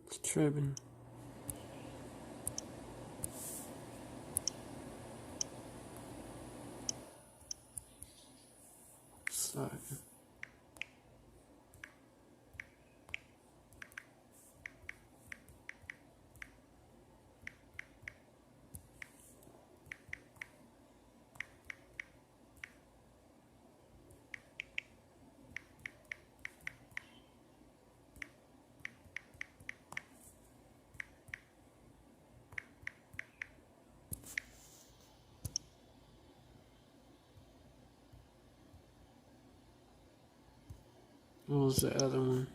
It's tripping. Sorry. What was the other one?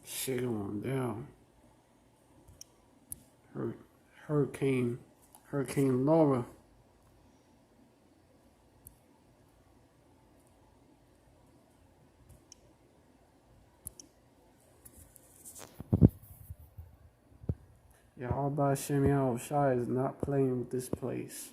Shit on down. Hurricane Laura. Y'all by Shimmy Al-Shai is not playing with this place.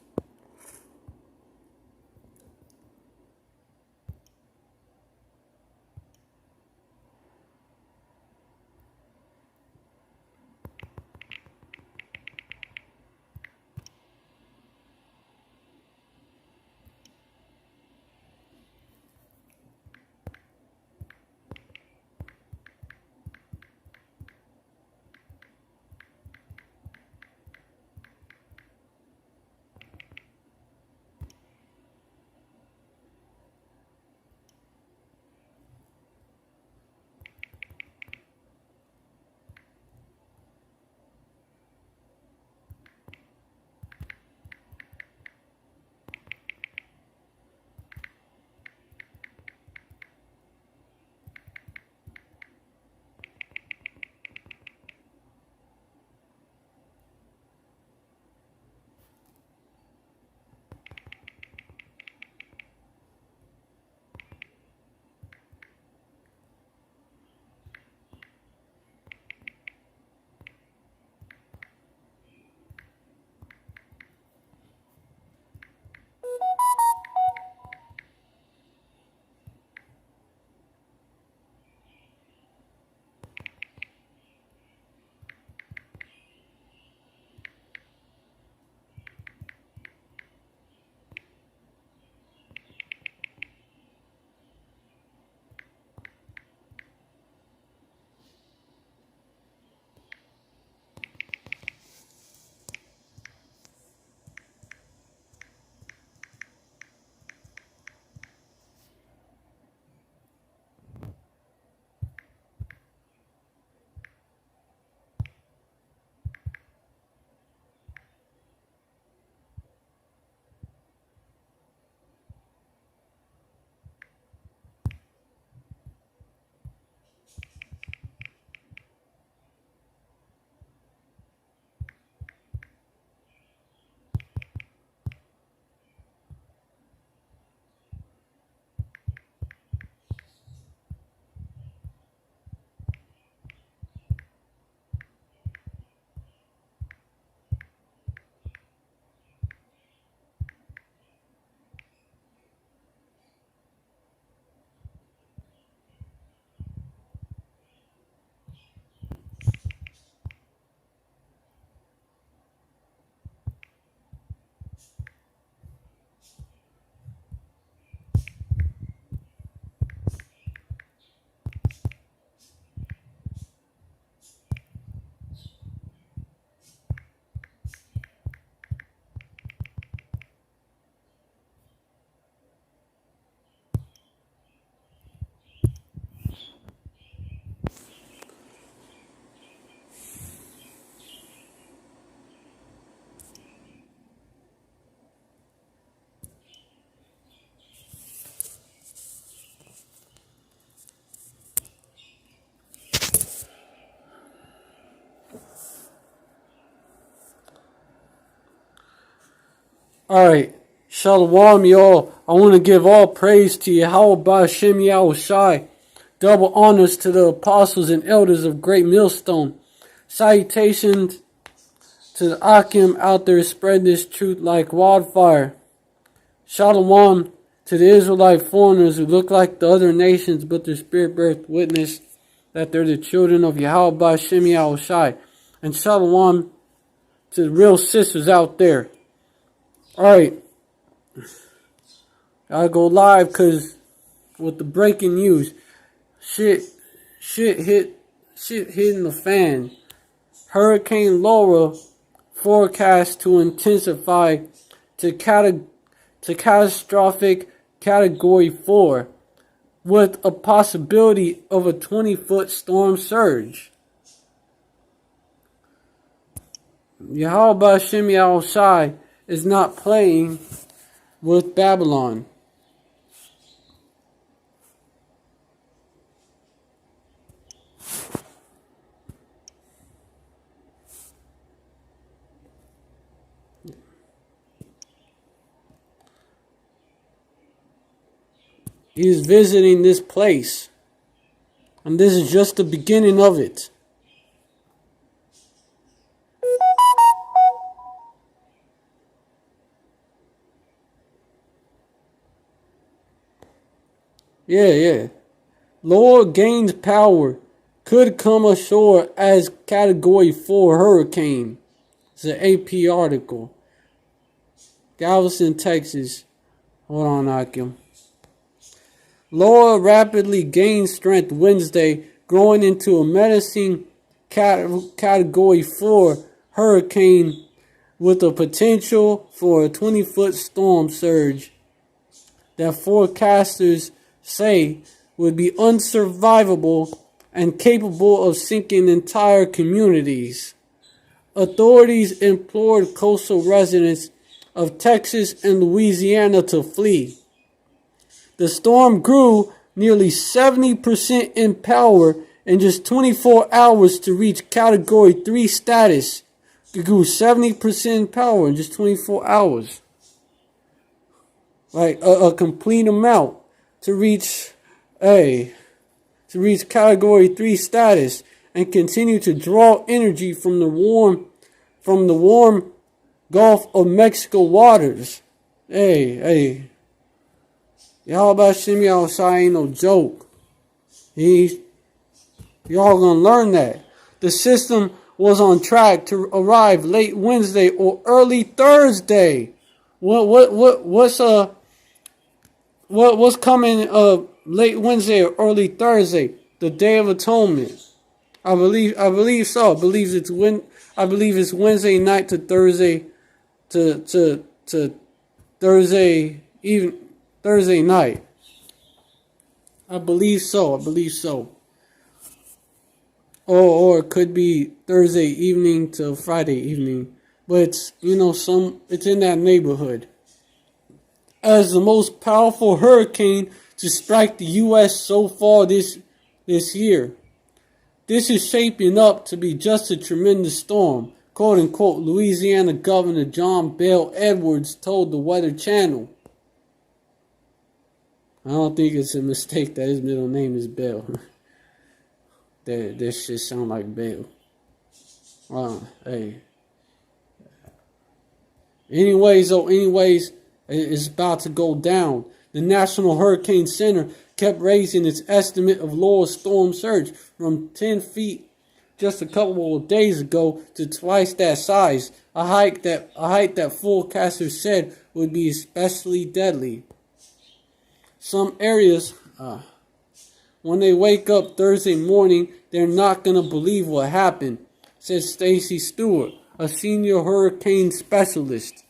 Alright, Shalom, y'all. I want to give all praise to Yahweh Ba'Shem Yahushai. Double honors to the apostles and elders of Great Millstone. Salutations to the Akim out there spreading this truth like wildfire. Shalom to the Israelite foreigners who look like the other nations, but their spirit birth witness that they're the children of Yahweh Ba'Shem Yahushai. And shalom to the real sisters out there. Alright, I go live because with the breaking news, shit hitting the fan. Hurricane Laura forecast to intensify to catastrophic category 4 with a possibility of a 20-foot storm surge. Yahweh Ba'Shem Yahushai is not playing with Babylon. He is visiting this place, and this is just the beginning of it. Yeah. Lord gains power. Could come ashore as Category 4 hurricane. It's an AP article. Galveston, Texas. Hold on, Akim. Laura rapidly gains strength Wednesday, growing into a menacing Category 4 hurricane with a potential for a 20-foot storm surge that forecasters say would be unsurvivable and capable of sinking entire communities. Authorities implored coastal residents of Texas and Louisiana to flee. The storm grew nearly 70% in power in just 24 hours to reach Category 3 status. It grew 70% in power in just 24 hours. Like a complete amount to reach Category 3 status and continue to draw energy from the warm Gulf of Mexico waters. Y'all about Shem Yahushai ain't no joke. Y'all gonna learn that. The system was on track to arrive late Wednesday or early Thursday. What's coming late Wednesday or early Thursday? The Day of Atonement. I believe so. I believe it's Wednesday night to Thursday to Thursday night. I believe so. Or it could be Thursday evening to Friday evening. But it's it's in that neighborhood. As the most powerful hurricane to strike the U.S. so far this year. This is shaping up to be just a tremendous storm, quote unquote, Louisiana Governor John Bel Edwards told the Weather Channel. I don't think it's a mistake that his middle name is Bell. That shit sound like Bell. Anyways, it's about to go down. The National Hurricane Center kept raising its estimate of Laura's storm surge from 10 feet just a couple of days ago to twice that size, a height that forecasters said would be especially deadly. Some areas, when they wake up Thursday morning, they're not going to believe what happened, said Stacy Stewart, a senior hurricane specialist.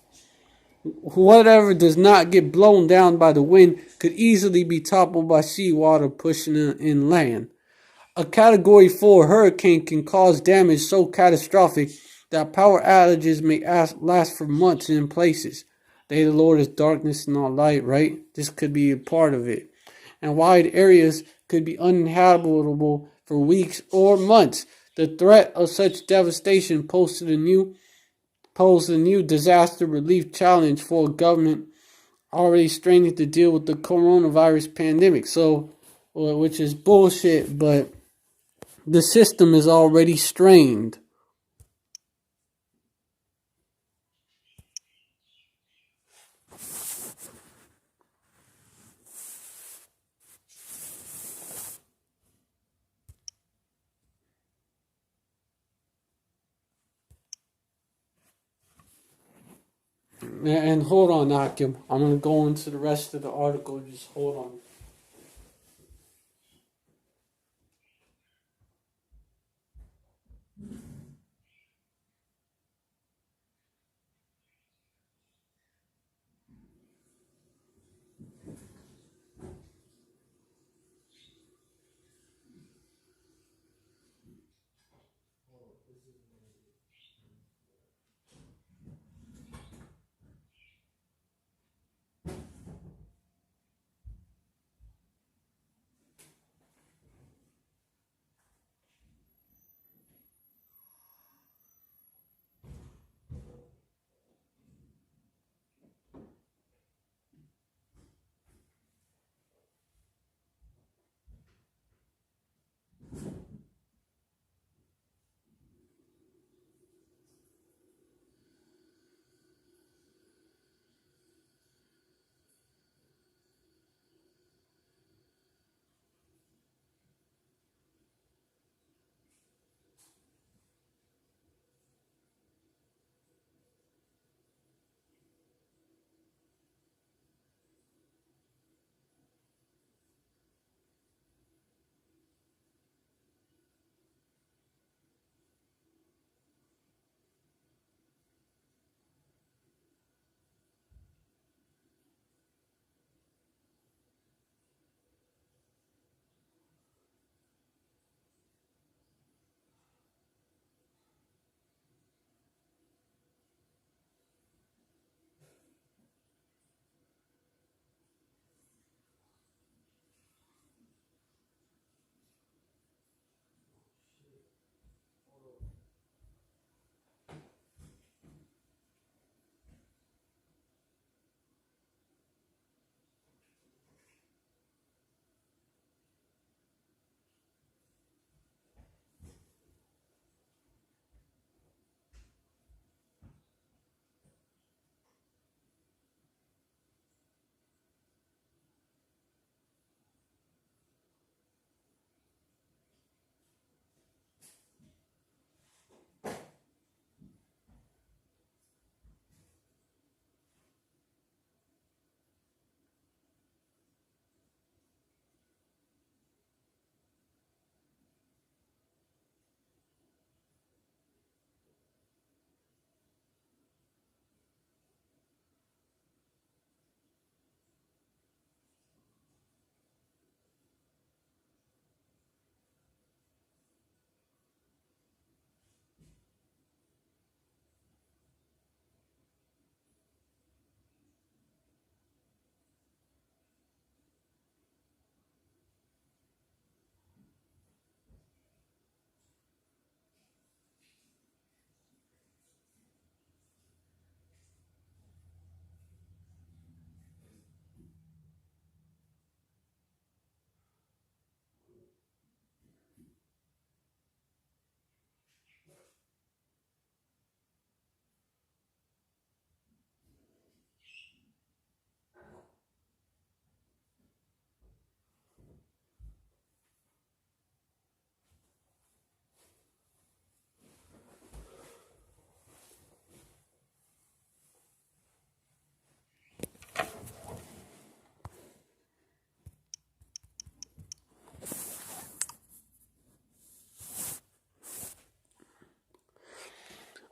Whatever does not get blown down by the wind could easily be toppled by seawater pushing inland. A Category 4 hurricane can cause damage so catastrophic that power outages may last for months in places. Day of the Lord is darkness and not light, right? This could be a part of it. And wide areas could be uninhabitable for weeks or months. The threat of such devastation posted a new posed a new disaster relief challenge for a government already straining to deal with the coronavirus pandemic. So, which is bullshit, but the system is already strained. And hold on, Akim. I'm going to go into the rest of the article. Just hold on.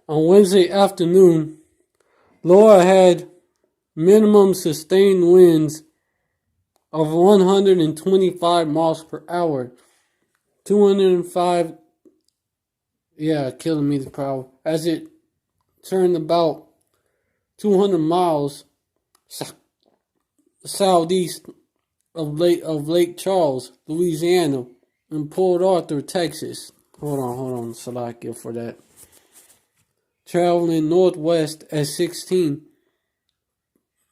On Wednesday afternoon, Laura had minimum sustained winds of 125 miles per hour, 205 kilometers per hour, as it turned about 200 miles southeast of Lake Charles, Louisiana, and Port Arthur, Texas. Hold on, Salakia, for that. traveling northwest at 16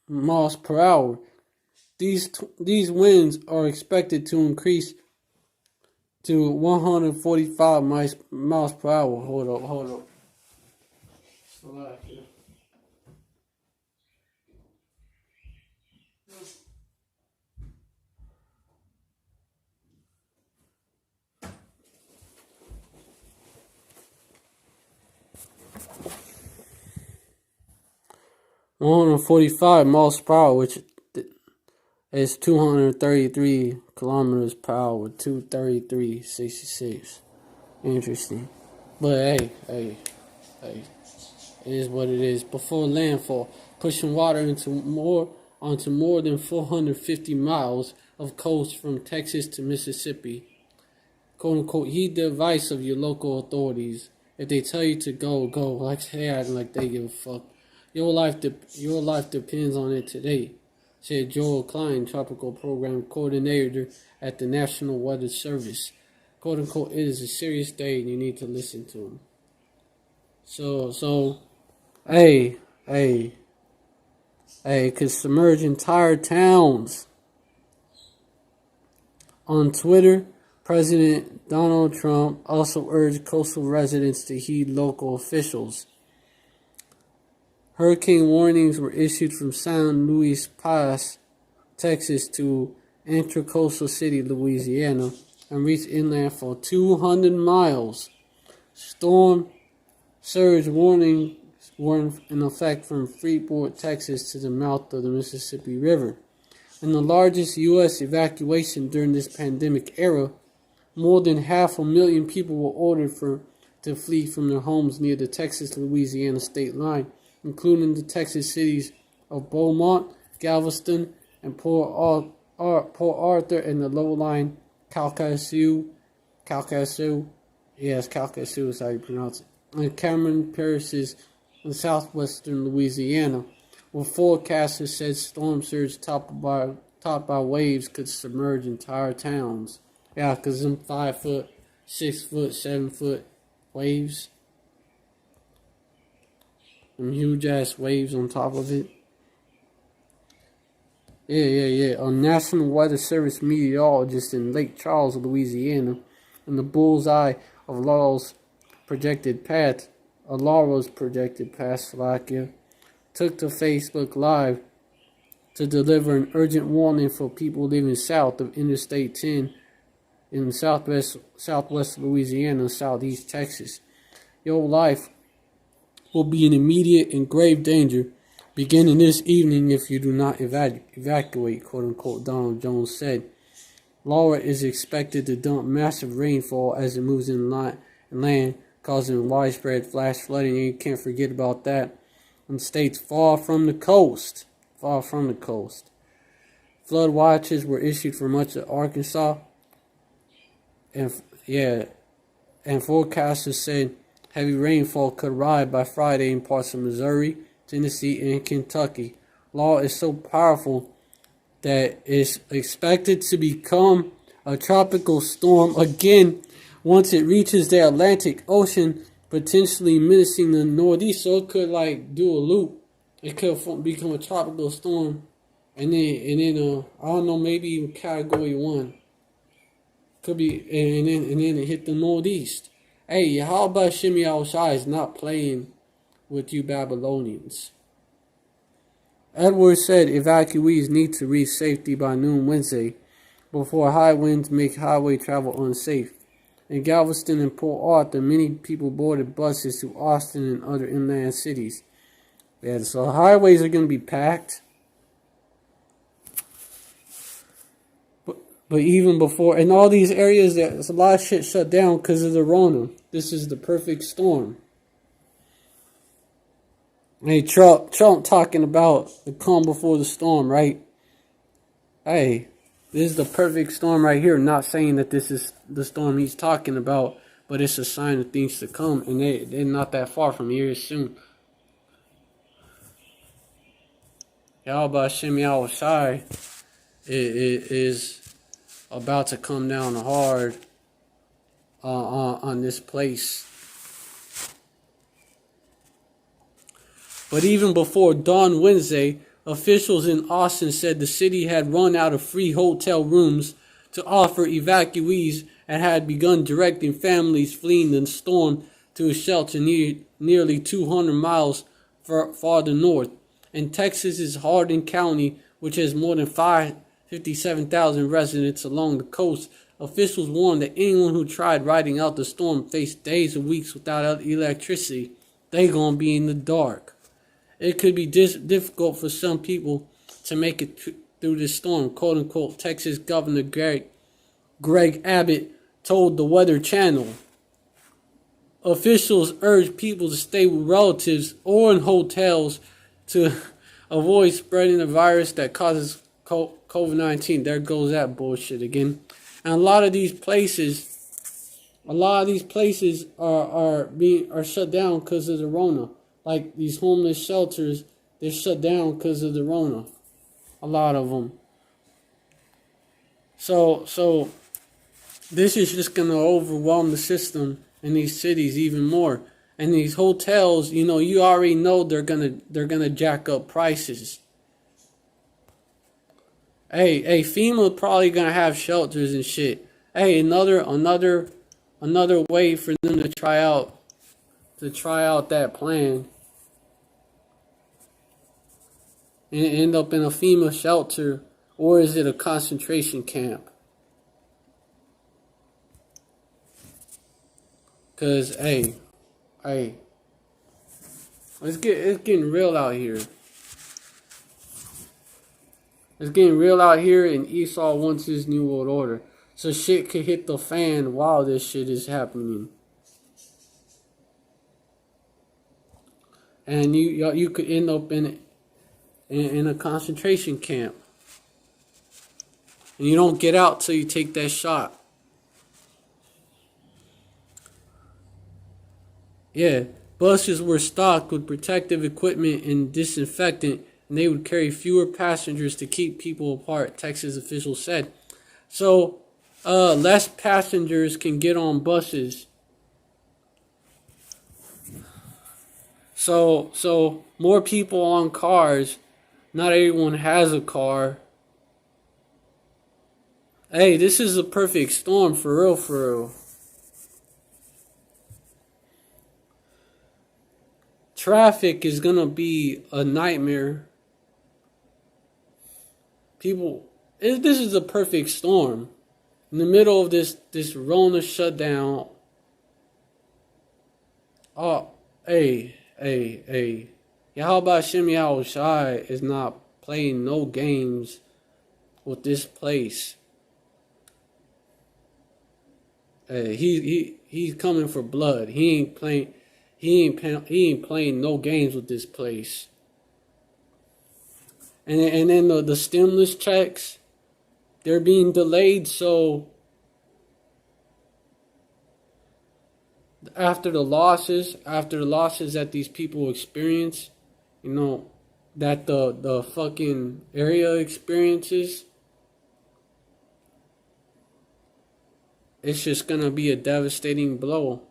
miles per hour. These winds are expected to increase to 145 miles per hour. Hold up. Slack here. 145 miles per hour, which is 233 kilometers per hour, 233.66. Interesting. But hey, it is what it is. Before landfall, pushing water onto more than 450 miles of coast from Texas to Mississippi. Quote unquote, heed the advice of your local authorities. If they tell you to go, go. Like they acting like they give a fuck. Your life depends on it today, said Joel Klein, Tropical Program Coordinator at the National Weather Service. Quote unquote, it is a serious day and you need to listen to him. So, hey, could submerge entire towns. On Twitter, President Donald Trump also urged coastal residents to heed local officials. Hurricane warnings were issued from San Luis Pass, Texas to Intracoastal City, Louisiana, and reached inland for 200 miles. Storm surge warnings were in effect from Freeport, Texas to the mouth of the Mississippi River. In the largest U.S. evacuation during this pandemic era, more than 500,000 people were ordered to flee from their homes near the Texas-Louisiana state line, including the Texas cities of Beaumont, Galveston, and Port Arthur, and the low-lying Calcasieu, yes, Calcasieu is how you pronounce it, and Cameron parishes in southwestern Louisiana, where forecasters said storm surge topped by waves could submerge entire towns. Yeah, because them 5 foot, 6 foot, 7 foot waves, them huge ass waves on top of it. Yeah. A National Weather Service meteorologist in Lake Charles, Louisiana, in the bullseye of Laura's projected path, Slovakia, took to Facebook Live to deliver an urgent warning for people living south of Interstate 10 in southwest Louisiana and southeast Texas. Your life will be in immediate and grave danger beginning this evening if you do not evacuate, quote-unquote, Donald Jones said. Laura is expected to dump massive rainfall as it moves inland, causing widespread flash flooding, and you can't forget about that. In states far from the coast. Flood watches were issued for much of Arkansas, and forecasters said heavy rainfall could arrive by Friday in parts of Missouri, Tennessee, and Kentucky. Laura is so powerful that it's expected to become a tropical storm again once it reaches the Atlantic Ocean, potentially menacing the Northeast. So it could do a loop. It could become a tropical storm, and then I don't know, maybe even Category 1. Could be, and then it hit the Northeast. Hey, how about Shimmy Outside is not playing with you Babylonians? Edwards said evacuees need to reach safety by noon Wednesday before high winds make highway travel unsafe. In Galveston and Port Arthur, many people boarded buses to Austin and other inland cities. Yeah, so highways are going to be packed. But even before, in all these areas, there's a lot of shit shut down because of the Rona. This is the perfect storm. Hey, Trump talking about the calm before the storm, right? Hey, this is the perfect storm right here. Not saying that this is the storm he's talking about, but it's a sign of things to come, and they're not that far from here soon. Y'all about Shimmy Outside is about to come down hard on this place. But even before dawn Wednesday, officials in Austin said the city had run out of free hotel rooms to offer evacuees and had begun directing families fleeing the storm to a shelter nearly 200 miles farther north. In Texas's Hardin County, which has more than 57,000 residents along the coast, officials warned that anyone who tried riding out the storm faced days or weeks without electricity. They gonna be in the dark. It could be difficult for some people to make it through this storm, quote unquote. Texas Governor Greg Abbott told the Weather Channel. Officials urged people to stay with relatives or in hotels to avoid spreading the virus that causes COVID-19. There goes that bullshit again. And a lot of these places are shut down because of the Rona. Like these homeless shelters, they're shut down because of the Rona. A lot of them. So this is just gonna overwhelm the system in these cities even more. And these hotels, you already know they're gonna jack up prices. Hey, FEMA probably gonna have shelters and shit. Hey, another way for them to try out that plan and end up in a FEMA shelter, or is it a concentration camp? Cause hey, it's getting real out here. It's getting real out here, and Esau wants his new world order. So shit could hit the fan while this shit is happening. And you could end up in a concentration camp. And you don't get out till you take that shot. Yeah, buses were stocked with protective equipment and disinfectant, and they would carry fewer passengers to keep people apart, Texas officials said. So, less passengers can get on buses. So more people on cars. Not everyone has a car. Hey, this is a perfect storm for real. Traffic is gonna be a nightmare. This is a perfect storm. In the middle of this Rona shutdown. Oh, hey. Yahweh Shem Yahushai is not playing no games with this place. He's coming for blood. He ain't playing no games with this place. And then the stimulus checks, they're being delayed, so after the losses that these people experience, that the fucking area experiences, it's just gonna be a devastating blow.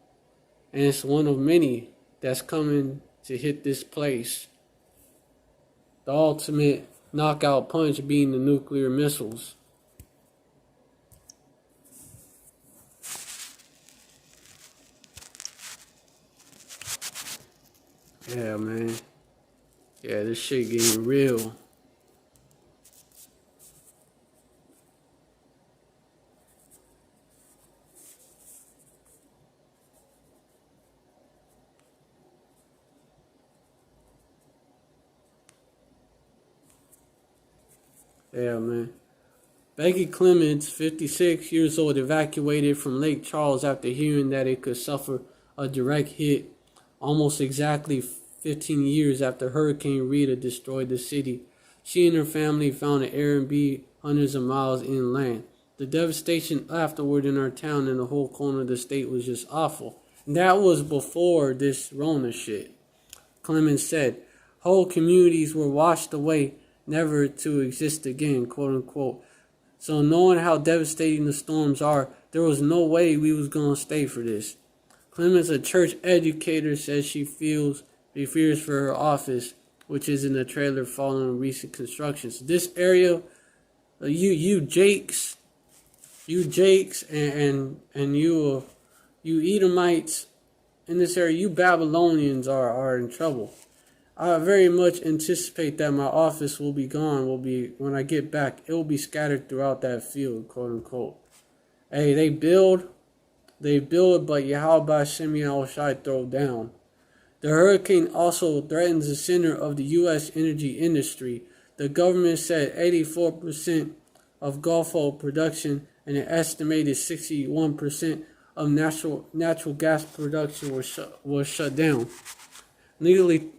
And it's one of many that's coming to hit this place. The ultimate knockout punch being the nuclear missiles. Yeah, man. Yeah, this shit getting real. Yeah, man. Becky Clements, 56 years old, evacuated from Lake Charles after hearing that it could suffer a direct hit almost exactly 15 years after Hurricane Rita destroyed the city. She and her family found an Airbnb hundreds of miles inland. The devastation afterward in our town and the whole corner of the state was just awful. And that was before this Rona shit. Clemens said, whole communities were washed away, never to exist again, quote unquote. So knowing how devastating the storms are, there was no way we was going to stay for this. Clemens, a church educator, says she feels He fears for her office, which is in the trailer following recent constructions. This area, you Jakes, and you Edomites in this area, you Babylonians are in trouble. I very much anticipate that my office will be gone. When I get back, it will be scattered throughout that field, quote unquote. Hey, they build, but Yahweh Shemi Al Shai throw down. The hurricane also threatens the center of the U.S. energy industry. The government said 84% of Gulf oil production and an estimated 61% of natural gas production was shut down. Nearly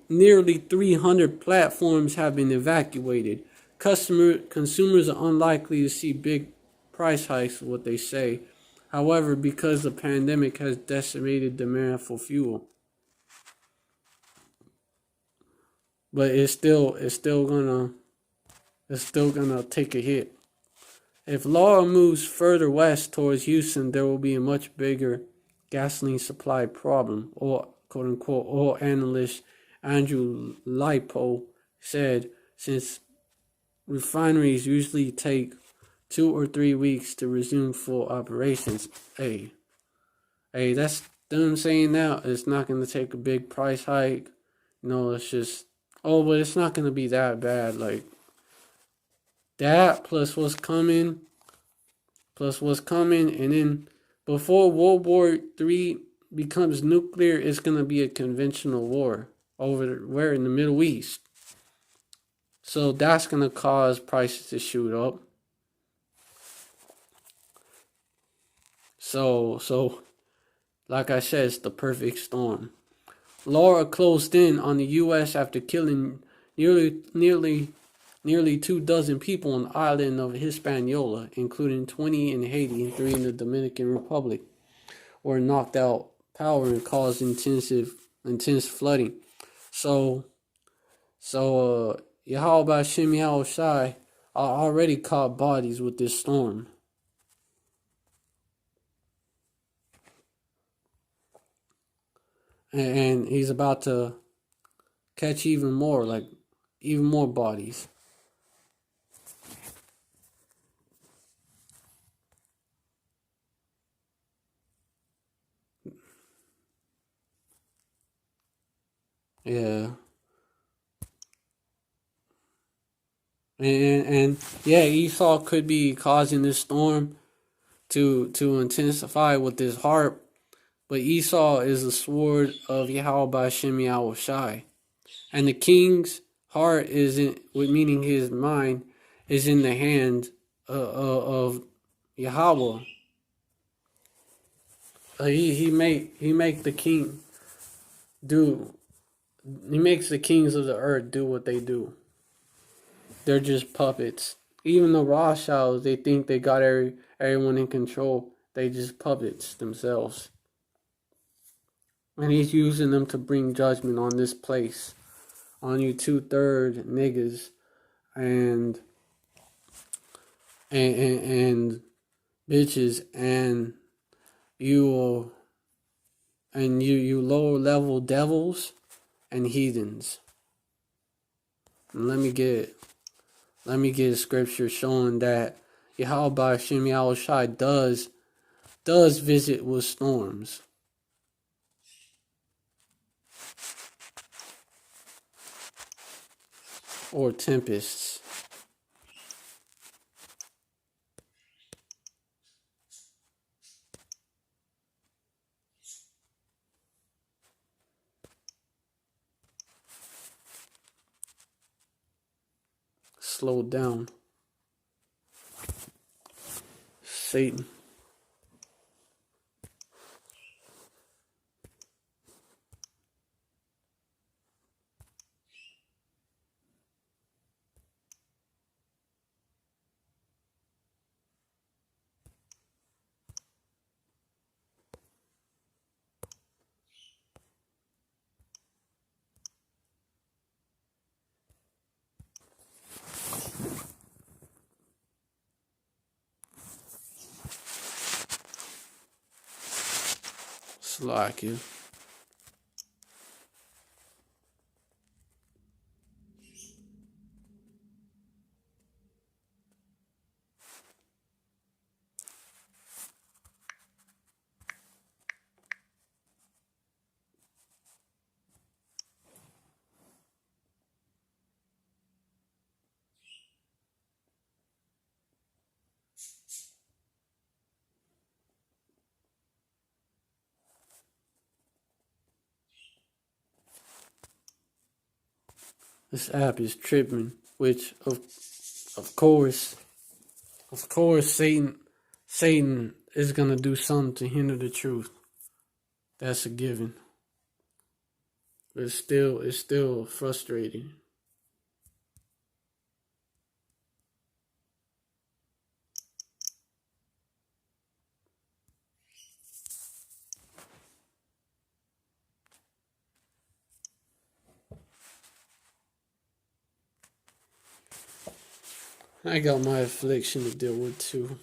300 platforms have been evacuated. Consumers are unlikely to see big price hikes, what they say. However, because the pandemic has decimated demand for fuel. But it's still gonna take a hit. If Laura moves further west towards Houston, there will be a much bigger gasoline supply problem, or quote unquote, oil analyst Andrew Lipo said, since refineries usually take 2 or 3 weeks to resume full operations. Hey, that's them saying now it's not going to take a big price hike. No, it's just, but it's not going to be that bad. Like, that plus what's coming, and then before World War III becomes nuclear, it's going to be a conventional war where in the Middle East. So that's going to cause prices to shoot up. So like I said, it's the perfect storm. Laura closed in on the U.S. after killing nearly 24 people on the island of Hispaniola, including 20 in Haiti and 3 in the Dominican Republic, were knocked out power and caused intense flooding. So Yahweh Shem Yahweh Shai already caught bodies with this storm. And he's about to catch even more bodies. Yeah. And yeah, Esau could be causing this storm to intensify with his harp, but Esau is the sword of Yahweh Shem Yahweh Shai. And the king's heart meaning his mind, is in the hand of Yahweh. He make the king do. He makes the kings of the earth do what they do. They're just puppets. Even the Rothschilds, they think they got everyone in control. They just puppets themselves. And he's using them to bring judgment on this place. On you 2/3 niggas and bitches and you lower level devils and heathens. And let me get a scripture showing that Yahweh Shem Yahweh Shai does visit with storms. Or tempests. Slow down. Satan. Slack you. This app is tripping, which of course Satan is gonna do something to hinder the truth. That's a given. But it's still frustrating. I got my affliction to deal with too.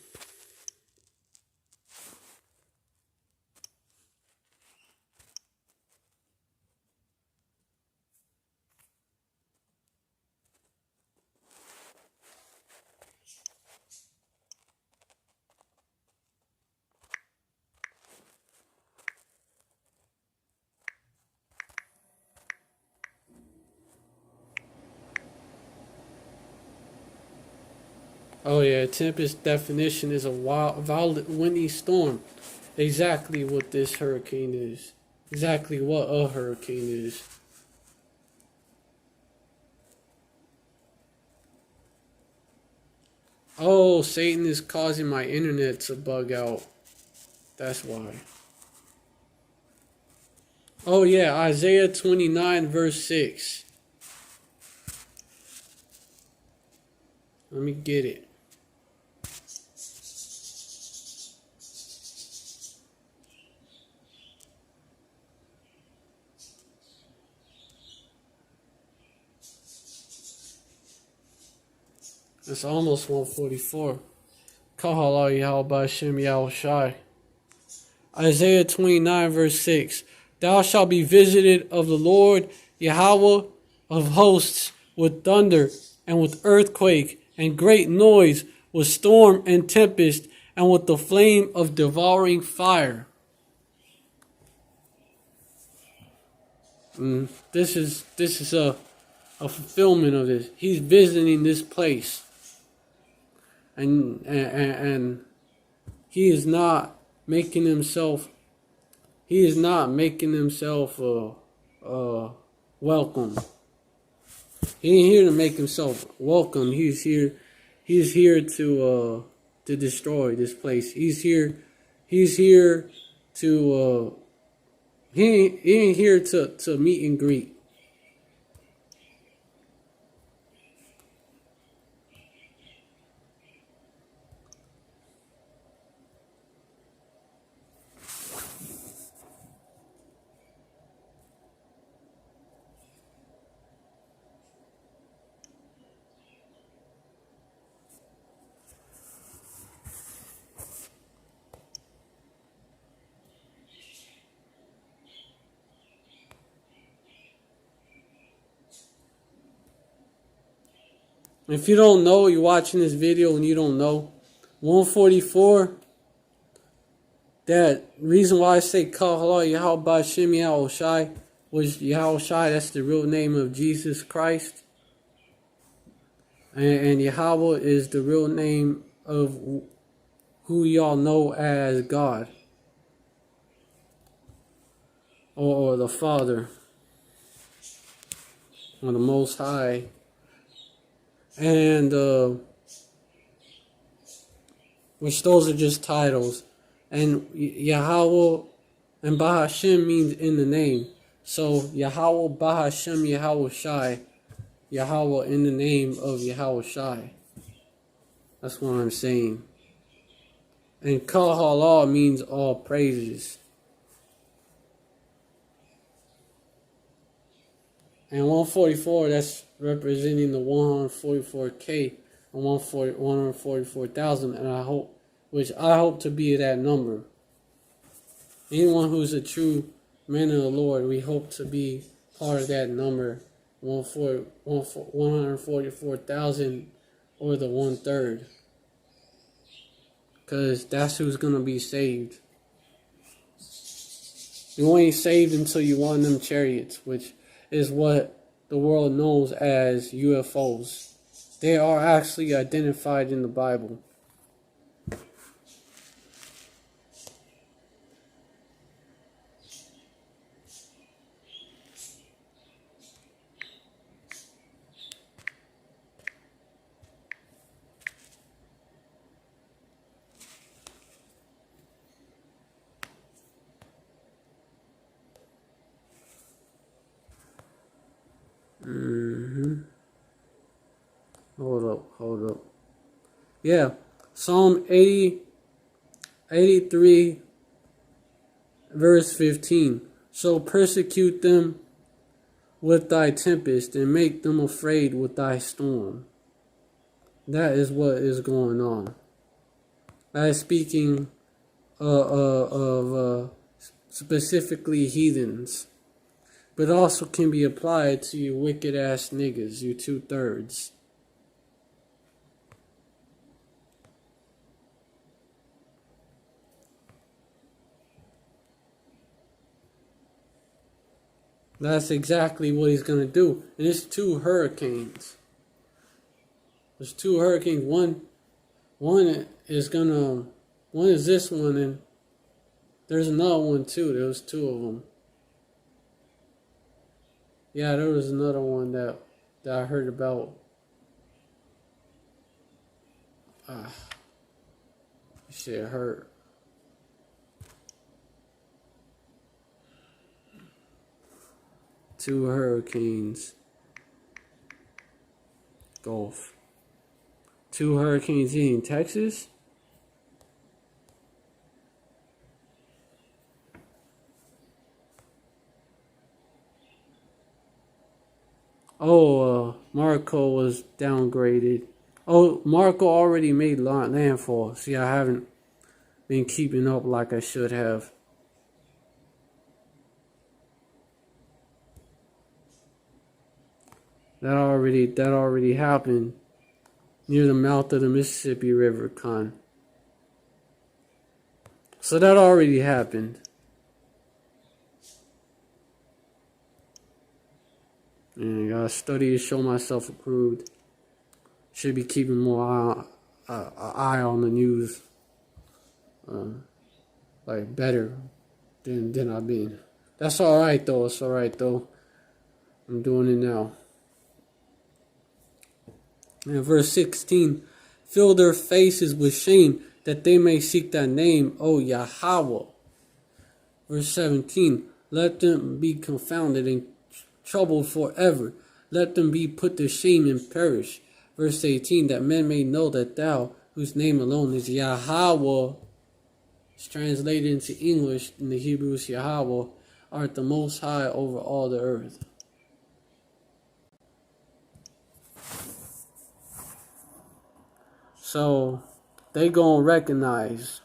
Oh yeah, tempest definition is a violent windy storm. Exactly what this hurricane is. Exactly what a hurricane is. Oh, Satan is causing my internet to bug out. That's why. Oh yeah, Isaiah 29 verse 6. Let me get it. It's almost 144. Kahala Yahweh Shem Yahushai. Isaiah 29 verse 6. Thou shalt be visited of the Lord Yahweh of hosts with thunder and with earthquake and great noise, with storm and tempest and with the flame of devouring fire. This is a fulfillment of this. He's visiting this place. And he is not making himself welcome. He ain't here to make himself welcome. He's here to destroy this place. He's here to he ain't here to meet and greet. If you don't know, you're watching this video and you don't know, 144, that reason why I say Kahala Yahweh Shem Yahushai was Yahushai, that's the real name of Jesus Christ. And Yahweh is the real name of who y'all know as God. Or the Father. Or the Most High. And which those are just titles. And Yahweh and Bahashem means in the name. So Yahweh Bahashem Yahweh Shai. Yahweh in the name of Yahweh Shai. That's what I'm saying. And Kahala means all praises. And 144, that's representing the 144K and 144,000, and I hope to be that number. Anyone who's a true man of the Lord, we hope to be part of that number, 144,000 or the 1/3. Because that's who's going to be saved. You ain't saved until you want them chariots, which is what the world knows as UFOs. They are actually identified in the Bible. Mm-hmm. Hold up. Yeah, Psalm 83, verse 15. So persecute them with thy tempest and make them afraid with thy storm. That is what is going on. I is speaking of specifically heathens, but also can be applied to you wicked ass niggas, you 2/3. That's exactly what he's gonna do. And it's two hurricanes. There's two hurricanes. One is this one, and there's another one too. There was two of them. Yeah, there was another one that I heard about. Shit hurt. Two hurricanes. Gulf. Two hurricanes in Texas. Oh, Marco was downgraded. Oh, Marco already made landfall. See, I haven't been keeping up like I should have. That already happened near the mouth of the Mississippi River, Con. So that already happened. And I gotta study to show myself approved. Should be keeping more eye on the news, like better than I've been. That's all right though. It's all right though. I'm doing it now. And verse 16, fill their faces with shame, that they may seek thy name, O Yahweh. Verse 17, let them be confounded and troubled forever. Let them be put to shame and perish. Verse 18, that men may know that thou, whose name alone is Yahweh, it's translated into English, in the Hebrew is Yahweh, art the most high over all the earth. So they gonna recognize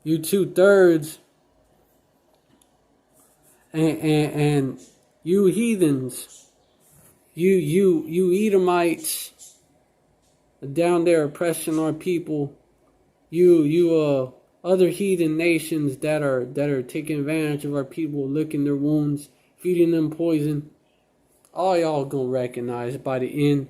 you 2/3 and you heathens, you Edomites down there oppressing our people, you other heathen nations that are taking advantage of our people, licking their wounds, feeding them poison. All y'all gonna recognize by the end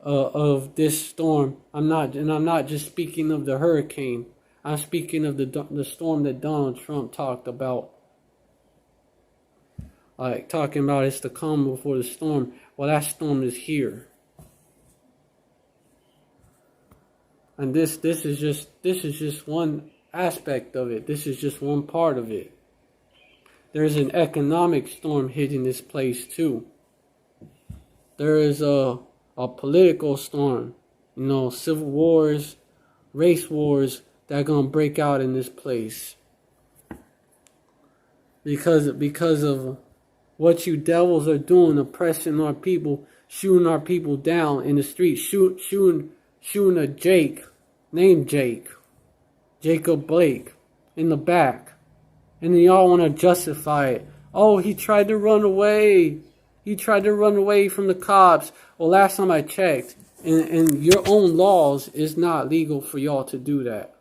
of this storm. I'm not just speaking of the hurricane. I'm speaking of the storm that Donald Trump talked about. Like talking about it's the calm before the storm. Well, that storm is here. And this is just one aspect of it. This is just one part of it. There's an economic storm hitting this place too. There is a political storm, civil wars, race wars that are gonna break out in this place because of what you devils are doing, oppressing our people, shooting our people down in the street, shooting a Jake named Jacob Blake in the back, and then y'all want to justify it. Oh, he tried to run away. He tried to run away from the cops. Well, last time I checked, in your own laws, it's not legal for y'all to do that.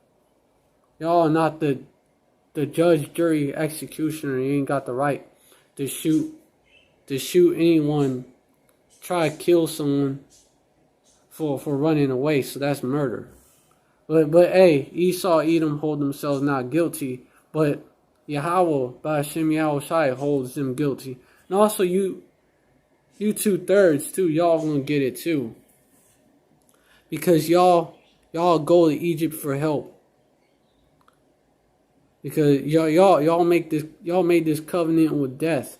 Y'all are not the judge, jury, executioner. You ain't got the right to shoot anyone, try to kill someone for running away. So that's murder. But hey, Esau, Edom hold themselves not guilty, but Yahweh, by Hashem Yahushai, holds them guilty. And also you 2/3 too, y'all gonna get it too. Because y'all go to Egypt for help. Because y'all made this covenant with death.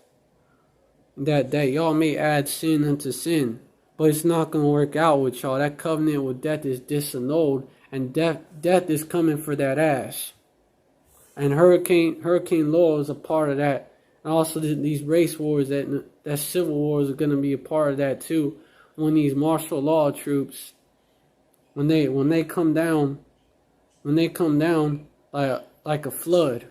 that y'all may add sin unto sin, but it's not gonna work out with y'all. That covenant with death is disannulled, and death is coming for that ass. And Hurricane Laurel is a part of that. And also these race wars, that civil wars are gonna be a part of that too. When these martial law troops, when they come down like a flood,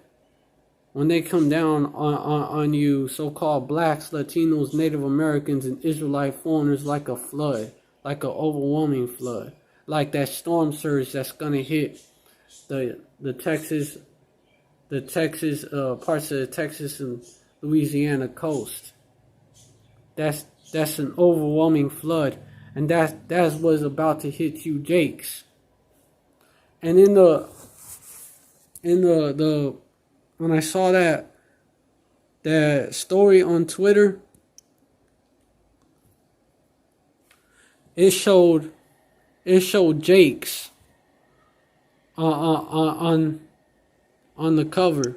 when they come down on you so-called blacks, Latinos, Native Americans, and Israelite foreigners like a flood, like an overwhelming flood, like that storm surge that's gonna hit the Texas parts of the Texas and Louisiana coast. That's an overwhelming flood, and that's what's about to hit you, Jakes. And in the when I saw that story on Twitter, it showed Jakes on the cover,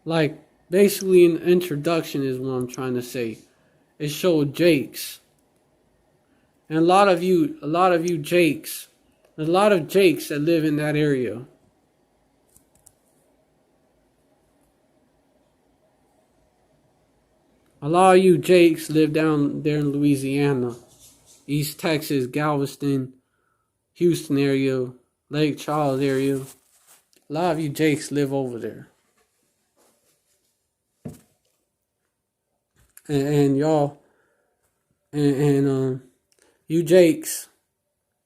like basically an introduction is what I'm trying to say. It showed Jakes, and a lot of you Jakes, a lot of Jakes that live in that area. A lot of you Jakes live down there in Louisiana, East Texas, Galveston, Houston area, Lake Charles area. A lot of you Jakes live over there. And y'all, you Jakes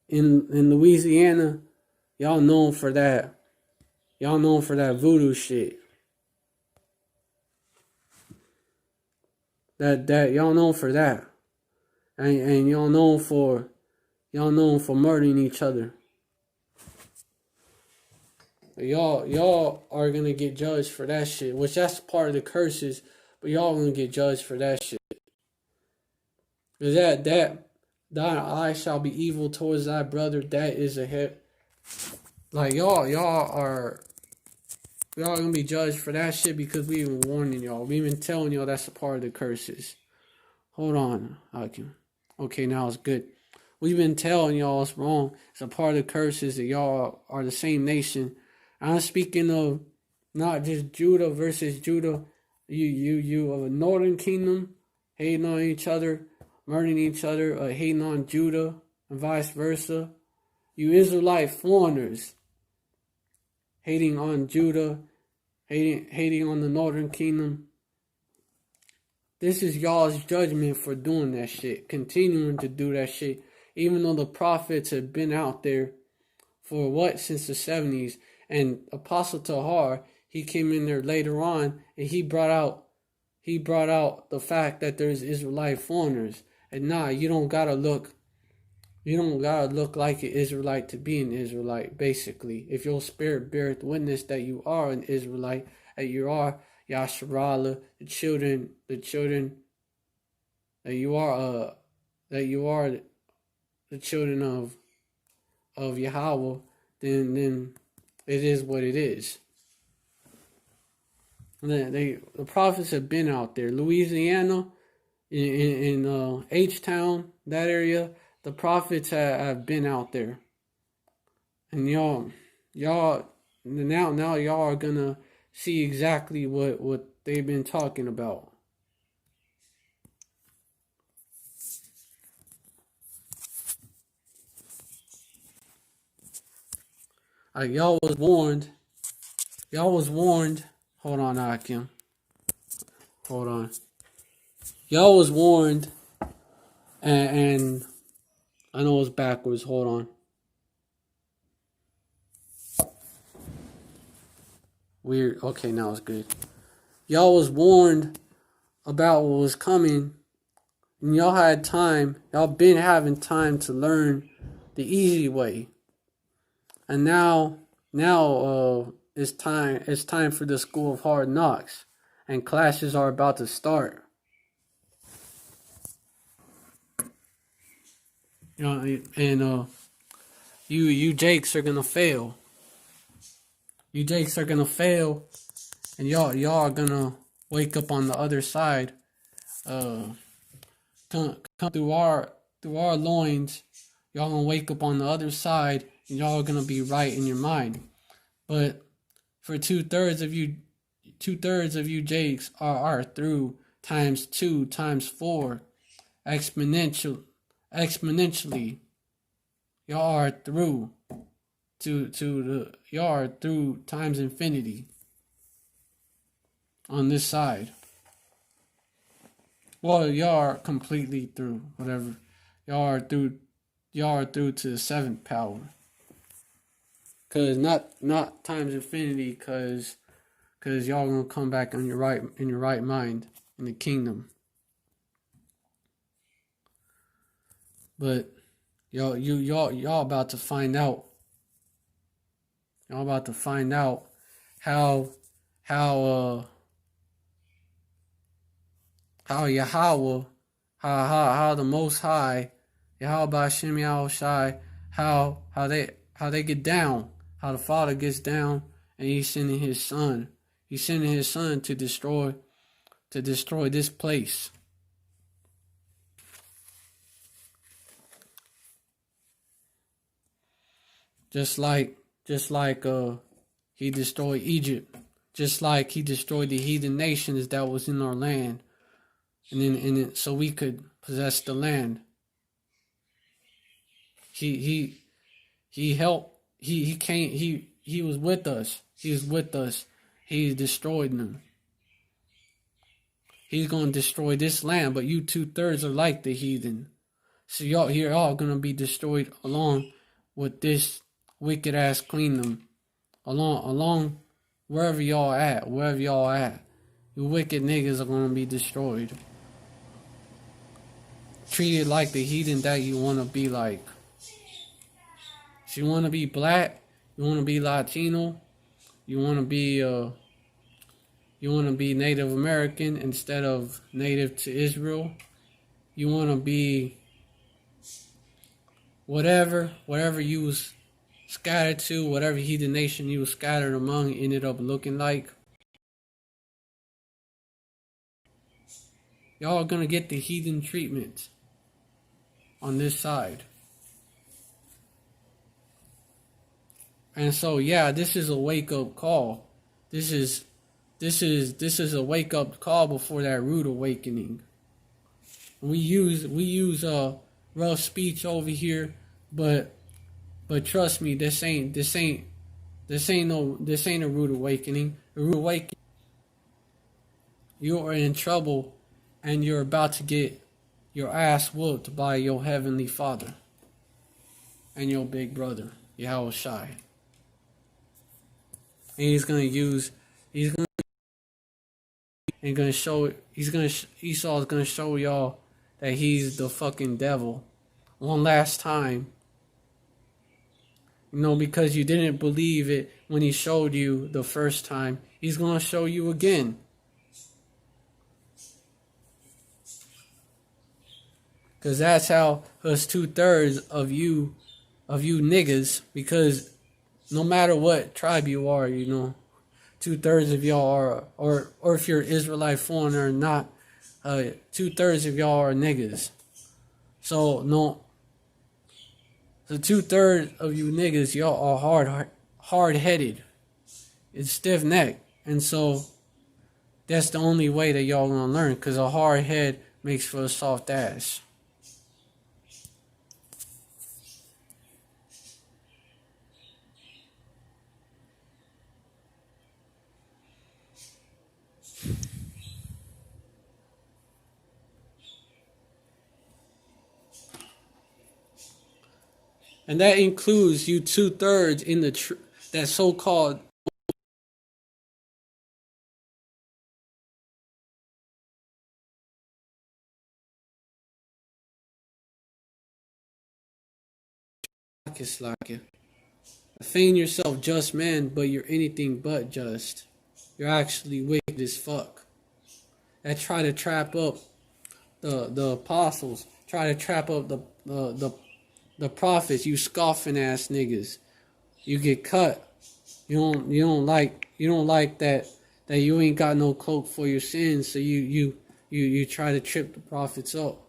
in Louisiana, y'all known for that. Y'all known for that voodoo shit. That y'all known for that. And y'all known for murdering each other. Y'all are gonna get judged for that shit, which that's part of the curses, but y'all gonna get judged for that shit. Cause that thine eye shall be evil towards thy brother, that is a hit. Like y'all gonna be judged for that shit because we been warning y'all. We been telling y'all that's a part of the curses. Hold on, okay, now it's good. We've been telling y'all it's wrong. It's a part of the curses that y'all are the same nation. I'm speaking of not just Judah versus Judah. You of a northern kingdom hating on each other, murdering each other, hating on Judah, and vice versa. You Israelite foreigners hating on Judah, hating on the northern kingdom. This is y'all's judgment for doing that shit, continuing to do that shit, even though the prophets have been out there for since the 70s. And Apostle Tahar, he came in there later on, and he brought out the fact that there's Israelite foreigners. And you don't gotta look like an Israelite to be an Israelite, basically. If your spirit beareth witness that you are an Israelite, that you are Yasharallah, the children, that you are the children of Yahweh, then it is what it is. The prophets have been out there. Louisiana, in H-Town, that area, the prophets have been out there. And y'all now y'all are gonna see exactly what they've been talking about. Y'all was warned. Hold on, Akim. Hold on. Y'all was warned, and I know it's backwards. Hold on. Weird. Okay, now it's good. Y'all was warned about what was coming, and y'all had time. Y'all been having time to learn the easy way. And now it's time for the school of hard knocks, and classes are about to start. You know, and you Jakes are gonna fail. You Jakes are gonna fail, and y'all are gonna wake up on the other side uh come through our loins, y'all gonna wake up on the other side and y'all are gonna be right in your mind. But for two-thirds of you Jakes are through times 2 times 4 exponentially. Y'all are through y'all are through times infinity on this side. Well, y'all are completely through, whatever. Y'all are through to the 7th power. Cause not times infinity, cause y'all gonna come back in your right mind in the kingdom. But y'all about to find out. Y'all about to find out how Yahweh, how the Most High, Yahweh B'Shem Yahushai, how they get down, how the Father gets down, and He's sending His Son. He's sending His Son to destroy this place. Just like He destroyed Egypt, just like He destroyed the heathen nations that was in our land. And then so we could possess the land. He helped. He came. He was with us. He was with us. He destroyed them. He's going to destroy this land, but you 2/3 are like the heathen. So you're all going to be destroyed along with this wicked ass kingdom. Along wherever y'all at. You wicked niggas are going to be destroyed. Treated like the heathen that you want to be like. If you want to be black, you want to be Latino, you want to be Native American instead of native to Israel. You want to be whatever you was scattered to, whatever heathen nation you was scattered among ended up looking like. Y'all are going to get the heathen treatment on this side. And so this is a wake up call. This is a wake up call before that rude awakening. We use rough speech over here, but trust me, this ain't a rude awakening. A rude awakening, you are in trouble and you're about to get your ass whooped by your heavenly Father and your big brother, Yahweh Shai. And Esau's gonna show y'all that he's the fucking devil one last time. Because you didn't believe it when he showed you the first time, he's gonna show you again. Cause that's how us 2/3 of you niggas, because no matter what tribe you are, 2/3 of y'all are, or if you're Israelite foreigner or not, 2/3 of y'all are niggas. So 2/3 of you niggas, y'all are hard-headed. It's stiff-necked. And so that's the only way that y'all gonna learn, because a hard head makes for a soft ass. And that includes you 2/3 in that so-called feign yourself just man, but you're anything but just. You're actually wicked as fuck. That try to trap up the apostles, try to trap up the prophets, you scoffing ass niggas. You get cut. You don't like that you ain't got no cloak for your sins, so you you try to trip the prophets up.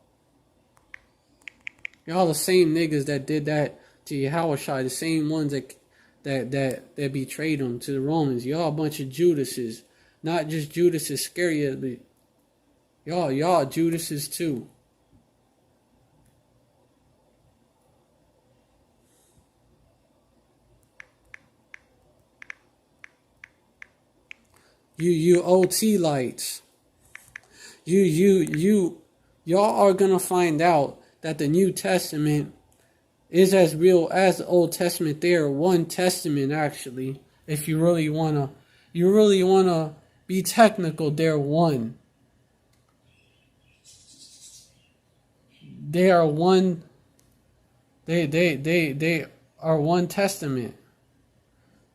Y'all the same niggas that did that to Yahushua, the same ones that betrayed him to the Romans. Y'all a bunch of Judases. Not just Judas Iscariot, but y'all Judases too. You OT lights. Y'all are gonna find out that the New Testament is as real as the Old Testament. They are one testament, actually. If you really wanna be technical, they're one. They are one. They are one testament.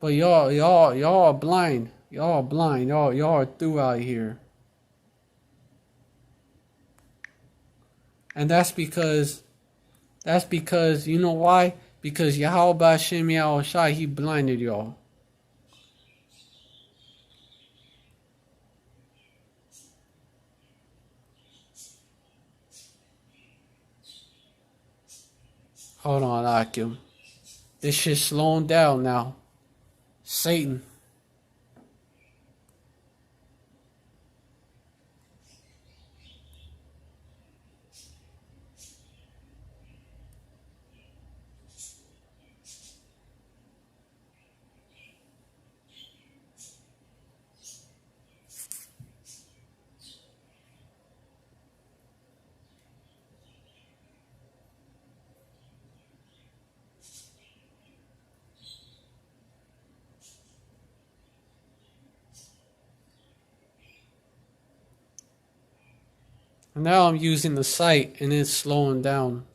But y'all are blind. Y'all are blind. Y'all are through out here. And that's because you know why? Because Yahweh B'Shem Yahushai, he blinded y'all. Hold on, Akim. This shit's slowing down now. Satan. And now I'm using the site and it's slowing down.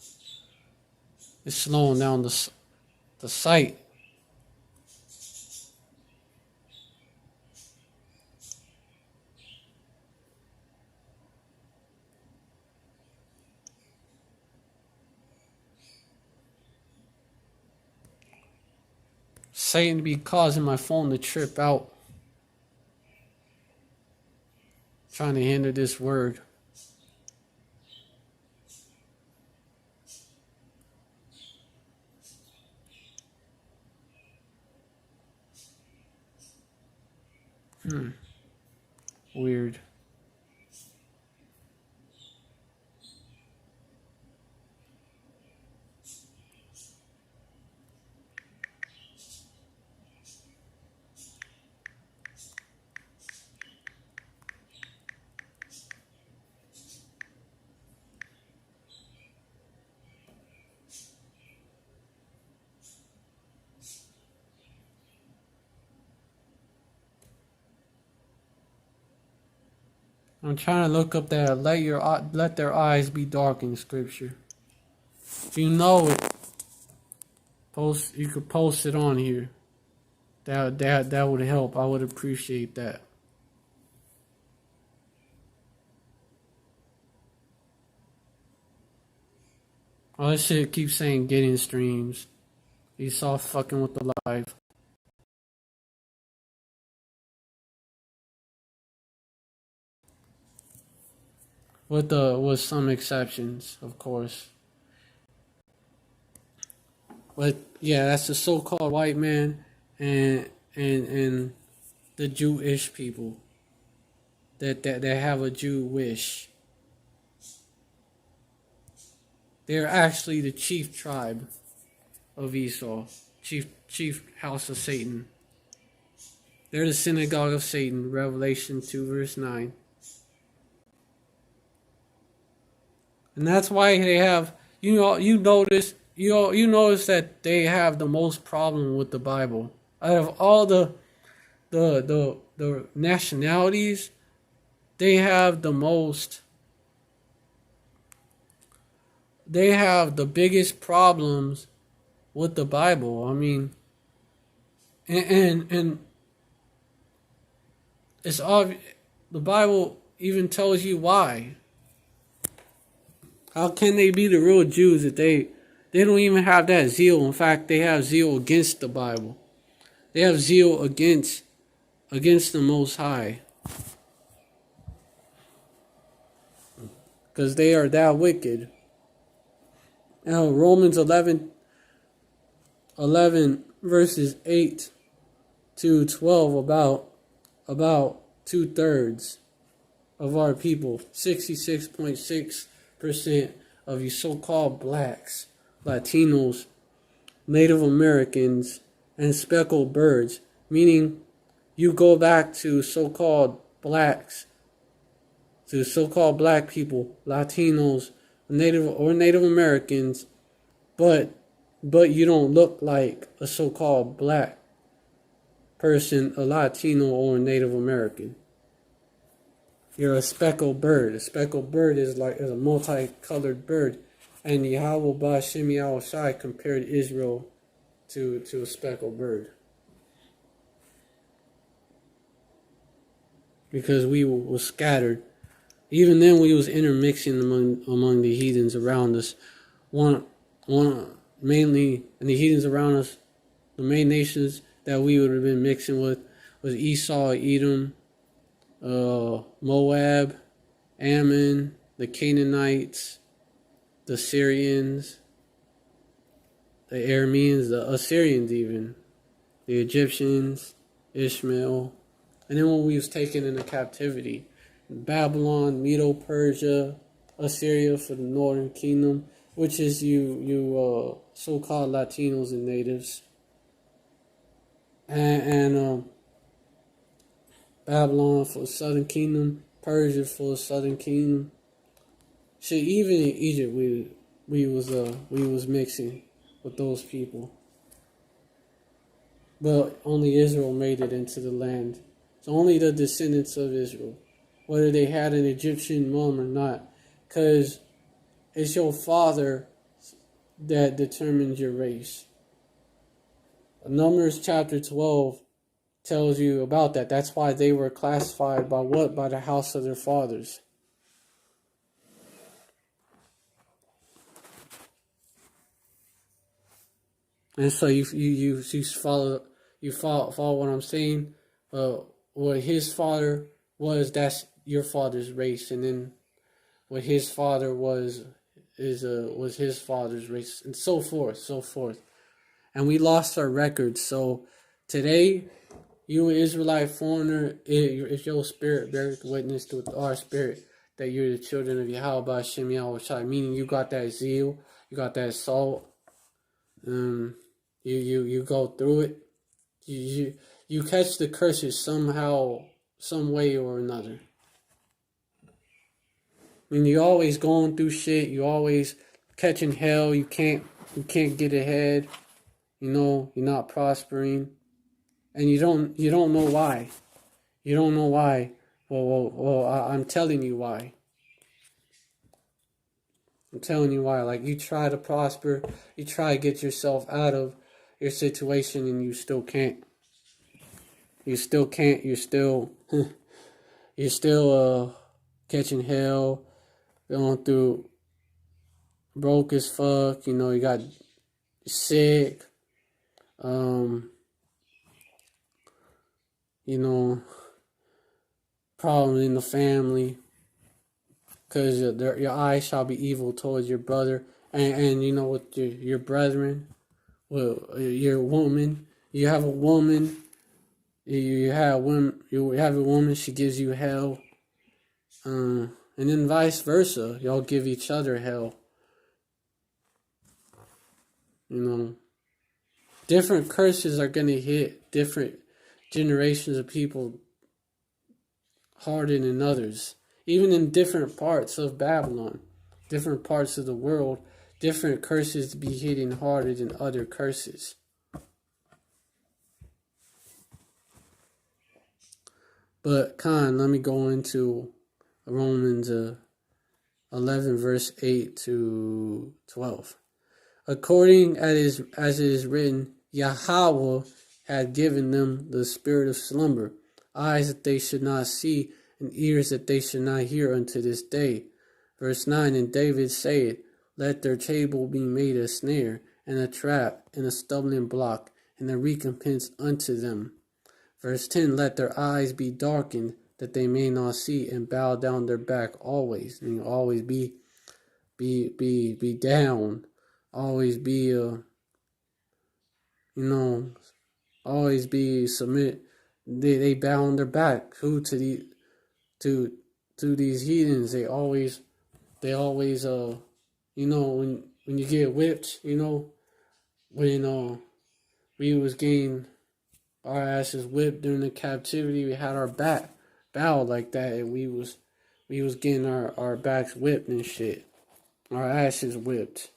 It's slowing down the site. Satan be causing my phone to trip out. Trying to hinder this word. Weird. I'm trying to look up that let their eyes be dark in scripture. If you know it, you could post it on here. That would help. I would appreciate that. Oh, this shit keeps saying getting streams. He's all fucking with the live. With some exceptions, of course. But yeah, that's the so-called white man and the Jewish people that have a Jewish. They're actually the chief tribe of Esau, chief house of Satan. They're the synagogue of Satan, Revelation 2 verse 9. And that's why they have, you notice that they have the most problem with the Bible. Out of all the nationalities, they have the most, they have the biggest problems with the Bible. I mean, and it's obvious, the Bible even tells you why. How can they be the real Jews if they don't even have that zeal? In fact, they have zeal against the Bible. They have zeal against the Most High. because they are that wicked. Now, Romans 11 verses 8 to 12, about 2/3 of our people, 66.6% of you so-called blacks, Latinos, Native Americans, and speckled birds, meaning you go back to so-called blacks, to so-called black people, Latinos, Native Americans, but you don't look like a so-called black person, a Latino or a Native American. You're a speckled bird. A speckled bird is a multicolored bird, and Yahweh Ba'Shem Yahushai compared Israel to a speckled bird, because we were scattered. Even then, we was intermixing among the heathens around us. Mainly, and the heathens around us, the main nations that we would have been mixing with was Esau, Edom, Moab, Ammon, the Canaanites, the Syrians, the Arameans, the Assyrians even, the Egyptians, Ishmael. And then when we was taken into captivity, Babylon, Medo-Persia, Assyria for the northern kingdom, which is you so-called Latinos and natives, and Babylon for the southern kingdom, Persia for the southern kingdom. Shit, even in Egypt, we was mixing with those people, but only Israel made it into the land. So only the descendants of Israel, whether they had an Egyptian mom or not, because it's your father that determines your race. Numbers chapter 12 tells you about that. That's why they were classified by what? By the house of their fathers. And so you follow what I'm saying. What his father was, that's your father's race, and then what his father was his father's race, and so forth. And we lost our records. So today, you an Israelite foreigner, if your spirit bears witness to our spirit that you're the children of Yahweh Ba'Shem Yahushai, meaning you got that zeal, you got that salt, you go through it, you catch the curses somehow, some way or another. I mean, you're always going through shit, you always catching hell, you can't get ahead, you're not prospering, and you don't know why. You don't know why. Well, I'm telling you why. I'm telling you why. Like, you try to prosper, you try to get yourself out of your situation, and you still can't. You still can't. You're still catching hell, going through broke as fuck. You got sick. Problems in the family, because your eyes shall be evil towards your brother, and with your brethren, well, your woman, you have a woman, you have a woman, she gives you hell, and then vice versa, y'all give each other hell. Different curses are gonna hit different generations of people harder than others. Even in different parts of Babylon, different parts of the world, different curses be hitting harder than other curses. But let me go into Romans 11 verse 8 to 12. According as it is written, Yahweh had given them the spirit of slumber, eyes that they should not see, and ears that they should not hear unto this day. Verse 9, and David said, let their table be made a snare, and a trap, and a stumbling block, and a recompense unto them. Verse 10, let their eyes be darkened, that they may not see, and bow down their back always. And always be down, always be always be submit. They bow on their back. Who to these heathens? They always when you get whipped, when we was getting our asses whipped during the captivity, we had our back bowed like that, and we was getting our backs whipped and shit, our asses whipped.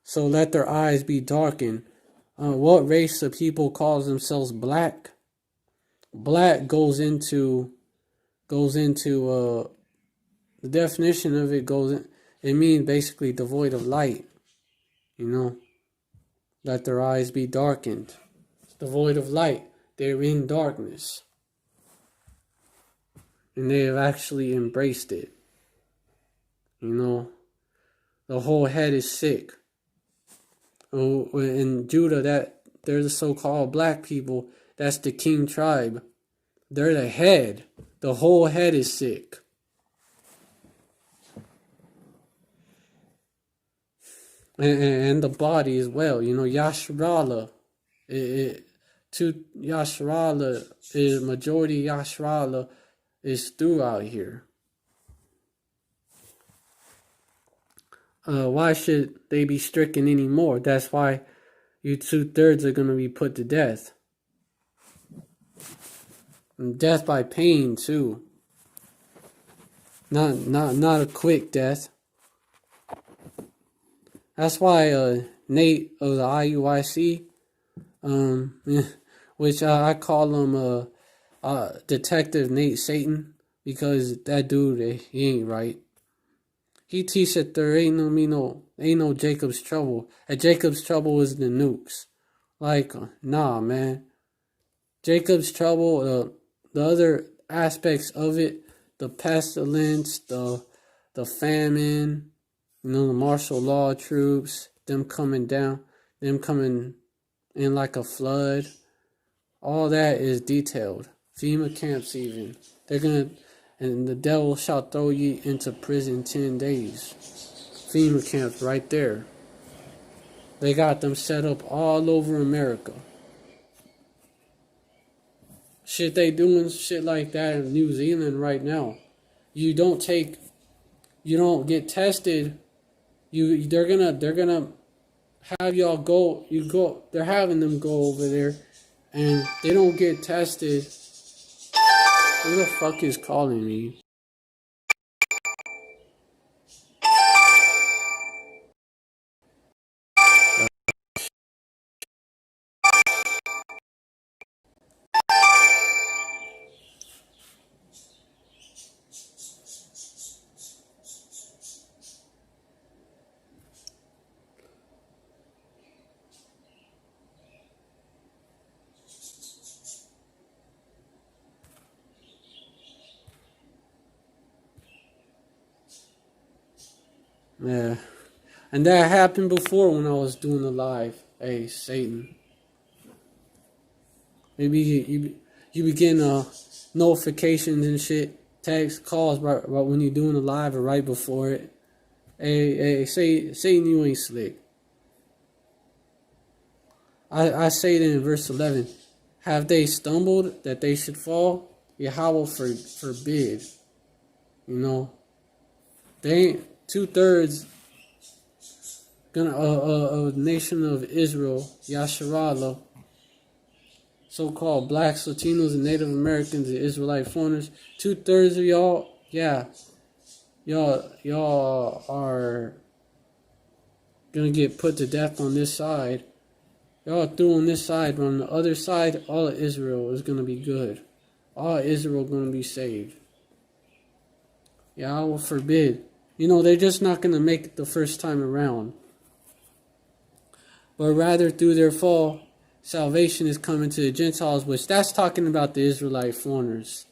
So let their eyes be darkened. What race of people calls themselves black? Black goes into the definition of it it means basically devoid of light. Let their eyes be darkened. It's devoid of light. They're in darkness. And they have actually embraced it. The whole head is sick. In Judah, they're the so-called black people. That's the king tribe. They're the head. The whole head is sick. And the body as well. Yashrala. Yashrala is majority. Yashrala is throughout here. Why should they be stricken anymore? That's why you 2/3 are going to be put to death. And death by pain too. Not a quick death. That's why Nate of the IUIC, which I call him Detective Nate Satan, because that dude, he ain't right. He teaches that there ain't no Jacob's trouble. And Jacob's trouble is the nukes. Nah, man. Jacob's trouble, the other aspects of it, the pestilence, the famine, the martial law troops, them coming down, them coming in like a flood. All that is detailed. FEMA camps even. And the devil shall throw ye into prison 10 days. FEMA camps right there. They got them set up all over America. Shit, they doing shit like that in New Zealand right now. You don't get tested. They're gonna have y'all go. They're having them go over there, and they don't get tested. Who the fuck is calling me? Yeah. And that happened before when I was doing the live. Hey, Satan. Maybe you begin notifications and shit, text, calls right when you're doing the live or right before it. Hey, Satan, you ain't slick. I say it in verse 11. Have they stumbled that they should fall? Yahweh forbid. They ain't 2/3 a nation of Israel, Yasharallah, so-called blacks, Latinos, and Native Americans, and Israelite foreigners. 2/3 of y'all, y'all are gonna get put to death on this side. Y'all through on this side, but on the other side, all of Israel is gonna be good. All of Israel gonna be saved. I will forbid. They're just not gonna make it the first time around. But rather through their fall, salvation is coming to the Gentiles, which that's talking about the Israelite foreigners.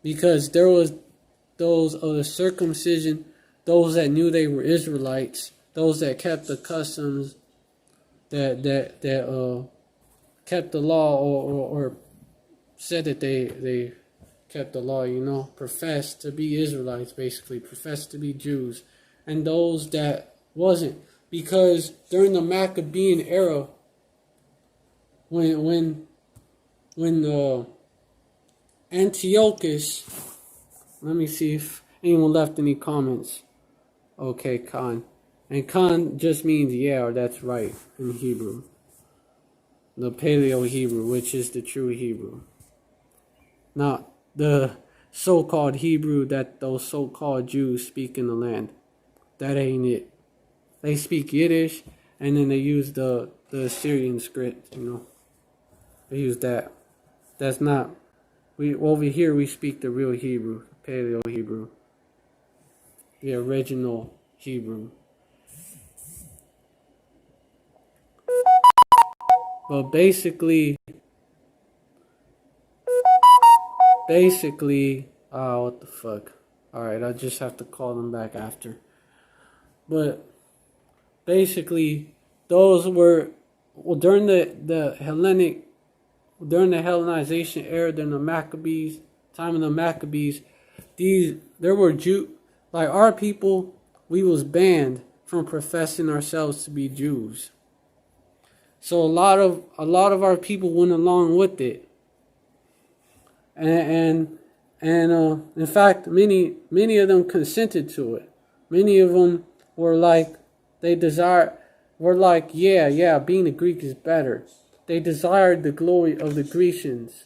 Because there was those of the circumcision, those that knew they were Israelites, those that kept the customs that kept the law, or said that they kept the law, professed to be Israelites, basically, professed to be Jews, and those that wasn't. Because during the Maccabean era, when Antiochus, let me see if anyone left any comments. Okay, Khan. And Khan just means yeah, or that's right in Hebrew. The Paleo Hebrew, which is the true Hebrew. Not the so-called Hebrew that those so-called Jews speak in the land. That ain't it. They speak Yiddish, and then they use the Assyrian script, They use that. That's not... over here, we speak the real Hebrew, Paleo Hebrew. The original Hebrew. But basically, what the fuck? Alright, I'll just have to call them back after. But basically, those were, during the Hellenization era, during the Maccabees, time of the Maccabees, there were like our people, we was banned from professing ourselves to be Jews. So a lot of our people went along with it, and in fact, many of them consented to it. Many of them were like, yeah, being a Greek is better. They desired the glory of the Grecians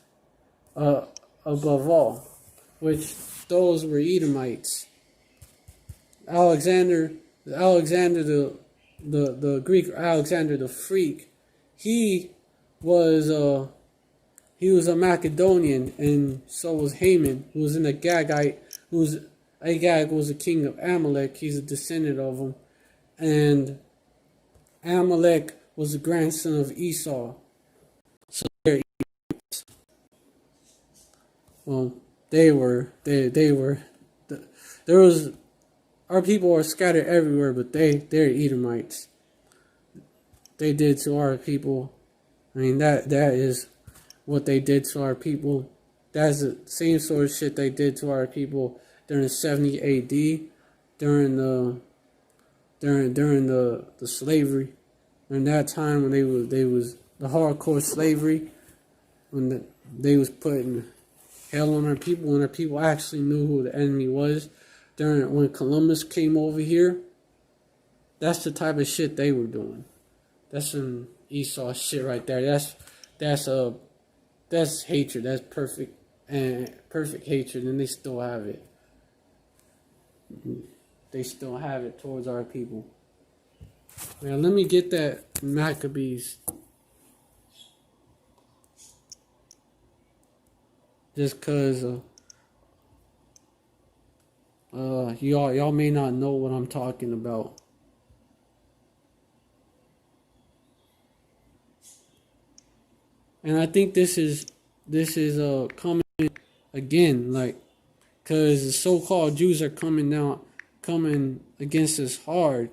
above all, which those were Edomites. Alexander the Greek Alexander the Freak, he was a Macedonian, and so was Haman, who was an Agagite, Agag was a king of Amalek. He's a descendant of him, and Amalek was the grandson of Esau. So they're Edomites. Well, there was, our people are scattered everywhere, but they're Edomites. They did to our people. I mean, that is what they did to our people. That's the same sort of shit they did to our people during 70 AD, during the slavery, during that time when they was the hardcore slavery, when they was putting hell on our people, when our people actually knew who the enemy was. When Columbus came over here, that's the type of shit they were doing. That's some Esau shit right there. That's hatred. That's perfect hatred, and they still have it. They still have it towards our people. Now let me get that Maccabees. Just cause y'all may not know what I'm talking about. And I think this is coming again, like, cause the so-called Jews are coming against us hard,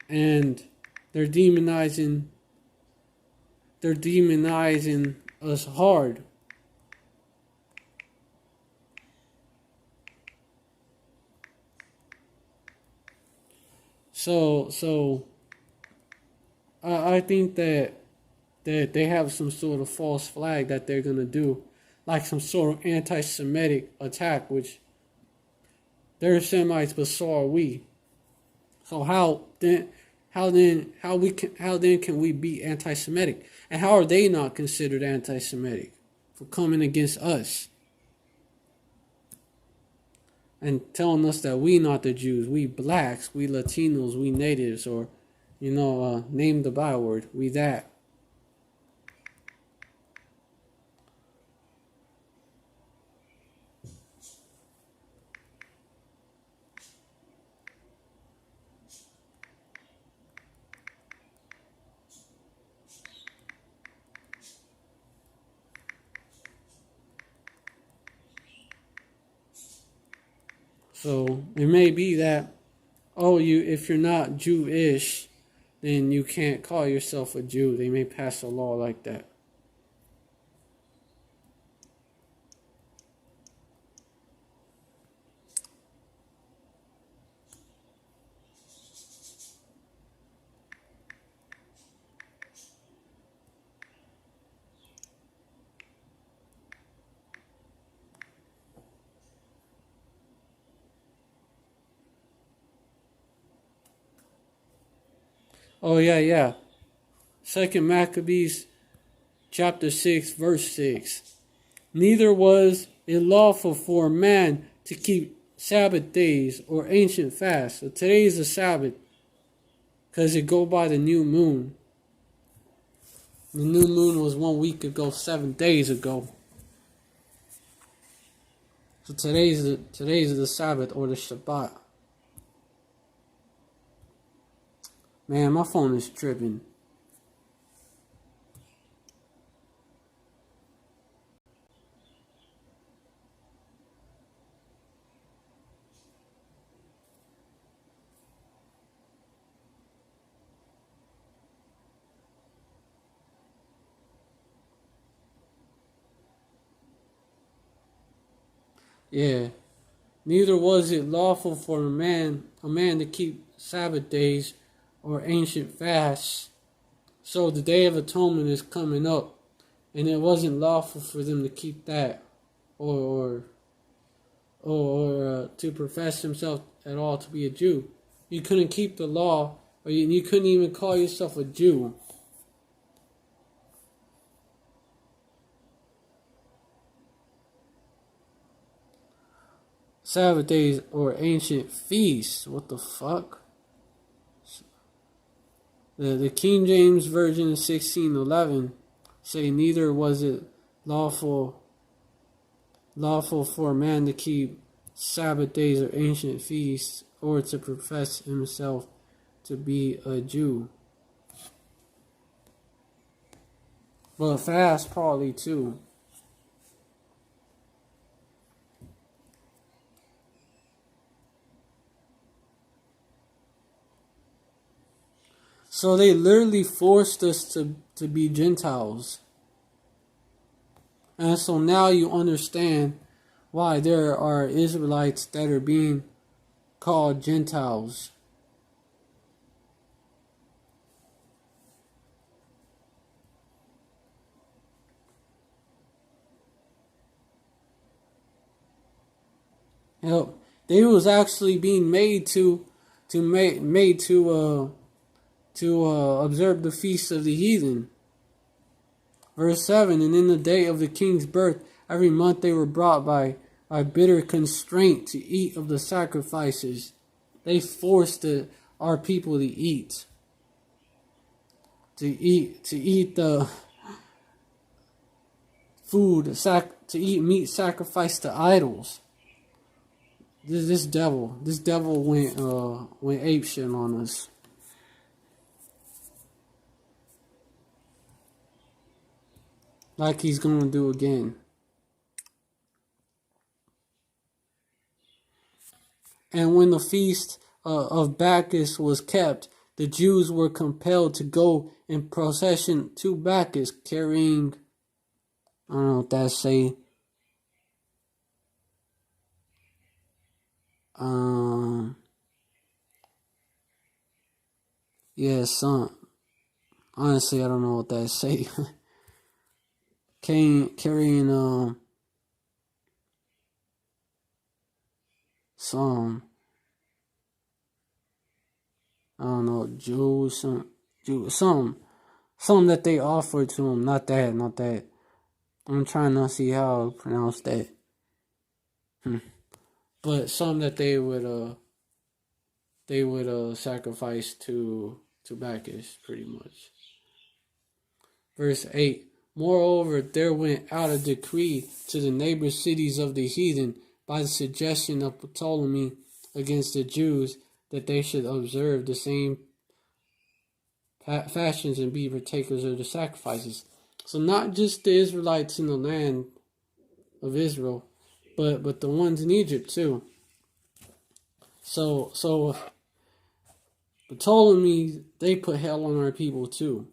and they're demonizing us hard. So I think that they have some sort of false flag that they're gonna do, like some sort of anti-Semitic attack, which they're Semites, but so are we. So how then can we be anti-Semitic? And how are they not considered anti-Semitic for coming against us and telling us that we not the Jews, we blacks, we Latinos, we natives, or name the byword, we that. So it may be that, if you're not Jewish, then you can't call yourself a Jew. They may pass a law like that. Oh, yeah. Second Maccabees chapter 6, verse 6. Neither was it lawful for a man to keep Sabbath days or ancient fasts. So today is the Sabbath because it go by the new moon. The new moon was 1 week ago, 7 days ago. So today's the Sabbath or the Shabbat. Man, my phone is tripping. Yeah. Neither was it lawful for a man to keep Sabbath days or ancient fasts. So the Day of Atonement is coming up, and it wasn't lawful for them to keep that, or to profess himself at all to be a Jew. You couldn't keep the law, or you couldn't even call yourself a Jew. Sabbath days or ancient feasts. What the fuck? The King James Version 1611 say neither was it lawful for a man to keep Sabbath days or ancient feasts or to profess himself to be a Jew. But fast probably too. So they literally forced us to be Gentiles. And so now you understand why there are Israelites that are being called Gentiles. Yep. They was actually being made to observe the feast of the heathen. Verse 7, and in the day of the king's birth, every month they were brought by bitter constraint to eat of the sacrifices. They forced our people to eat. To eat the food, to eat meat sacrificed to idols. This devil went apeshit on us. Like he's going to do again. And when the feast of Bacchus was kept, the Jews were compelled to go in procession to Bacchus, carrying, I don't know what that say, yeah, honestly, I don't know what that say. Carrying some, I don't know, Jews, some that they offered to him. Not that. I'm trying to see how to pronounce that. But some that they would sacrifice to Bacchus, pretty much. Verse 8. Moreover, there went out a decree to the neighbor cities of the heathen by the suggestion of Ptolemy against the Jews that they should observe the same fashions and be partakers of the sacrifices. So not just the Israelites in the land of Israel, but the ones in Egypt too. So Ptolemy, they put hell on our people too.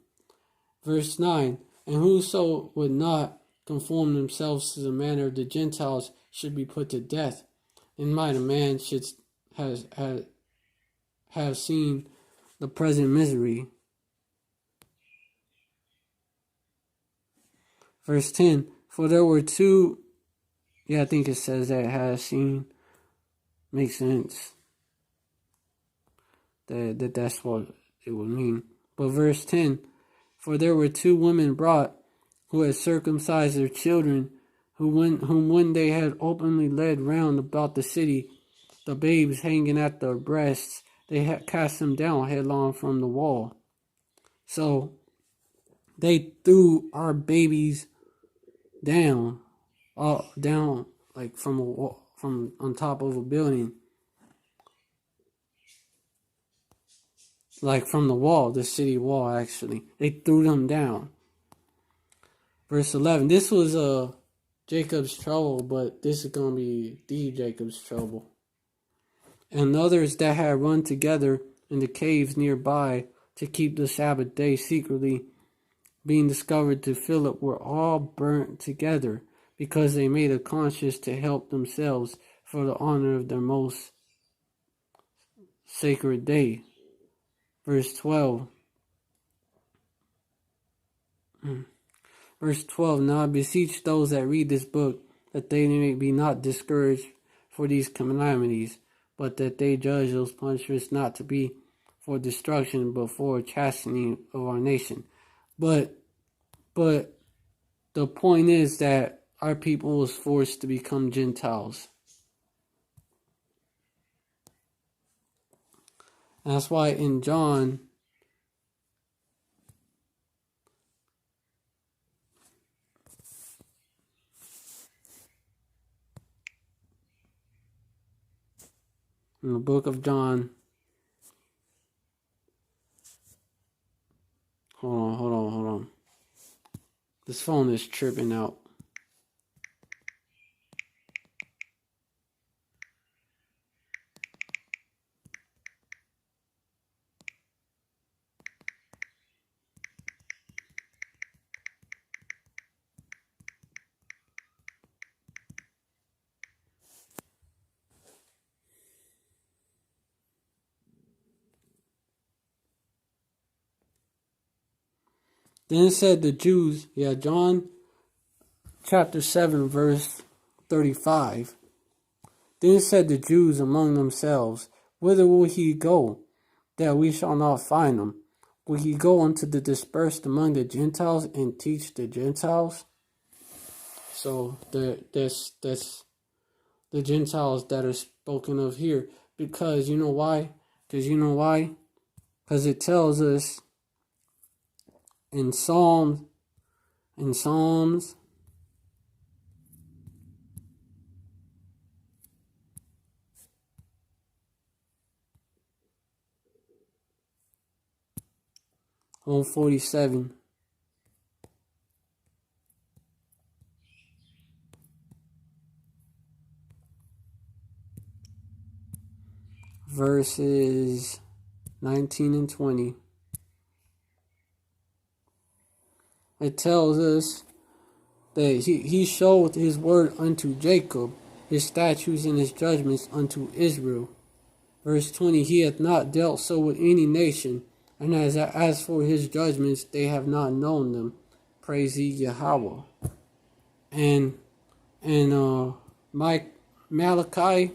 Verse 9, and whoso would not conform themselves to the manner of the Gentiles should be put to death. And might a man should have seen the present misery. Verse 10, for there were two, I think it says that has seen, makes sense. That's what it would mean. But verse 10, for there were two women brought who had circumcised their children, whom when they had openly led round about the city, the babes hanging at their breasts, they had cast them down headlong from the wall. So they threw our babies down like from a wall, from on top of a building, like from the wall, the city wall. Actually, they threw them down. Verse 11. This was Jacob's trouble, but this is gonna be the Jacob's trouble. And others that had run together in the caves nearby to keep the Sabbath day secretly, being discovered to Philip, were all burnt together, because they made a conscience to help themselves for the honor of their most sacred day. Verse 12. Verse 12, now I beseech those that read this book that they may be not discouraged for these calamities, but that they judge those punishments not to be for destruction, but for chastening of our nation. But the point is that our people was forced to become Gentiles. And that's why in John, in the book of John, hold on. This phone is tripping out. Then it said the Jews, John chapter 7, verse 35. Then said the Jews among themselves, whither will he go, that we shall not find him? Will he go unto the dispersed among the Gentiles and teach the Gentiles? So that's the Gentiles that are spoken of here. Because you know why? Because it tells us in Psalms 147, verses 19 and 20. It tells us that he showed his word unto Jacob, his statutes and his judgments unto Israel. Verse 20, he hath not dealt so with any nation, and as for his judgments, they have not known them. Praise ye Yahweh. And Malachi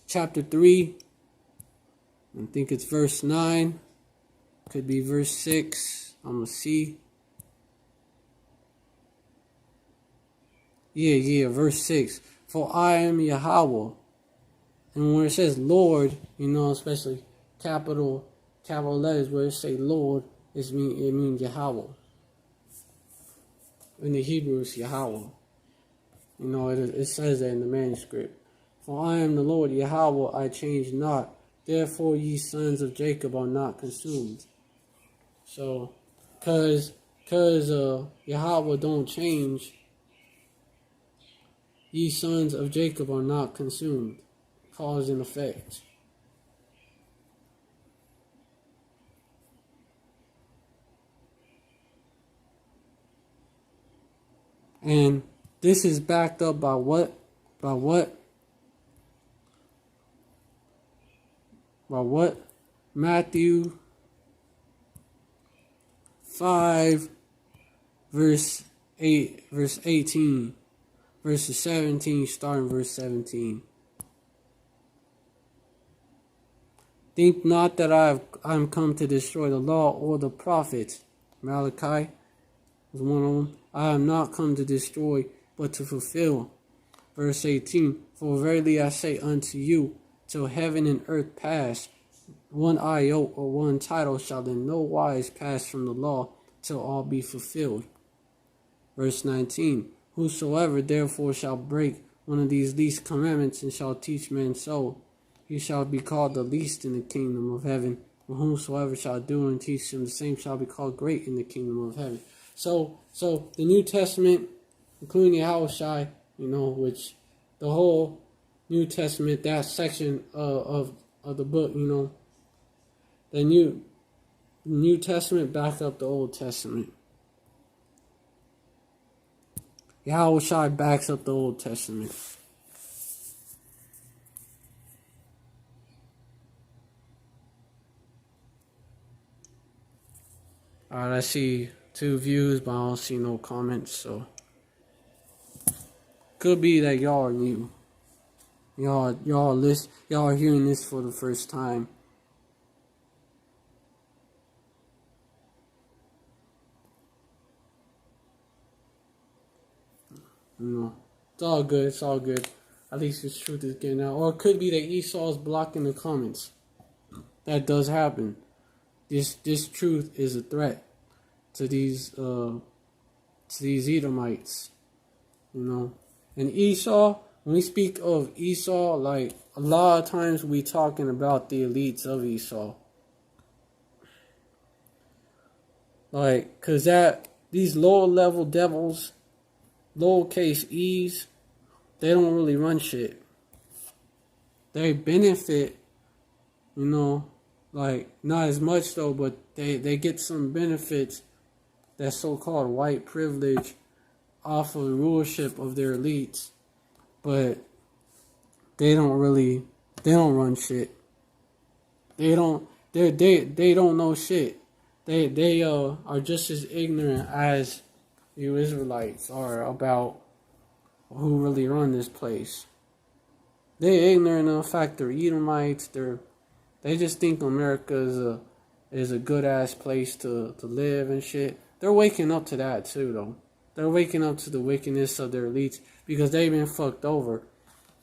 chapter 3, I think it's verse 9. Could be verse 6. I'm going to see. Verse 6. For I am Yahweh. And when it says Lord, especially capital letters where it say Lord, it means Yahweh. In the Hebrew, it's Yahweh. It says that in the manuscript. For I am the Lord Yahweh, I change not. Therefore ye sons of Jacob are not consumed. So, cause Yahweh don't change, ye sons of Jacob are not consumed. cause and effect. And this is backed up by what? By what? By what? Matthew 5, verse 8, verse 18, verses 17, starting verse 17. Think not that I am come to destroy the law or the prophets. Malachi was one of them. I am not come to destroy, but to fulfill. Verse 18. For verily I say unto you, till heaven and earth pass, one iota or one title shall in no wise pass from the law, till all be fulfilled. Verse 19. Whosoever therefore shall break one of these least commandments and shall teach men so, he shall be called the least in the kingdom of heaven. And whomsoever shall do and teach him the same shall be called great in the kingdom of heaven. So the New Testament, including Yahushua, which the whole New Testament, that section of the book, the New Testament back up the Old Testament. Yahushua backs up the Old Testament. Alright, I see 2 views, but I don't see no comments, so could be that y'all are new. Y'all are hearing this for the first time. It's all good. It's all good. At least the truth is getting out. Or it could be that Esau is blocking the comments. That does happen. This truth is a threat to these Edomites, And Esau, when we speak of Esau, like a lot of times we talking about the elites of Esau. Like, cause these lower level devils, lowercase e's, they don't really run shit. They benefit, like not as much though, but they get some benefits, that so-called white privilege, off of the rulership of their elites, but they don't run shit. They don't know shit. They are just as ignorant as you Israelites are about who really run this place. They're ignorant of the fact they're Edomites. They just think America is a good ass place to live and shit. They're waking up to that too, though. They're waking up to the wickedness of their elites because they've been fucked over.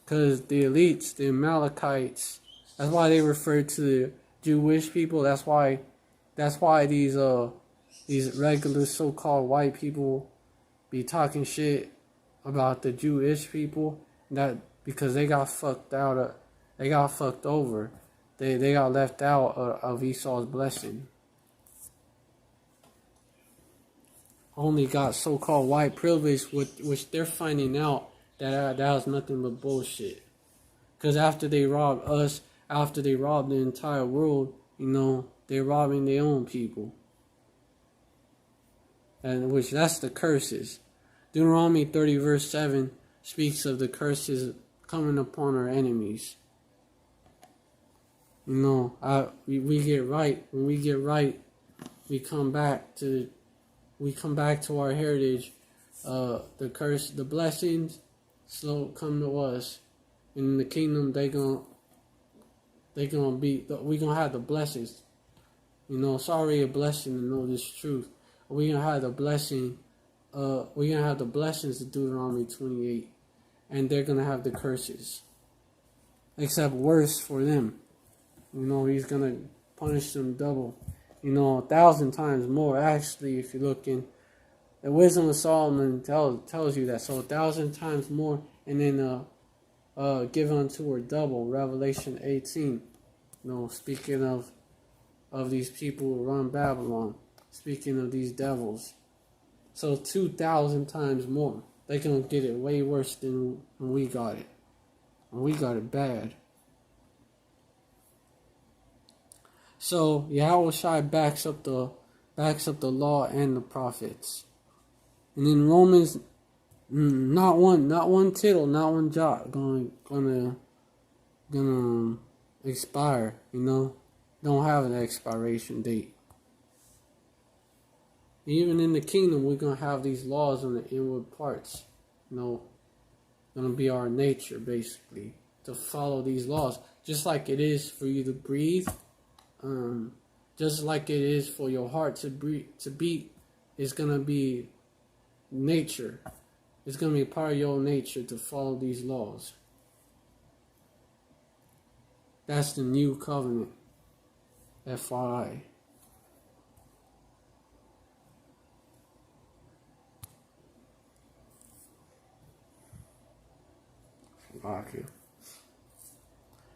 Because the elites, the Amalekites, that's why they refer to the Jewish people. That's why these regular so-called white people be talking shit about the Jewish people. That because they got fucked out. They got fucked over. They got left out of Esau's blessing. Only got so-called white privilege, which they're finding out that was nothing but bullshit. Because after they robbed us, after they robbed the entire world, they're robbing their own people. And which that's the curses. Deuteronomy 30 verse 7 speaks of the curses coming upon our enemies. We get right. When we get right, we come back to our heritage. The curse, the blessings, slow come to us. In the kingdom, we gonna have the blessings. It's already a blessing to know this truth. We're gonna have the blessing. We're gonna have the blessings of Deuteronomy 28, and they're gonna have the curses. Except worse for them. He's gonna punish them double. 1,000 times more. Actually, if you look in the Wisdom of Solomon tells you that. So 1,000 times more, and then give unto her double. Revelation 18. Speaking of these people who run Babylon. Speaking of these devils. So 2,000 times more. They're gonna get it way worse than when we got it. And we got it bad. So Yahweh Shai backs up the law and the prophets. And in Romans, not one tittle, not one jot gonna expire. Don't have an expiration date. Even in the kingdom, we're gonna have these laws on the inward parts. Gonna be our nature basically to follow these laws, just like it is for you to breathe, just like it is for your heart to beat. It's gonna be nature. It's gonna be part of your nature to follow these laws. That's the new covenant. FYI. Okay.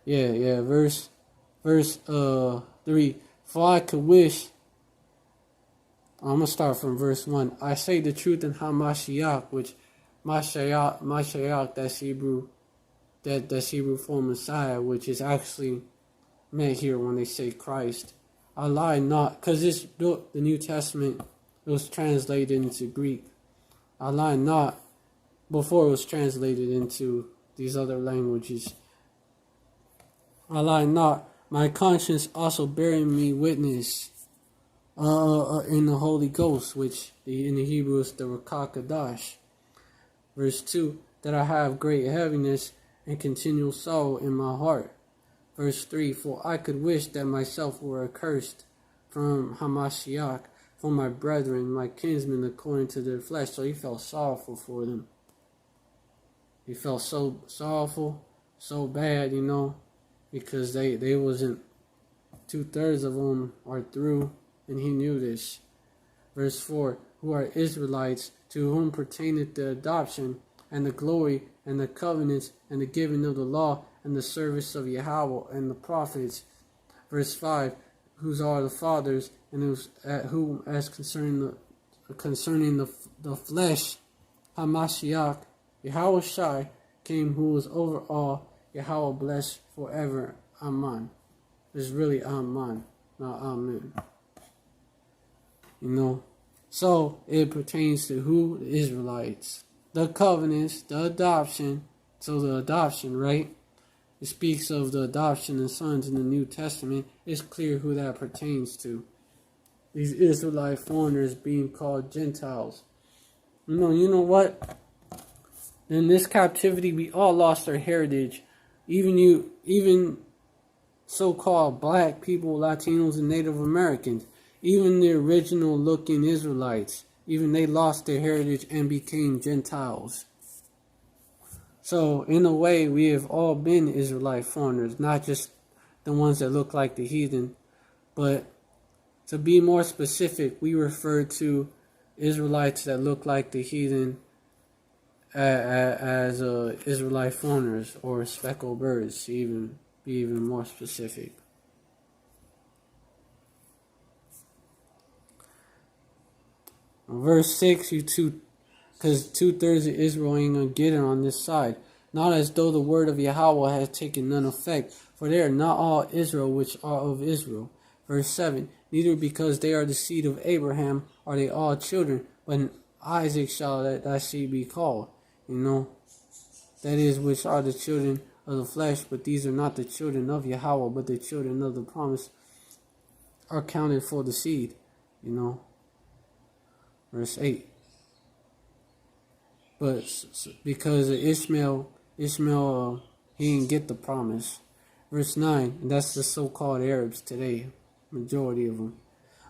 Yeah. Verse 3. For I could wish. I'm gonna start from verse 1. I say the truth in Hamashiach, which Mashiach, that's Hebrew for Messiah, which is actually meant here when they say Christ. I lie not, because this book, the New Testament, it was translated into Greek. I lie not before it was translated into these other languages. I lie not, my conscience also bearing me witness in the Holy Ghost, which in the Hebrew is the Rakakadash. Verse 2, that I have great heaviness and continual sorrow in my heart. Verse 3, for I could wish that myself were accursed from Hamashiach, for my brethren, my kinsmen, according to their flesh. So he felt sorrowful for them. He felt so sorrowful, so bad, because they wasn't 2/3 of them are through, and he knew this. Verse 4, who are Israelites, to whom pertaineth the adoption, and the glory, and the covenants, and the giving of the law, and the service of Yahweh, and the prophets. Verse 5, whose are the fathers, and whom as concerning the flesh, Hamashiach, Yahweh Shai, came, who is over all, Yahweh blessed forever. Amen. It's really Amen, not Amen. So it pertains to who? The Israelites. The covenants, the adoption. So the adoption, right? It speaks of the adoption of sons in the New Testament. It's clear who that pertains to. These Israelite foreigners being called Gentiles. You know what? In this captivity, we all lost our heritage. Even so-called black people, Latinos, and Native Americans. Even the original looking Israelites. Even they lost their heritage and became Gentiles. So, in a way, we have all been Israelite foreigners, not just the ones that look like the heathen. But to be more specific, we refer to Israelites that look like the heathen as Israelite foreigners or speckled birds, to be even more specific. Verse 6, because 2/3 of Israel ain't going to get it on this side. Not as though the word of Yahweh has taken none effect, for they are not all Israel which are of Israel. Verse 7, neither because they are the seed of Abraham are they all children, but in Isaac shall thy seed be called. That is, which are the children of the flesh, but these are not the children of Yahweh, but the children of the promise are counted for the seed. Verse 8. But because of Ishmael, he didn't get the promise. Verse 9, and that's the so-called Arabs today, majority of them.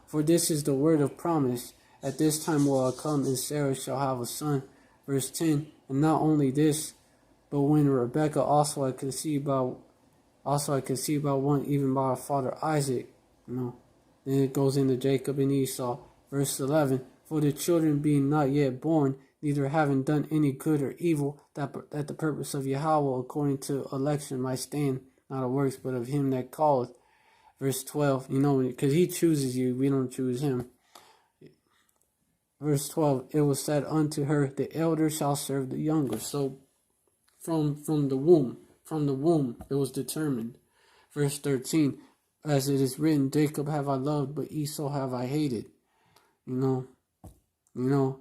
For this is the word of promise, at this time will I come, and Sarah shall have a son. Verse 10, and not only this, but when Rebekah also I conceived by one, even by her father Isaac. Then it goes into Jacob and Esau. Verse 11, for the children being not yet born, neither having done any good or evil, that the purpose of Yahweh according to election might stand, not of works, but of him that calleth. Verse 12, because he chooses you, we don't choose him. Verse 12, it was said unto her, the elder shall serve the younger. So from the womb, it was determined. Verse 13, as it is written, Jacob have I loved, but Esau have I hated. You know,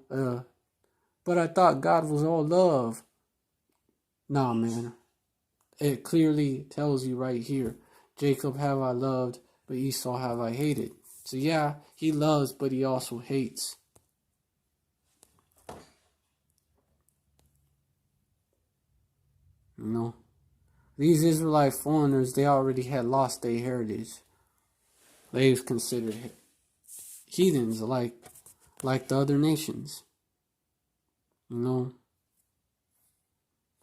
but I thought God was all love. Nah, man. It clearly tells you right here, Jacob have I loved, but Esau have I hated. So yeah, he loves, but he also hates. You know, these Israelite foreigners, they already had lost their heritage. They was considered heathens like the other nations. You know,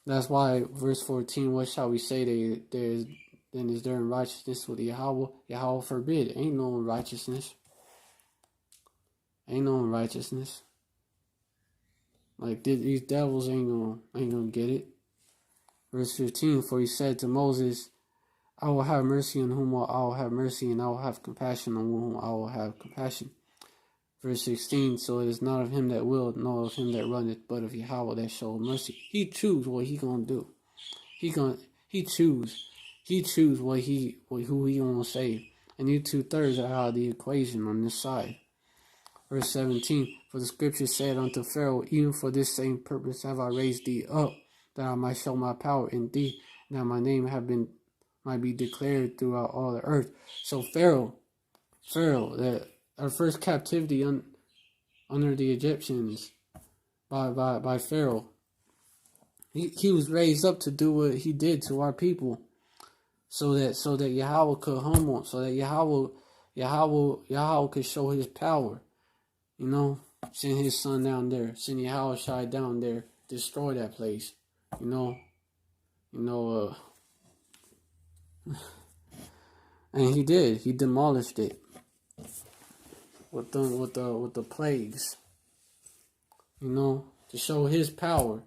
that's why verse 14, what shall we say then is there unrighteousness with Yahweh? Yahweh forbid. Ain't no unrighteousness. Ain't no unrighteousness. Like these devils ain't gonna get it. Verse 15, for he said to Moses, I will have mercy on whom I will have mercy, and I will have compassion on whom I will have compassion. Verse 16, so it is not of him that willeth, nor of him that runneth, but of Yahweh that showeth mercy. He choose what he gonna do. He choose who he gonna save. And you 2/3 are out of the equation on this side. Verse 17, for the scripture said unto Pharaoh, even for this same purpose have I raised thee up, that I might show my power in thee, and that my name might be declared throughout all the earth. So Pharaoh, that our first captivity under the Egyptians by Pharaoh, he was raised up to do what he did to our people, so that Yahweh could humble, so that Yahweh could show his power. You know, send his son down there, send Yahweh Shai down there, destroy that place. And he did. He demolished it with the plagues. You know, to show his power.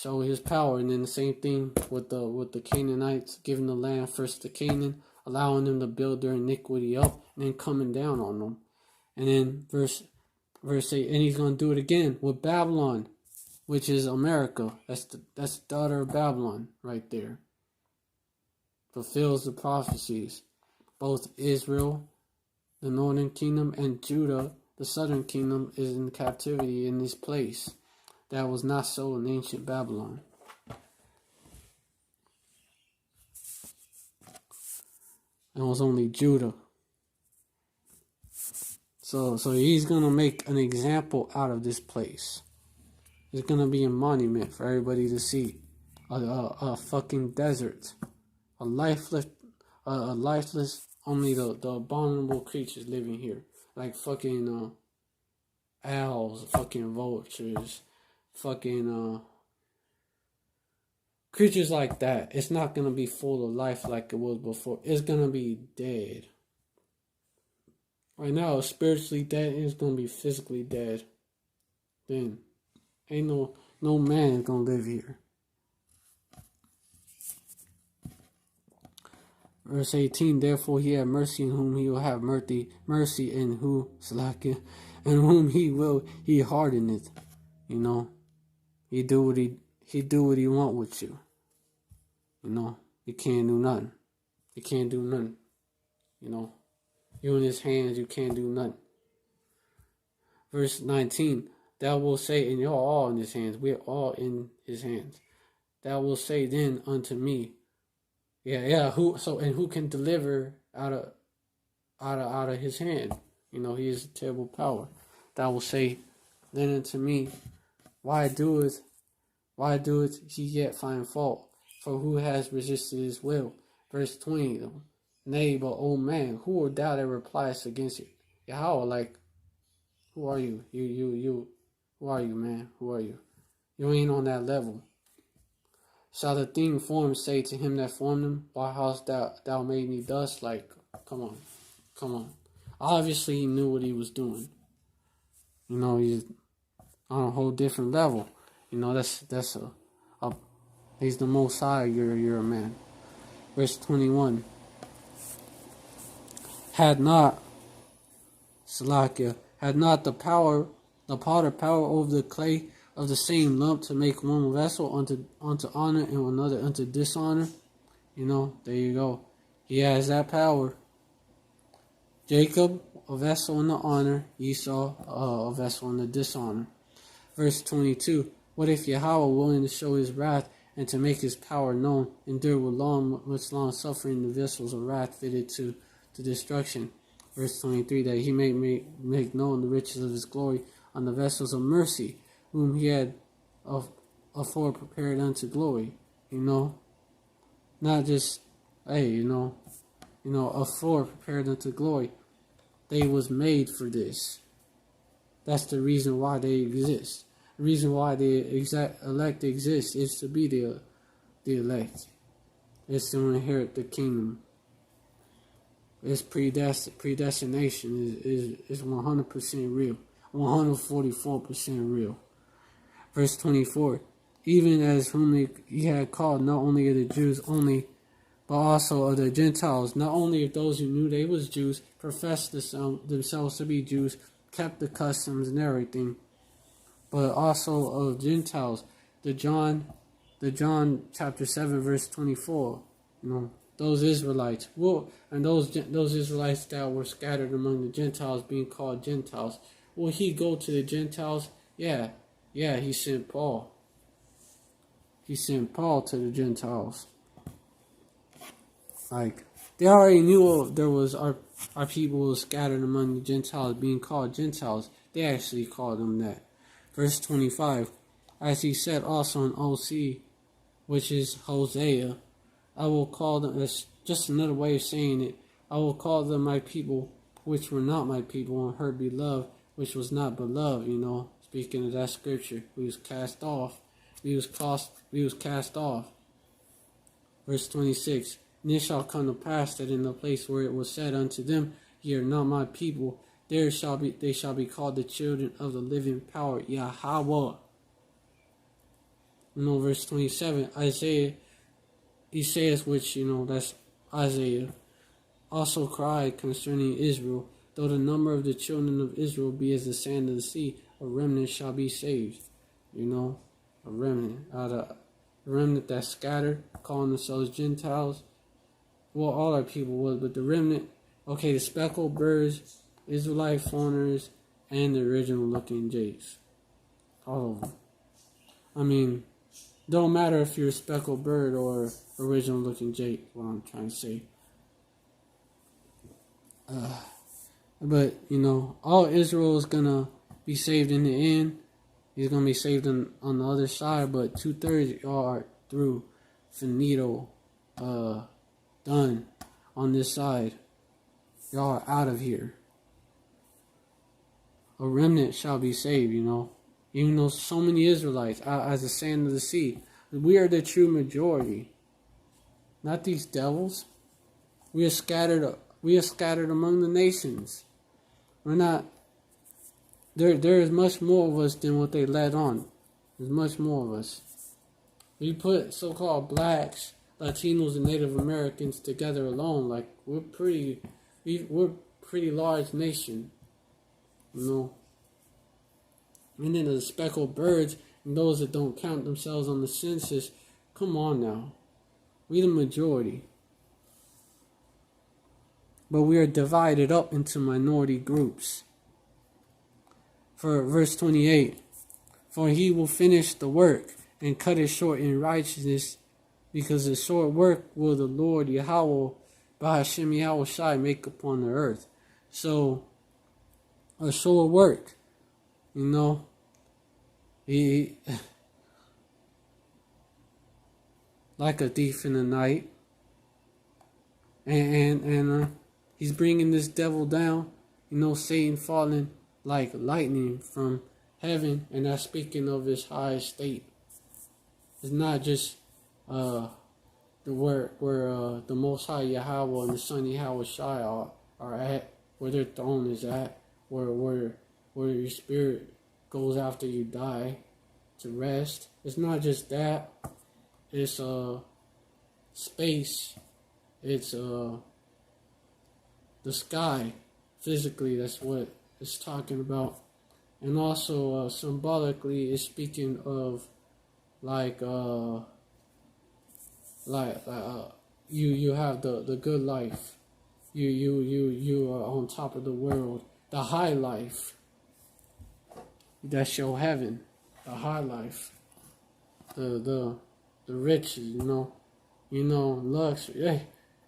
And then the same thing with the Canaanites, giving the land first to Canaan, allowing them to build their iniquity up, and then coming down on them. And then verse 8, and he's gonna do it again with Babylon, which is America. That's the daughter of Babylon right there. Fulfills the prophecies. Both Israel, the northern kingdom, and Judah, the southern kingdom, is in captivity in this place. That was not so in ancient Babylon. It was only Judah. So he's gonna make an example out of this place. It's gonna be a monument for everybody to see. A fucking desert. A lifeless, only the abominable creatures living here. Like fucking owls, fucking vultures, fucking creatures like that. It's not gonna be full of life like it was before. It's gonna be dead. Right now, it's spiritually dead, and it's gonna be physically dead. Then, ain't no man gonna live here. Verse 18, therefore he had mercy in whom he will have mercy in whom he hardeneth. You know, he do what he want with you. You know, you can't do nothing. You can't do nothing. You know, you in his hands, you can't do nothing. Verse 19, thou wilt say, and you're all in his hands. We're all in his hands. Thou wilt say then unto me, who can deliver out of his hand? You know, he is a terrible power. Thou will say then unto me, why doeth he yet find fault? For who has resisted his will? Verse 20 though. Nay, but O man, who art thou that repliest against it? Yahweh, like, who are you? You who are you, man? Who are you? You ain't on that level. Shall the thing formed say to him that formed him, why hast thou made me thus? Like, come on. Obviously he knew what he was doing. You know, he's on a whole different level. You know, that's he's the Most High, you're a man. Verse 21. Had not the potter power over the clay of the same lump to make one vessel unto honor and another unto dishonor. You know, there you go. He has that power. Jacob, a vessel in the honor. Esau, a vessel in the dishonor. Verse 22. What if Yahweh, willing to show his wrath and to make his power known, endured with much long suffering the vessels of wrath fitted to destruction? Verse 23. That he may make known the riches of his glory on the vessels of mercy, whom he had afore prepared unto glory. Not just, hey, afore prepared unto glory. They was made for this. That's the reason why they exist. The reason why the elect exist is to be the elect. It's to inherit the kingdom. Its predestination is 100% real. 144% real. Verse 24. Even as whom he had called, not only of the Jews only, but also of the Gentiles, not only of those who knew they was Jews, professed themselves to be Jews, kept the customs and everything, but also of Gentiles. The John chapter 7 verse 24. Those Israelites. And those Israelites that were scattered among the Gentiles, being called Gentiles. Will he go to the Gentiles? Yeah, he sent Paul. He sent Paul to the Gentiles. Like, they already knew there was our people scattered among the Gentiles, being called Gentiles. They actually called them that. Verse 25. As he said also in OC, which is Hosea, I will call them, that's just another way of saying it, I will call them my people, which were not my people, and her beloved, which was not beloved. Speaking of that scripture, we was cast off. We was cast off. Verse 26. And it shall come to pass that in the place where it was said unto them, Ye are not my people, they shall be called the children of the living power, Yahweh. Verse 27, Isaiah, which, that's Isaiah, also cried concerning Israel, though the number of the children of Israel be as the sand of the sea, a remnant shall be saved. A remnant that's scattered, calling themselves Gentiles. Well, all our people was, but the remnant, the speckled birds, Israelite foreigners, and the original looking jakes. All of them. Don't matter if you're a speckled bird or original looking jake, what I'm trying to say. But, all Israel is going to be saved in the end. He's going to be saved on the other side, but 2/3 are through, finito, done on this side. Y'all are out of here. A remnant shall be saved, Even though so many Israelites out as the sand of the sea. We are the true majority. Not these devils. We are scattered among the nations. We're not. There is much more of us than what they let on. There's much more of us. We put so-called blacks, Latinos, and Native Americans together alone. Like, we're pretty large nation. And then the speckled birds and those that don't count themselves on the census. Come on now. We the majority. But we are divided up into minority groups. For verse 28, for he will finish the work and cut it short in righteousness, because the short work will the Lord Yahweh by Hashem Yahweh Shai make upon the earth. So, a short work, he like a thief in the night, and he's bringing this devil down. Satan falling like lightning from heaven, and that's speaking of his high estate. It's not just the where the Most High Yahweh and the Son Yahweh Shai are at, where their throne is at, where your spirit goes after you die to rest. It's not just that. It's space. It's the sky. Physically, that's what it's talking about. And also symbolically, it's speaking of you have the good life. You are on top of the world. The high life. That's your heaven. The high life. The riches, luxury.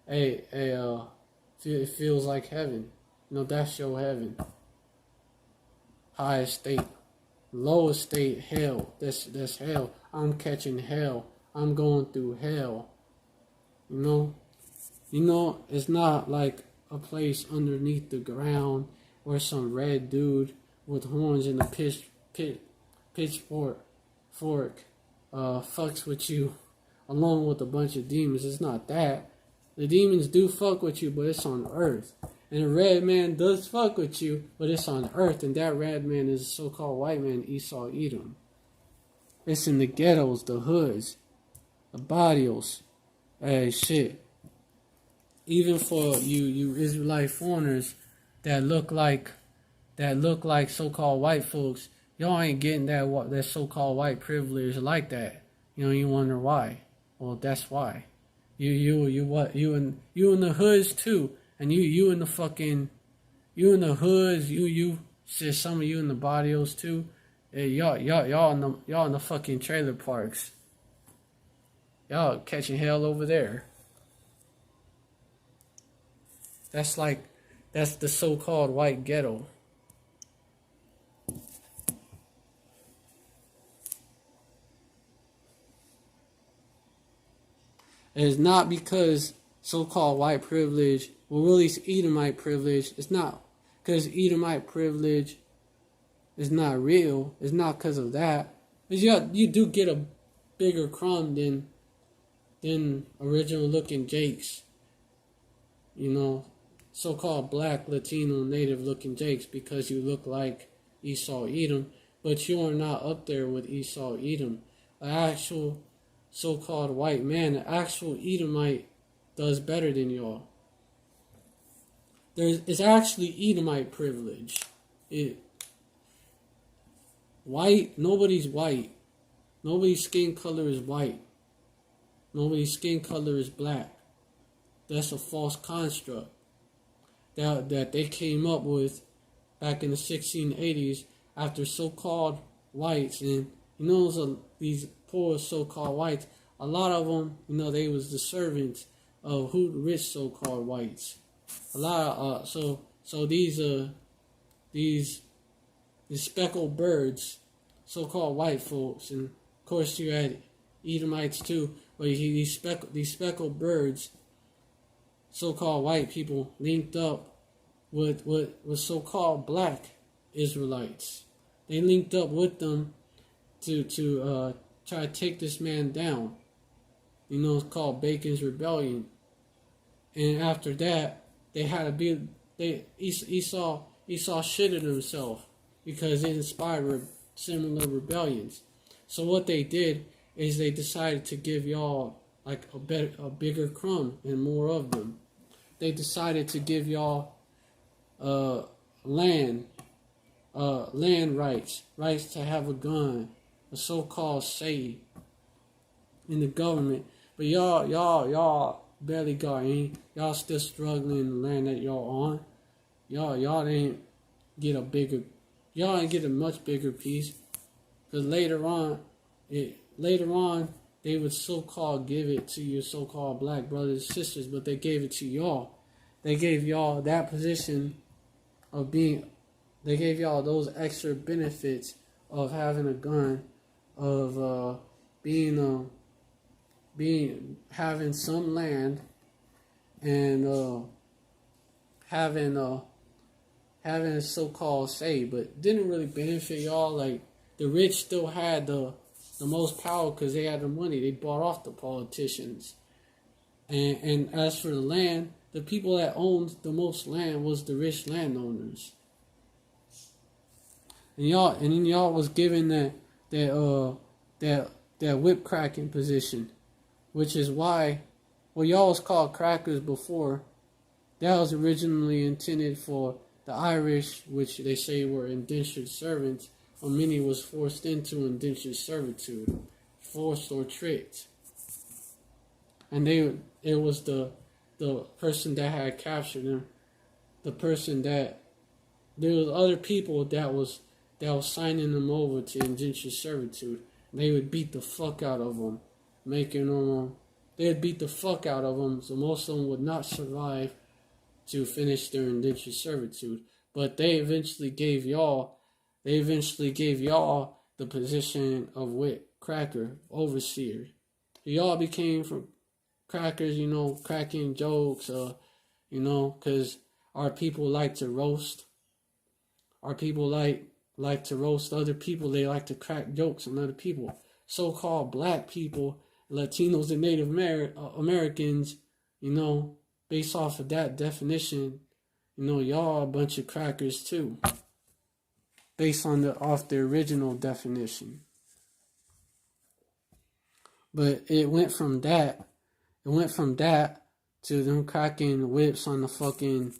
It feels like heaven. That's your heaven. Highest state. Lowest state, hell. That's hell. I'm catching hell. I'm going through hell. It's not like a place underneath the ground where some red dude with horns and a pitchfork fucks with you along with a bunch of demons. It's not that. The demons do fuck with you, but it's on earth. And the red man does fuck with you, but it's on earth. And that red man is a so-called white man, Esau Edom. It's in the ghettos, the hoods, the barrios. Hey, shit. Even for you Israelite foreigners that look like so-called white folks, y'all ain't getting that so-called white privilege like that. You wonder why. Well, that's why. You in the hoods too, and you in the hoods. You said some of you in the barrios too. Hey, y'all in the fucking trailer parks. Y'all catching hell over there. That's the so-called white ghetto. It's not because so-called white privilege, well, really it's Edomite privilege. It's not because Edomite privilege is not real. It's not because of that. You do get a bigger crumb than original looking Jakes. So-called black, Latino, native looking Jakes because you look like Esau Edom, but you are not up there with Esau Edom. An actual so-called white man, an actual Edomite does better than y'all. It's actually Edomite privilege. Nobody's white. Nobody's skin color is white. Nobody's skin color is black. That's a false construct that they came up with back in the 1680s after so-called whites. And these poor so-called whites, a lot of them, they was the servants of rich so-called whites. A lot of so these speckled birds, so-called white folks, and of course you had Edomites too, but these speckled birds, so-called white people, linked up with so-called black Israelites. They linked up with them to try to take this man down. It's called Bacon's Rebellion. And after that, Esau shitted himself because it inspired similar rebellions. So what they did is they decided to give y'all like a bigger crumb and more of them. They decided to give y'all land rights to have a gun, a so-called say in the government. But y'all barely got any. Y'all still struggling in the land that y'all on. Y'all didn't get a much bigger piece. Because later on, they would so-called give it to your so-called black brothers and sisters, but they gave it to y'all. They gave y'all that position of they gave y'all those extra benefits of having a gun, of having some land, and having a so-called say, but didn't really benefit y'all. Like the rich still had the most power because they had the money. They bought off the politicians. And as for the land, the people that owned the most land was the rich landowners. And then y'all was given that whip cracking position, which is why, y'all was called crackers before. That was originally intended for the Irish, which they say were indentured servants, or many was forced into indentured servitude, forced or tricked. and it was the person that had captured them, the person that there was other people that was signing them over to indentured servitude. They would beat the fuck out of them, making them. They'd beat the fuck out of them, so most of them would not survive to finish their indentured servitude. But they eventually gave y'all the position of whip cracker overseer. Y'all became from crackers, cracking jokes, because our people like to roast. Our people like to roast other people. They like to crack jokes on other people. So-called black people, Latinos, and Native Americans, based off of that definition, y'all a bunch of crackers too. Based on off the original definition. But it went from that to them cracking whips on the fucking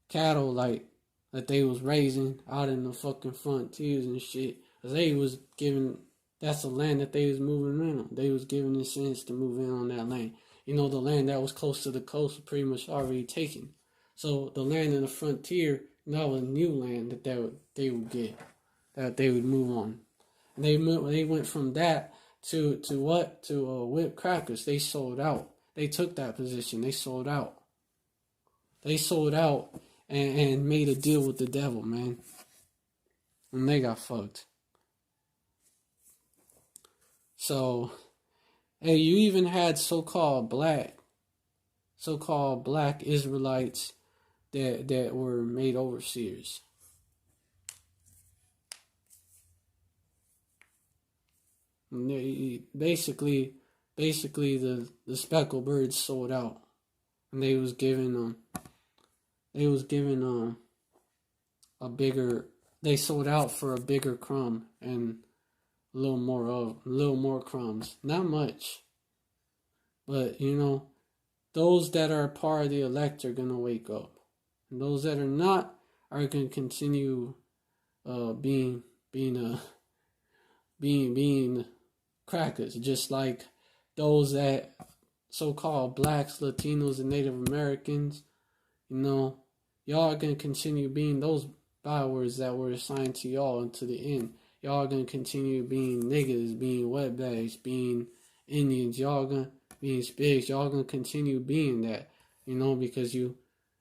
cattle like that they was raising out in the fucking frontiers and shit. Cause they was giving, that's the land that they was moving in on. They was giving the chance to move in on that land. The land that was close to the coast was pretty much already taken. So the land in the frontier, that was new land that they would get, that they would move on. And they went from that to what? To whip crackers. They sold out. They took that position. They sold out. And made a deal with the devil, man. And they got fucked. So, hey, you even had so-called black Israelites that were made overseers. And basically the speckled birds sold out, and they was given they sold out for a bigger crumb and a little more crumbs. Not much. But those that are part of the elect are gonna wake up. And those that are not are gonna continue being crackers, just like those that so-called blacks, Latinos, and Native Americans. Y'all are going to continue being those bywords that were assigned to y'all until the end. Y'all are going to continue being niggas, being wetbags, being Indians. Y'all going to being spigs. Y'all going to continue being that, because you,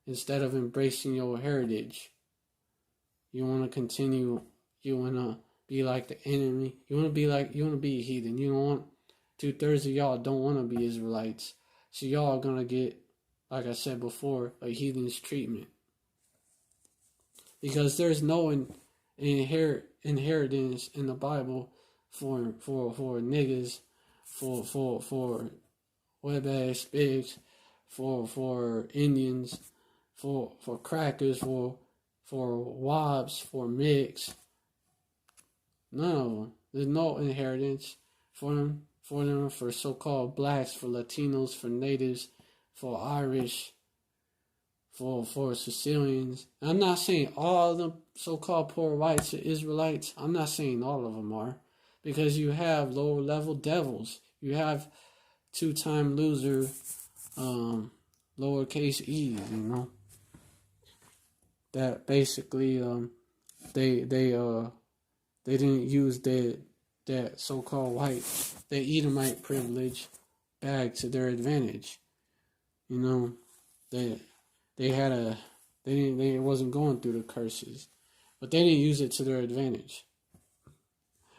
instead of embracing your heritage, you want to continue, you want to be like the enemy. You want to be a heathen. You don't want, 2/3 of y'all don't want to be Israelites. So y'all are going to get, like I said before, a heathen's treatment. Because there's no inheritance in the Bible for niggas, for wetbags, spigs, for Indians, for crackers, for wobs, for mix. None of them. There's no inheritance for them, for so-called blacks, for Latinos, for natives, for Irish, for Sicilians. I'm not saying all of the so-called poor whites are Israelites. I'm not saying all of them are. Because you have lower level devils. You have two-time loser, lowercase e, that basically they didn't use that so-called white, that Edomite privilege back to their advantage. They wasn't going through the curses, but they didn't use it to their advantage.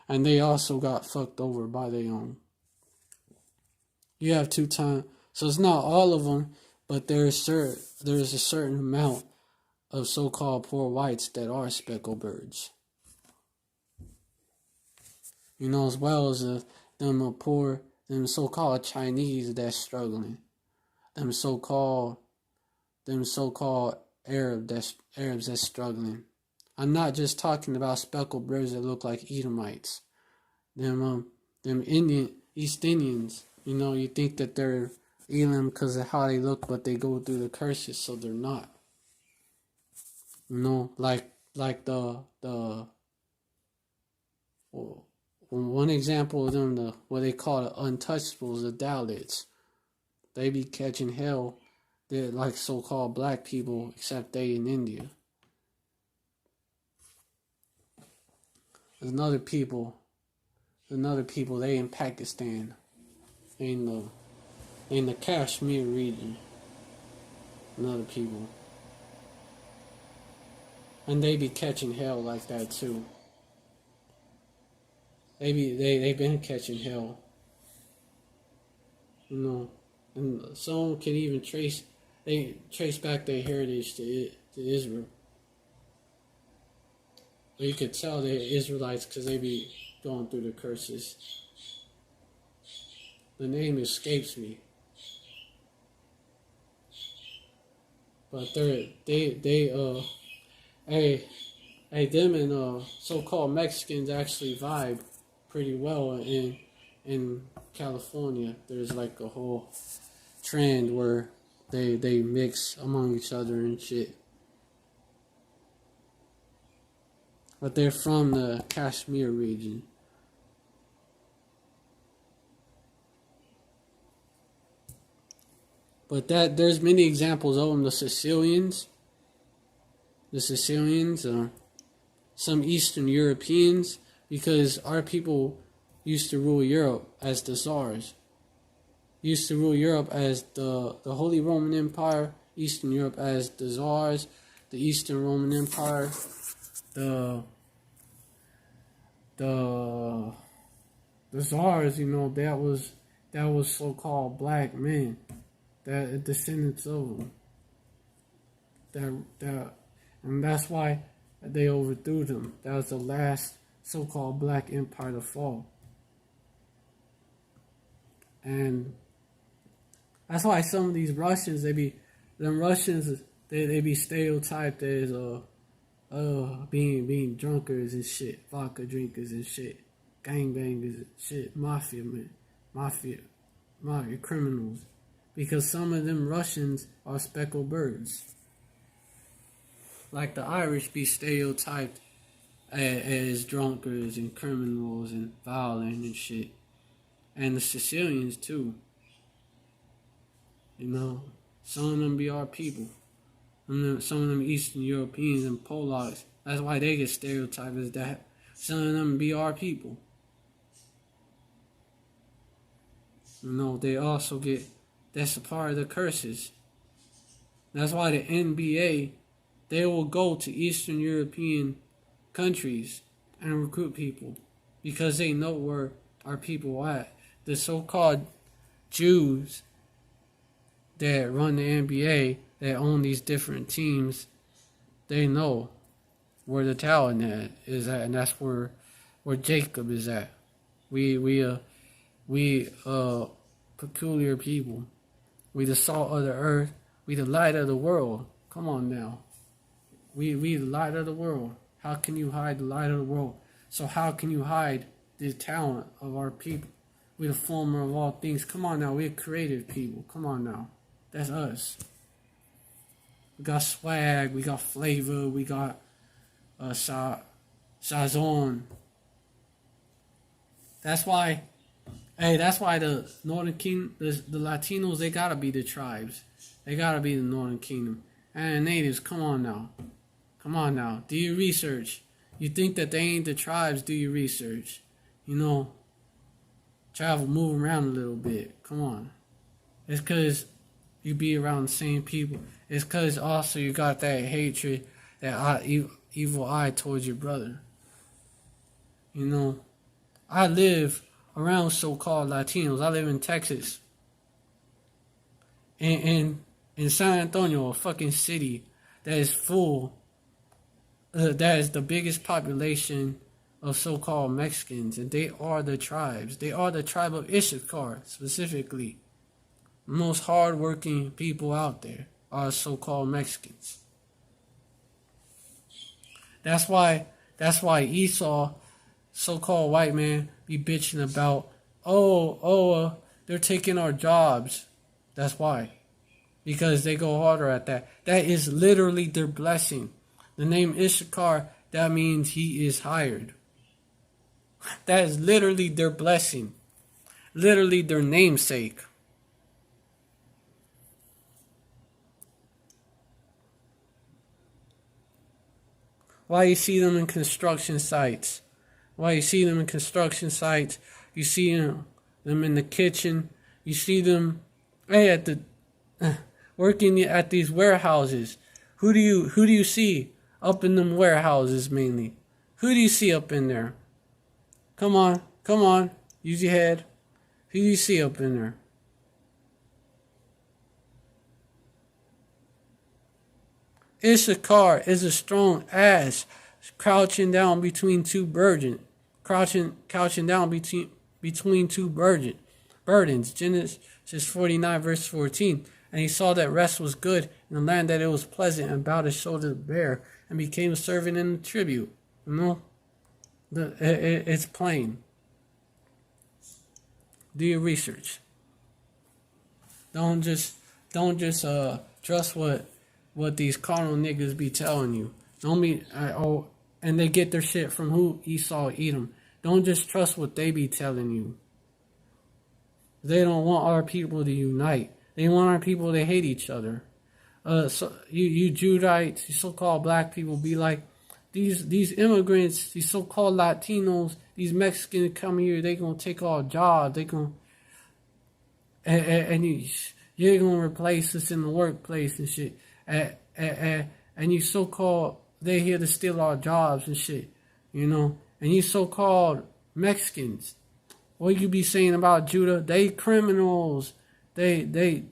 And they also got fucked over by their own. You have two-time, so it's not all of them, but there's a certain amount of so-called poor whites that are speckled birds. As well as them so-called Chinese that's struggling, them so-called Arabs that's struggling. I'm not just talking about speckled birds that look like Edomites. Them East Indians. You think that they're Elam because of how they look, but they go through the curses, so they're not. Like the one example of them, what they call the untouchables, the Dalits. They be catching hell. They're like so-called black people, except they in India. There's another people. They in Pakistan. They in the Kashmir region. Another people. And they be catching hell like that too. They been catching hell. You know. And some can even trace back their heritage to Israel. You could tell they're Israelites because they be going through the curses. The name escapes me, but them and so-called Mexicans actually vibe pretty well in California. There's like a whole trend where they mix among each other and shit. But they're from the Kashmir region. But there's many examples of them. The Sicilians, some Eastern Europeans, because our people used to rule Europe as the Tsars. Used to rule Europe as the Holy Roman Empire, Eastern Europe as the Tsars, the Eastern Roman Empire, the Tsars, you know, that was so-called black men, that descendants of them. And that's why they overthrew them. That was the last so-called black empire to fall. And that's why some of these Russians, they be stereotyped as being drunkards and shit, vodka drinkers and shit, gangbangers and shit, mafia criminals, because some of them Russians are speckled birds. Like the Irish be stereotyped as drunkards and criminals and violent and shit, and the Sicilians too. You know, some of them be our people. Some of them Eastern Europeans and Polacks, that's why they get stereotyped as that. Some of them be our people. You know, they also get, that's a part of the curses. That's why the NBA, they will go to Eastern European countries and recruit people, because they know where our people are at. The so-called Jews that run the NBA, that own these different teams, they know where the talent is at, and that's where Jacob is at. We peculiar people. We the salt of the earth. We the light of the world. Come on now. We the light of the world. How can you hide the light of the world? So how can you hide the talent of our people? We the former of all things. Come on now. We're creative people. Come on now. That's us. We got swag. We got flavor. We got sazon. That's why the Northern Kingdom, the Latinos, they gotta be the tribes. They gotta be the Northern Kingdom. And the natives, come on now. Come on now. Do your research. You think that they ain't the tribes, do your research. You know, travel, move around a little bit. Come on. It's because you be around the same people. It's because also you got that hatred, that evil eye towards your brother. You know, I live around so-called Latinos. I live in Texas. In San Antonio, a fucking city that is full, that is the biggest population of so-called Mexicans, and they are the tribes. They are the tribe of Issachar, specifically. The most hard-working people out there are so-called Mexicans. That's why Esau, so-called white man, be bitching about, they're taking our jobs. That's why. Because they go harder at that. That is literally their blessing. The name Issachar, that means he is hired. That is literally their blessing. Literally their namesake. Why you see them in construction sites? Why you see them in construction sites? You see them in the kitchen. You see them at the working at these warehouses. Who do you see up in them warehouses mainly? Who do you see up in there? Come on, use your head. Who do you see up in there? Issachar is a strong ass, crouching down between two burdens. Crouching down between two burdens. Genesis 49 verse 14. And he saw that rest was good in the land, that it was pleasant, and bowed his shoulder to bear, and became a servant in the tribute. You know, it's plain. Do your research. Don't just trust what these carnal niggas be telling you. Don't be and they get their shit from who? Esau, Edom. Don't just trust what they be telling you. They don't want our people to unite. They want our people to hate each other. So you Judites, you so-called black people, be like, these immigrants, these so-called Latinos, these Mexicans come here, they gonna take our jobs, they gonna and you're gonna replace us in the workplace and shit. And you so-called, they here to steal our jobs and shit, you know. And you so-called Mexicans, what you be saying about Judah? They criminals. They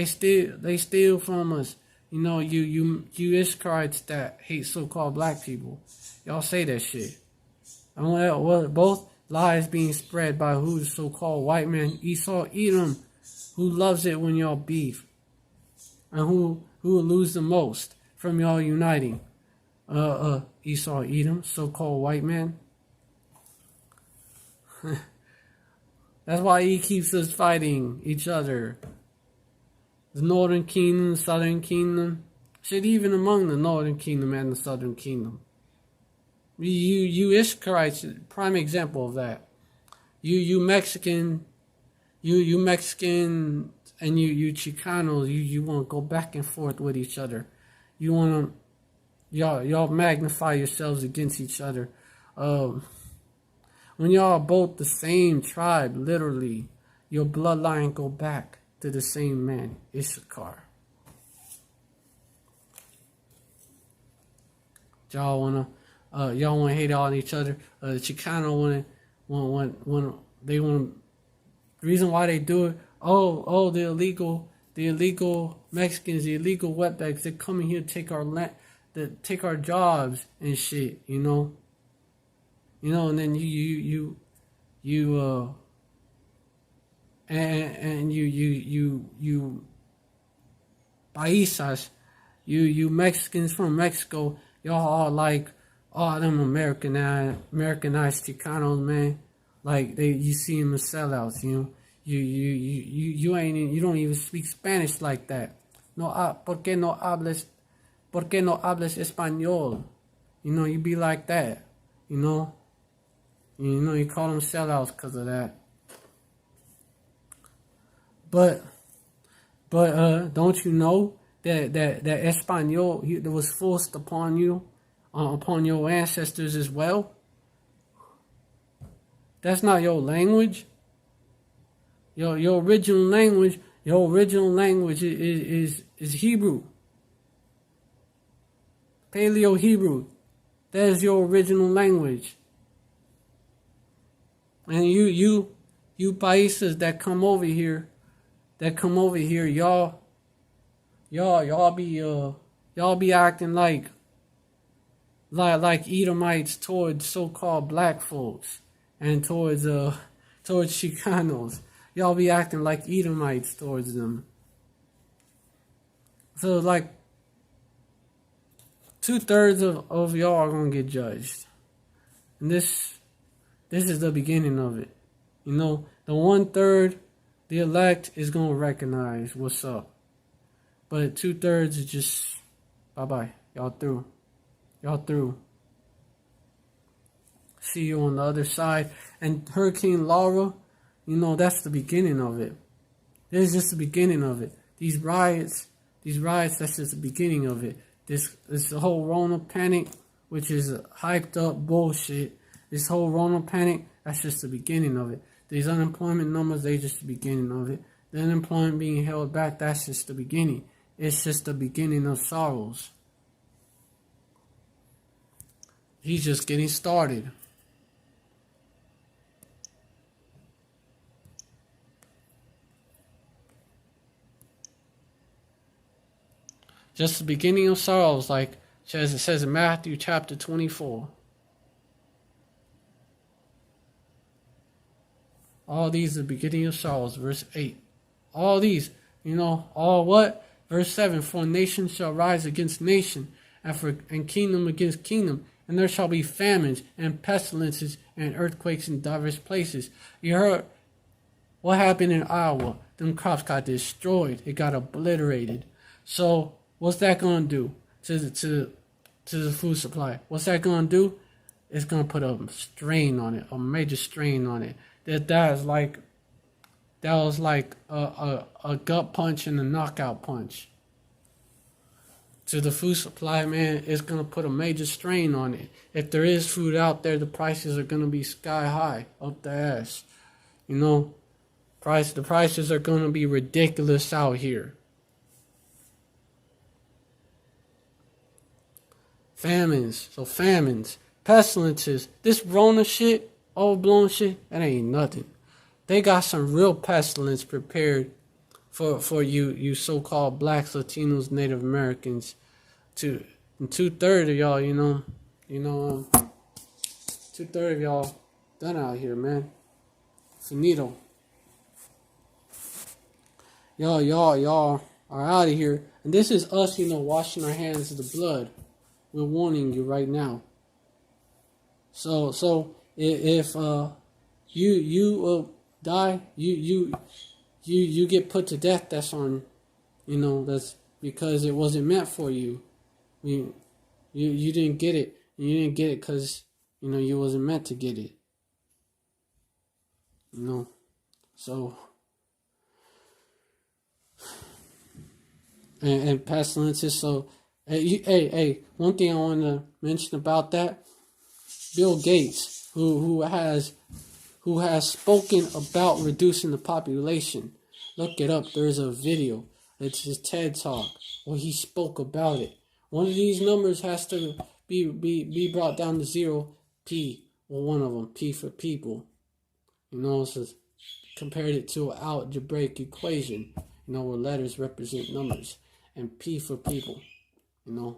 steal from us. You know, you Ishkarites that hate so-called black people. Y'all say that shit. And both lies being spread by who the so-called white man, Esau, Edom, who loves it when y'all beef. And who will lose the most from y'all uniting? Esau, Edom, so-called white man. That's why he keeps us fighting each other. The Northern Kingdom, Southern Kingdom. Shit, even among the Northern Kingdom and the Southern Kingdom. You Ishkarites, prime example of that. You Mexican, you Mexican and you Chicanos, you want to go back and forth with each other. You want to, y'all magnify yourselves against each other. When y'all both the same tribe, literally, your bloodline go back to the same man, Issachar. Y'all wanna hate on each other. The Chicano they want. The reason why they do it. Oh, the illegal Mexicans, the illegal wetbacks, they're coming here to take our land, to take our jobs and shit. You know, and then you paisas, you Mexicans from Mexico, y'all are like, oh, them Americanized Chicanos, man. Like you see them as sellouts, you know. You don't even speak Spanish like that. ¿Por qué no hablas español? You know, you be like that, you know. You call them sellouts because of that. But don't you know that Espanol that was forced upon you, upon your ancestors as well? That's not your language. Your original language is Hebrew. Paleo Hebrew. That is your original language. And you paisas that come over here, y'all be acting like Edomites towards so-called black folks and towards Chicanos. Y'all be acting like Edomites towards them. So like 2/3 of y'all are gonna get judged. And this is the beginning of it. You know, the 1/3, the elect is gonna recognize what's up. But 2/3 is just bye-bye. Y'all through. See you on the other side. And Hurricane Laura, you know, that's the beginning of it. This is just the beginning of it. These riots, that's just the beginning of it. This whole Rona panic, which is hyped up bullshit. This whole Rona panic, that's just the beginning of it. These unemployment numbers, they just the beginning of it. The unemployment being held back, that's just the beginning. It's just the beginning of sorrows. He's just getting started. Just the beginning of sorrows, like as it says in Matthew chapter 24. All these are the beginning of sorrows, verse 8. All these, all what? Verse 7, for nation shall rise against nation, and kingdom against kingdom, and there shall be famines and pestilences and earthquakes in diverse places. You heard what happened in Iowa? Them crops got destroyed. It got obliterated. So what's that going to do to the food supply? What's that going to do? It's going to put a strain on it, a major strain on it. That was like a gut punch and a knockout punch. To the food supply, man, it's going to put a major strain on it. If there is food out there, the prices are going to be sky high, up the ass. The prices are going to be ridiculous out here. Famines, pestilences, this Rona shit, overblown shit, that ain't nothing. They got some real pestilence prepared for you so-called blacks, Latinos, Native Americans. And 2/3 of y'all, 2/3 of y'all done out here, man. Finito. Y'all are out of here. And this is us, washing our hands of the blood. We're warning you right now. So if you die, you get put to death. That's on, that's because it wasn't meant for you. You didn't get it. You didn't get it because you wasn't meant to get it. So and pestilences. So hey, one thing I want to mention about that, Bill Gates, who has spoken about reducing the population. Look it up. There's a video. It's his TED Talk where he spoke about it. One of these numbers has to be brought down to 0. P, well, one of them, P for people. So compared it to an algebraic equation, where letters represent numbers. And P for people, the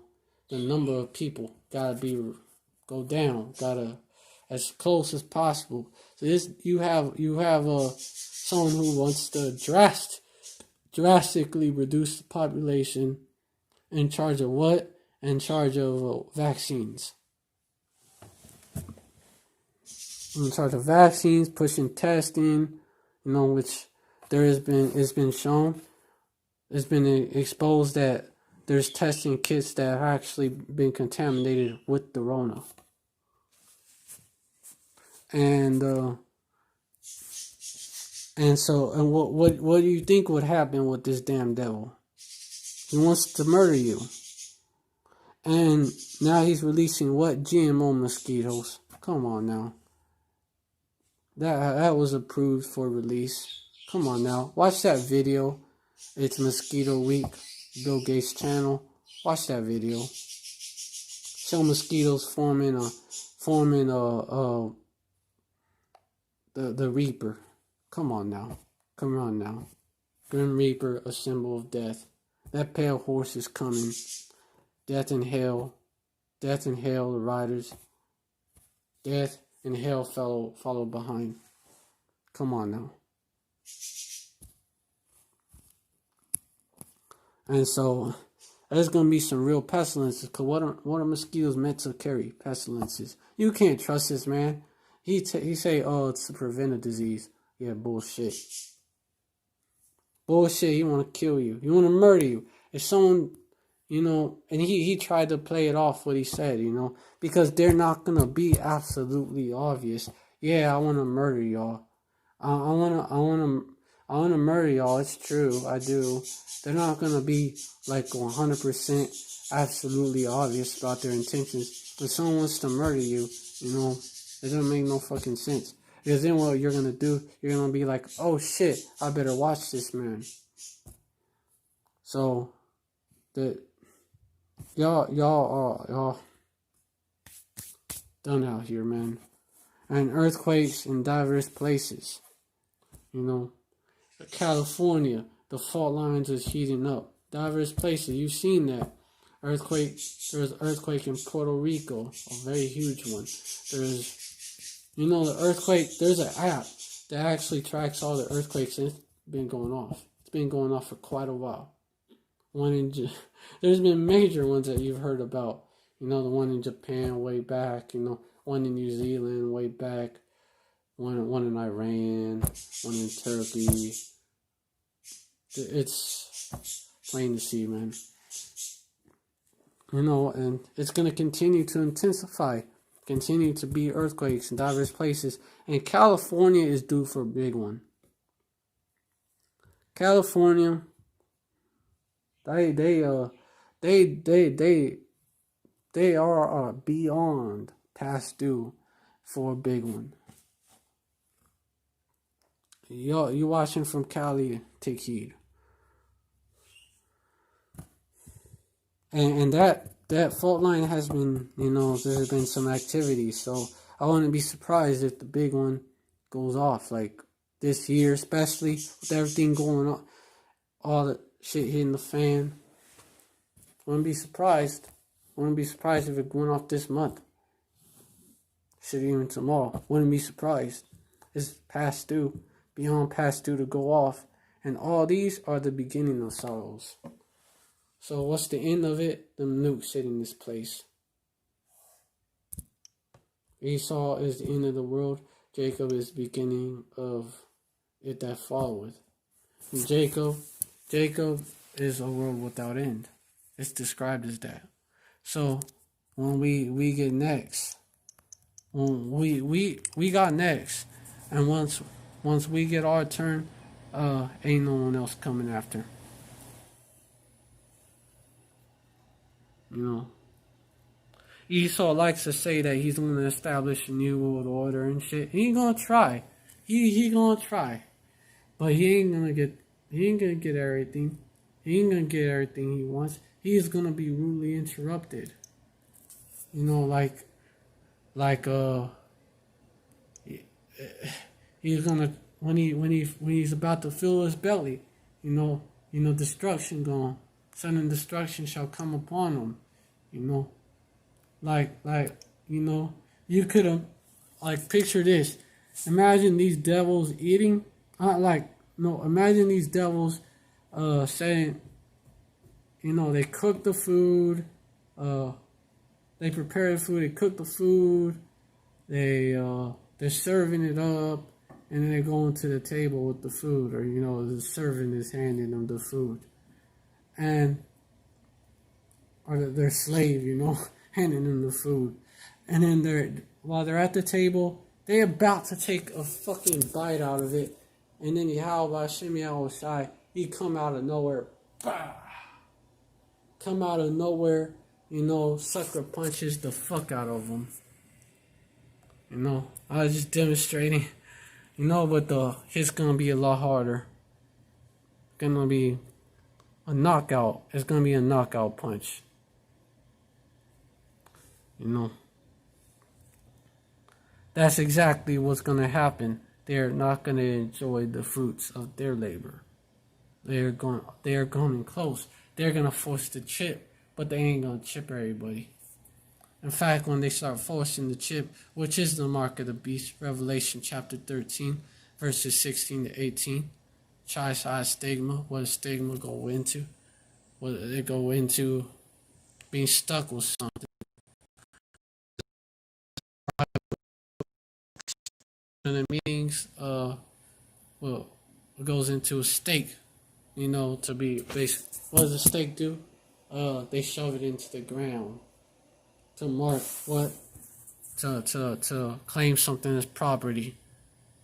number of people gotta go down, as close as possible. So you have someone who wants to drastically reduce the population, in charge of what? In charge of vaccines. In charge of vaccines, pushing testing, which it's been shown, it's been exposed that there's testing kits that have actually been contaminated with the Rona. And what do you think would happen with this damn devil? He wants to murder you. And now he's releasing what? GMO mosquitoes. Come on now. That was approved for release. Come on now. Watch that video. It's Mosquito Week. Bill Gates channel. Watch that video. Show mosquitoes forming the Reaper. Come on now. Grim Reaper, a symbol of death. That pale horse is coming. Death and hell, the riders. Death and hell follow behind. Come on now. And so there's gonna be some real pestilences. Cause what are mosquitoes meant to carry? Pestilences. You can't trust this man. He say, oh, it's to prevent a disease. Yeah, bullshit. He want to kill you. He want to murder you. If someone, and he tried to play it off what he said, because they're not going to be absolutely obvious. Yeah, I want to murder y'all. I want to murder y'all. It's true. I do. They're not going to be like 100% absolutely obvious about their intentions. When someone wants to murder you, you know, it doesn't make no fucking sense. Because then what you're gonna do, you're gonna be like, oh shit, I better watch this man. So, y'all done out here, man. And earthquakes in diverse places. You know, California, the fault lines is heating up. Diverse places, you've seen that. Earthquake, there's an earthquake in Puerto Rico, a very huge one. There's, you know, the earthquake, there's an app that actually tracks all the earthquakes, and it's been going off. It's been going off for quite a while. There's been major ones that you've heard about. You know, the one in Japan way back, you know, one in New Zealand way back, one in Iran, one in Turkey. It's plain to see, man. You know, and it's going to continue to intensify, continue to be earthquakes in diverse places. And California is due for a big one. California, they are beyond past due for a big one. You watching from Cali, take heed. And that fault line has been, you know, there's been some activity. So I wouldn't be surprised if the big one goes off. Like this year, especially with everything going on, all the shit hitting the fan. Wouldn't be surprised. Wouldn't be surprised if it went off this month. Shit, even tomorrow. Wouldn't be surprised. It's past due, beyond past due to go off. And all these are the beginning of sorrows. So what's the end of it? The nukes hitting this place. Esau is the end of the world. Jacob is the beginning of it that followeth. And Jacob is a world without end. It's described as that. So when we get next, when we got next, and once we get our turn, ain't no one else coming after. You know, Esau likes to say that he's going to establish a new world order and shit. He ain't gonna try. He gonna try, but he ain't gonna get everything. He ain't gonna get everything he wants. He's gonna be rudely interrupted. You know, he's gonna when he's about to fill his belly. You know, destruction gone. Sudden destruction shall come upon him. You know, you know, you could have, picture this. Imagine these devils eating. Imagine these devils, saying, you know, they cook the food, they prepare the food, they cook the food, they're serving it up, and then they're going to the table with the food, or, you know, the servant is handing them the food. Or their slave, you know, handing them the food. And then while they're at the table, they're about to take a fucking bite out of it. And then he come out of nowhere. Bah! Come out of nowhere, you know, sucker punches the fuck out of them. You know, I was just demonstrating, you know, but the hit's gonna be a lot harder. Gonna be a knockout. It's gonna be a knockout punch. You know, that's exactly what's gonna happen. They're not gonna enjoy the fruits of their labor. They are going close. They're gonna force the chip, but they ain't gonna chip everybody. In fact, when they start forcing the chip, which is the mark of the beast, Revelation chapter 13, verses 16 to 18. Tri-side stigma. What does stigma go into? What it go into? Being stuck with something. And the meanings, well, it goes into a stake. You know, to be basic. What does a stake do? They shove it into the ground to mark what? To claim something as property.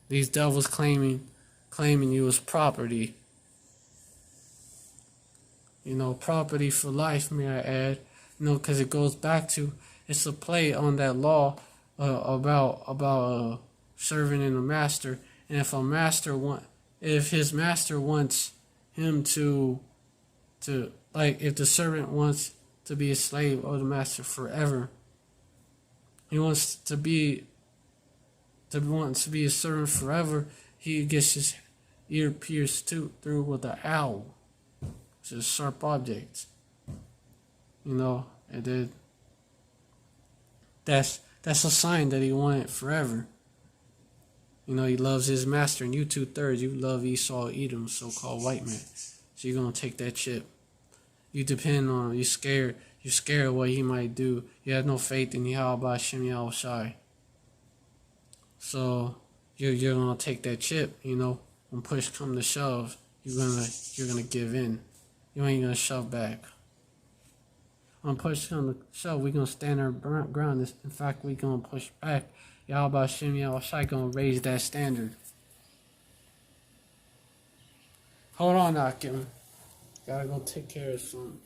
These devils claiming you as property. You know, property for life, may I add. Because it goes back to, it's a play on that law about servant and a master. And if his master wants him to like, if the servant wants to be a slave of the master forever, he wants to be a servant forever, he gets his ear pierced through with an owl, which is a sharp object. And then that's a sign that he wanted forever. He loves his master, and you 2/3, you love Esau, Edom, so-called white man. So you're gonna take that chip. You depend on him. You're scared of what he might do. You have no faith in Yahweh Hashem Yahushai. So you're gonna take that chip. When push come to shove, you're gonna give in. You ain't gonna shove back. When push come to shove, we're gonna stand our ground. In fact, we're gonna push back. Yahweh Hashem Yahushai gonna raise that standard. Hold on, Akim. Gotta go take care of something.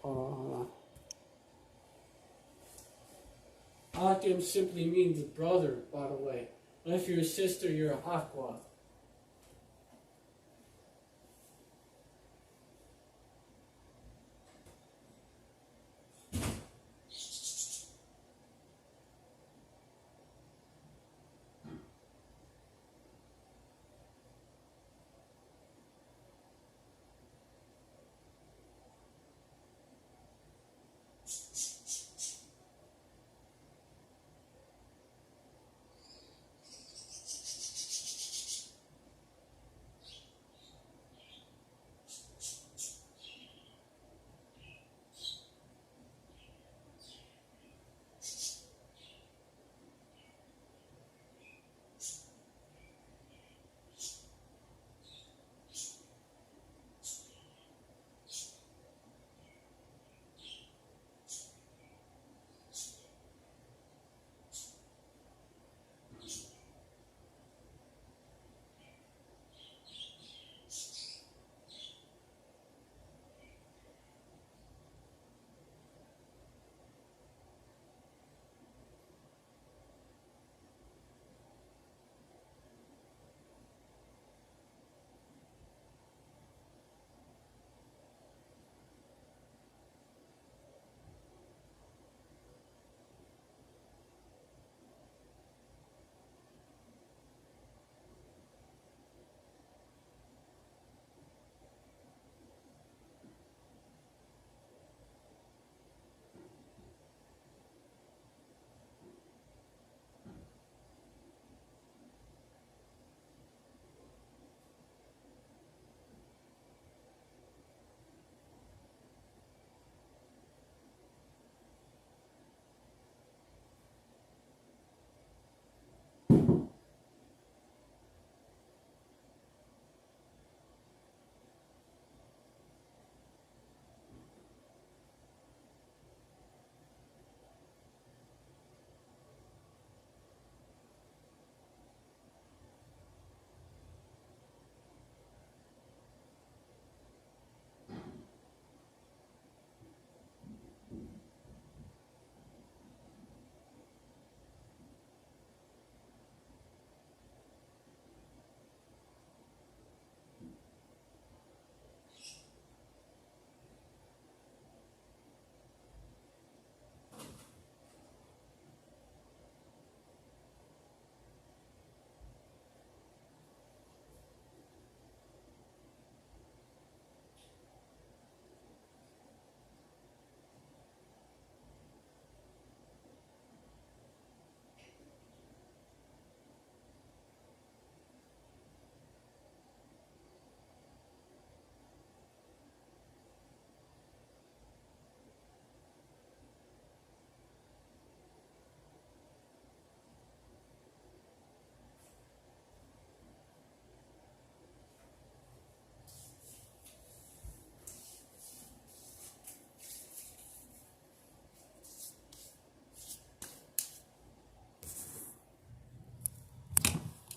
Hold on. Akim simply means brother, by the way. But if you're a sister, you're a Aqua.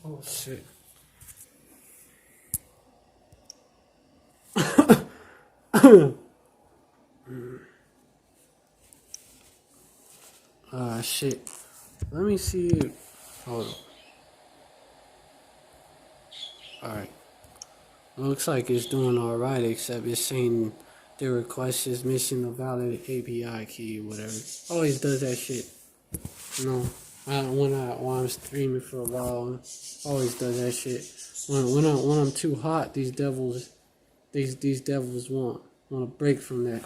Oh shit. Shit. Let me see. Hold on. Alright. Looks like it's doing alright, except it's saying the request is missing a valid API key or whatever. Always does that shit. When I'm streaming for a while, always does that shit. When I'm too hot, these devils want a break from that.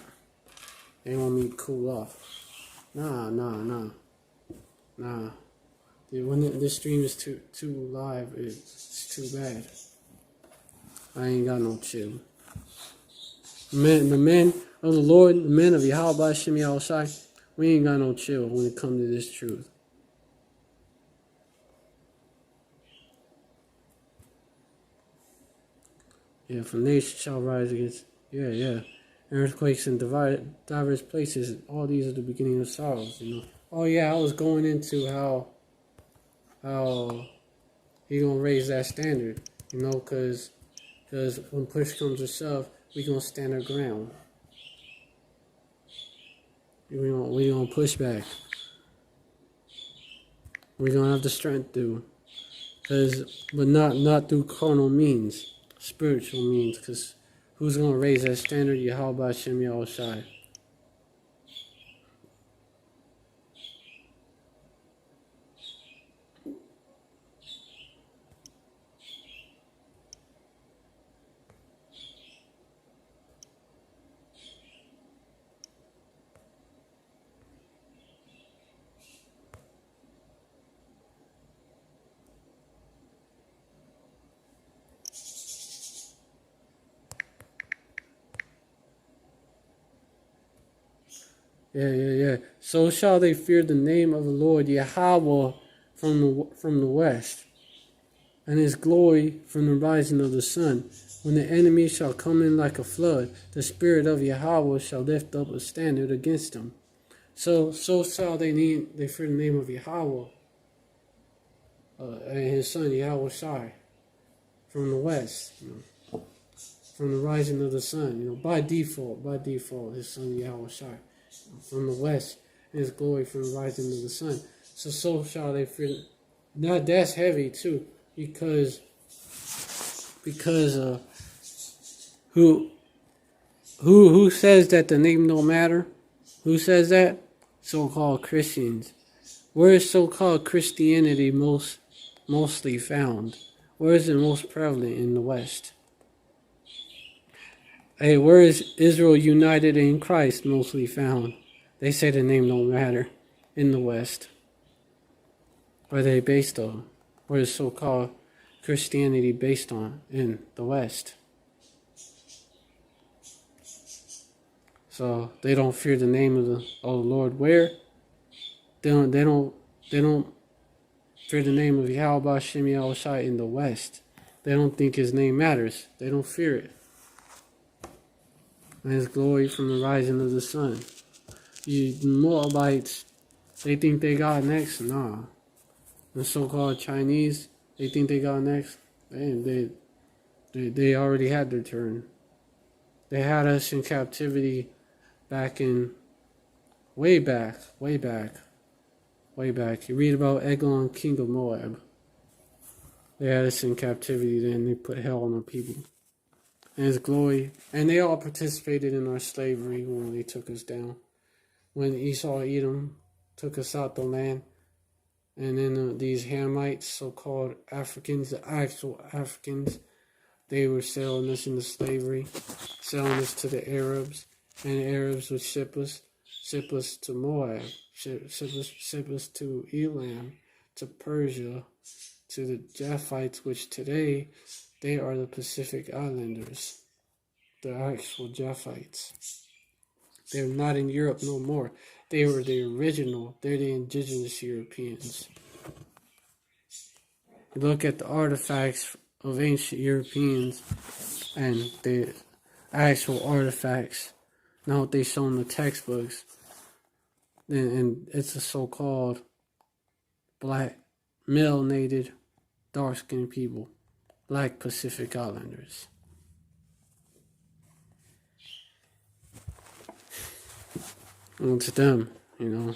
They want me to cool off. Nah. Dude, when this stream is too live, it's too bad. I ain't got no chill. The men of the Lord, the men of Yahweh Shem Yahushai, we ain't got no chill when it comes to this truth. Yeah, for nation shall rise against, earthquakes in diverse places. All these are the beginning of sorrows, Oh yeah, I was going into how he gonna raise that standard, because when push comes to shove, we gonna stand our ground. We gonna push back. We gonna have the strength to, but not through carnal means, spiritual means. Because who's gonna raise that standard? Yahweh Shem Yahushai. Yeah. So shall they fear the name of the Lord Yahweh from the west, and his glory from the rising of the sun. When the enemy shall come in like a flood, the spirit of Yahweh shall lift up a standard against them. So shall they fear the name of Yahweh and his son Yahweh Shai from the west, from the rising of the sun. By default, his son Yahweh Shai from the west, and his glory from the rising of the sun. So shall they fear. Now that's heavy too, because who says that the name don't matter? Who says that? So-called Christians. Where is so-called Christianity mostly found? Where is it most prevalent in the West? Hey, where is Israel united in Christ mostly found? They say the name don't matter in the West. Where are they based on? Where is so-called Christianity based on in the West? So they don't fear the name of the Lord. Where? They don't fear the name of Yahweh Shem Yahushai in the West. They don't think his name matters. They don't fear it. And his glory from the rising of the sun. You Moabites, they think they got next? Nah. The so-called Chinese, they think they got next? They already had their turn. They had us in captivity way back. You read about Eglon, king of Moab. They had us in captivity, then they put hell on our people. And his glory. And they all participated in our slavery when they took us down. When Esau, Edom took us out the land. And then these Hamites, so-called Africans, the actual Africans, they were selling us into slavery, selling us to the Arabs. And the Arabs would ship us to Moab, ship us to Elam, to Persia, to the Japhites, which today they are the Pacific Islanders, the actual Japhites. They're not in Europe no more. They were the original. They're the indigenous Europeans. You look at the artifacts of ancient Europeans and the actual artifacts, not what they show in the textbooks. And it's a so-called black, melanated, dark-skinned people, black Pacific Islanders. to them, you know.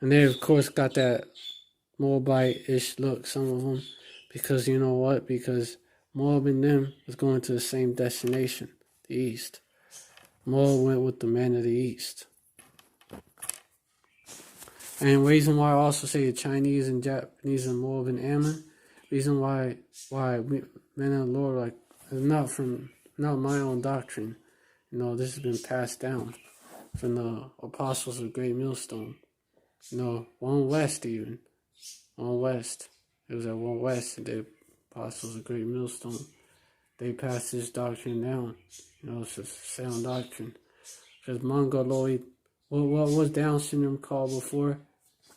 And they, of course, got that Moabite-ish look, some of them, because you know what? Because Moab and them was going to the same destination, the east. Moab went with the men of the east. And reason why I also say the Chinese and Japanese and Moab and Ammon, reason why we, men of the Lord, like, is not my own doctrine. You know, this has been passed down from the apostles of Great Millstone. You know, one west even. One west. It was at one west, and the apostles of Great Millstone. They passed this doctrine down. You know, it's a sound doctrine. Because Mongoloid, what was Down syndrome called before?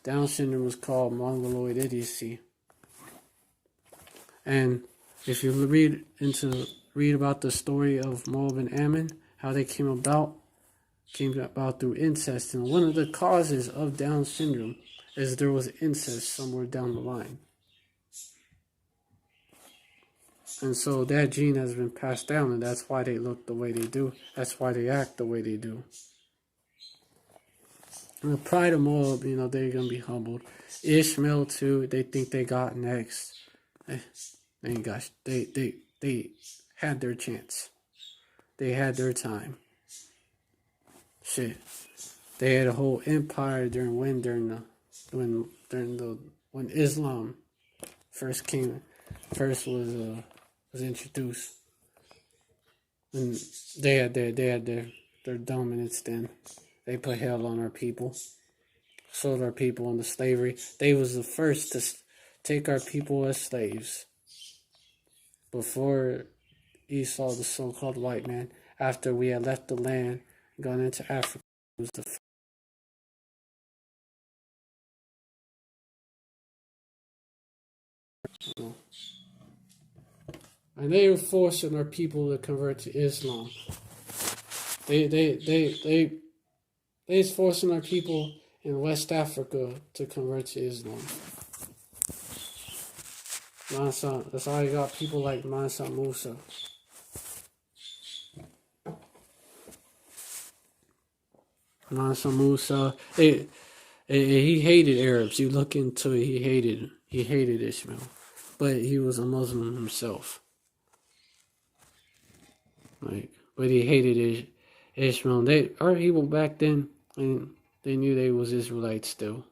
Down syndrome was called Mongoloid idiocy. And if you read about the story of Moab and Ammon, how they came about through incest. And one of the causes of Down syndrome is there was incest somewhere down the line. And so that gene has been passed down, and that's why they look the way they do. That's why they act the way they do. And the pride of Moab, you know, they're going to be humbled. Ishmael, too, they think they got next. They had their chance. They had their time. Shit. They had a whole empire when Islam first was introduced. And they had their dominance then. They put hell on our people, sold our people into slavery. They was the first to take our people as slaves. Before Esau, the so-called white man, after we had left the land, gone into Africa, it was the first. And they were forcing our people to convert to Islam. They was forcing our people in West Africa to convert to Islam. That's how you got people like Mansa Musa. Mansa Musa, he hated Arabs. You look into it, he hated Ishmael, but he was a Muslim himself. But he hated Ishmael. Our people back then, and they knew they was Israelites still.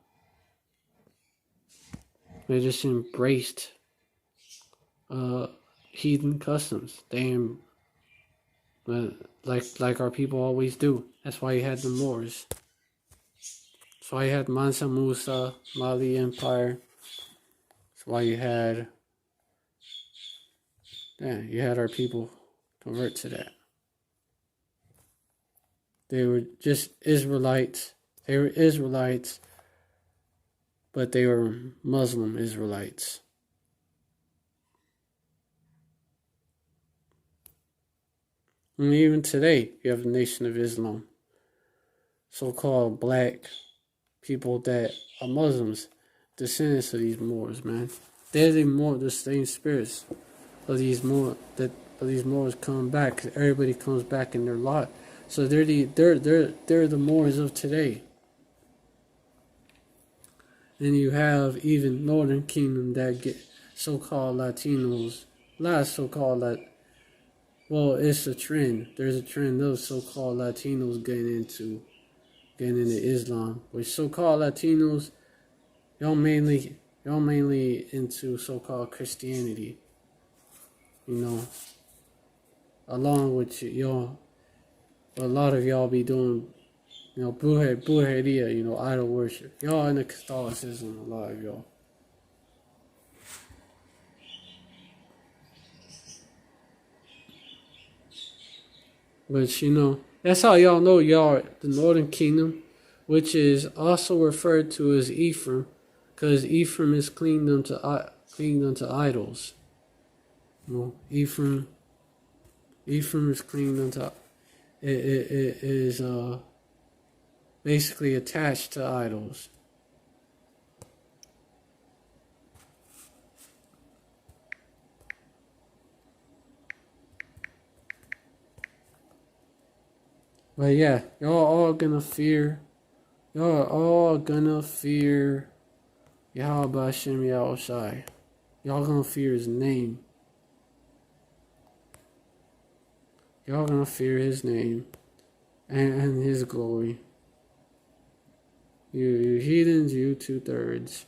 They just embraced heathen customs. Like our people always do. That's why you had the Moors. That's why you had Mansa Musa, Mali Empire. That's why you had our people convert to that. They were just Israelites. They were Israelites, but they were Muslim Israelites. And even today, you have the Nation of Islam. So-called black people that are Muslims, descendants of these Moors, man. They're the same spirits of these Moors come back. Everybody comes back in their lot. So they're the Moors of today. Then you have even Northern Kingdom that get so-called Latinos. It's a trend. There's a trend of so-called Latinos getting into Islam. Which so-called Latinos, y'all mainly into so-called Christianity. You know, along with y'all, a lot of y'all be doing, you know, brujeria, you know, idol worship. Y'all into Catholicism, a lot of y'all. But, you know, that's how y'all know y'all the Northern Kingdom, which is also referred to as Ephraim, because Ephraim is cleaned unto idols. You know, Ephraim is cleaned unto. It is basically attached to idols. But yeah, y'all all gonna fear. Y'all are all gonna fear Yahweh Hashem Yahushai. Y'all gonna fear his name. Y'all gonna fear his name and his glory. You heathens, you 2/3.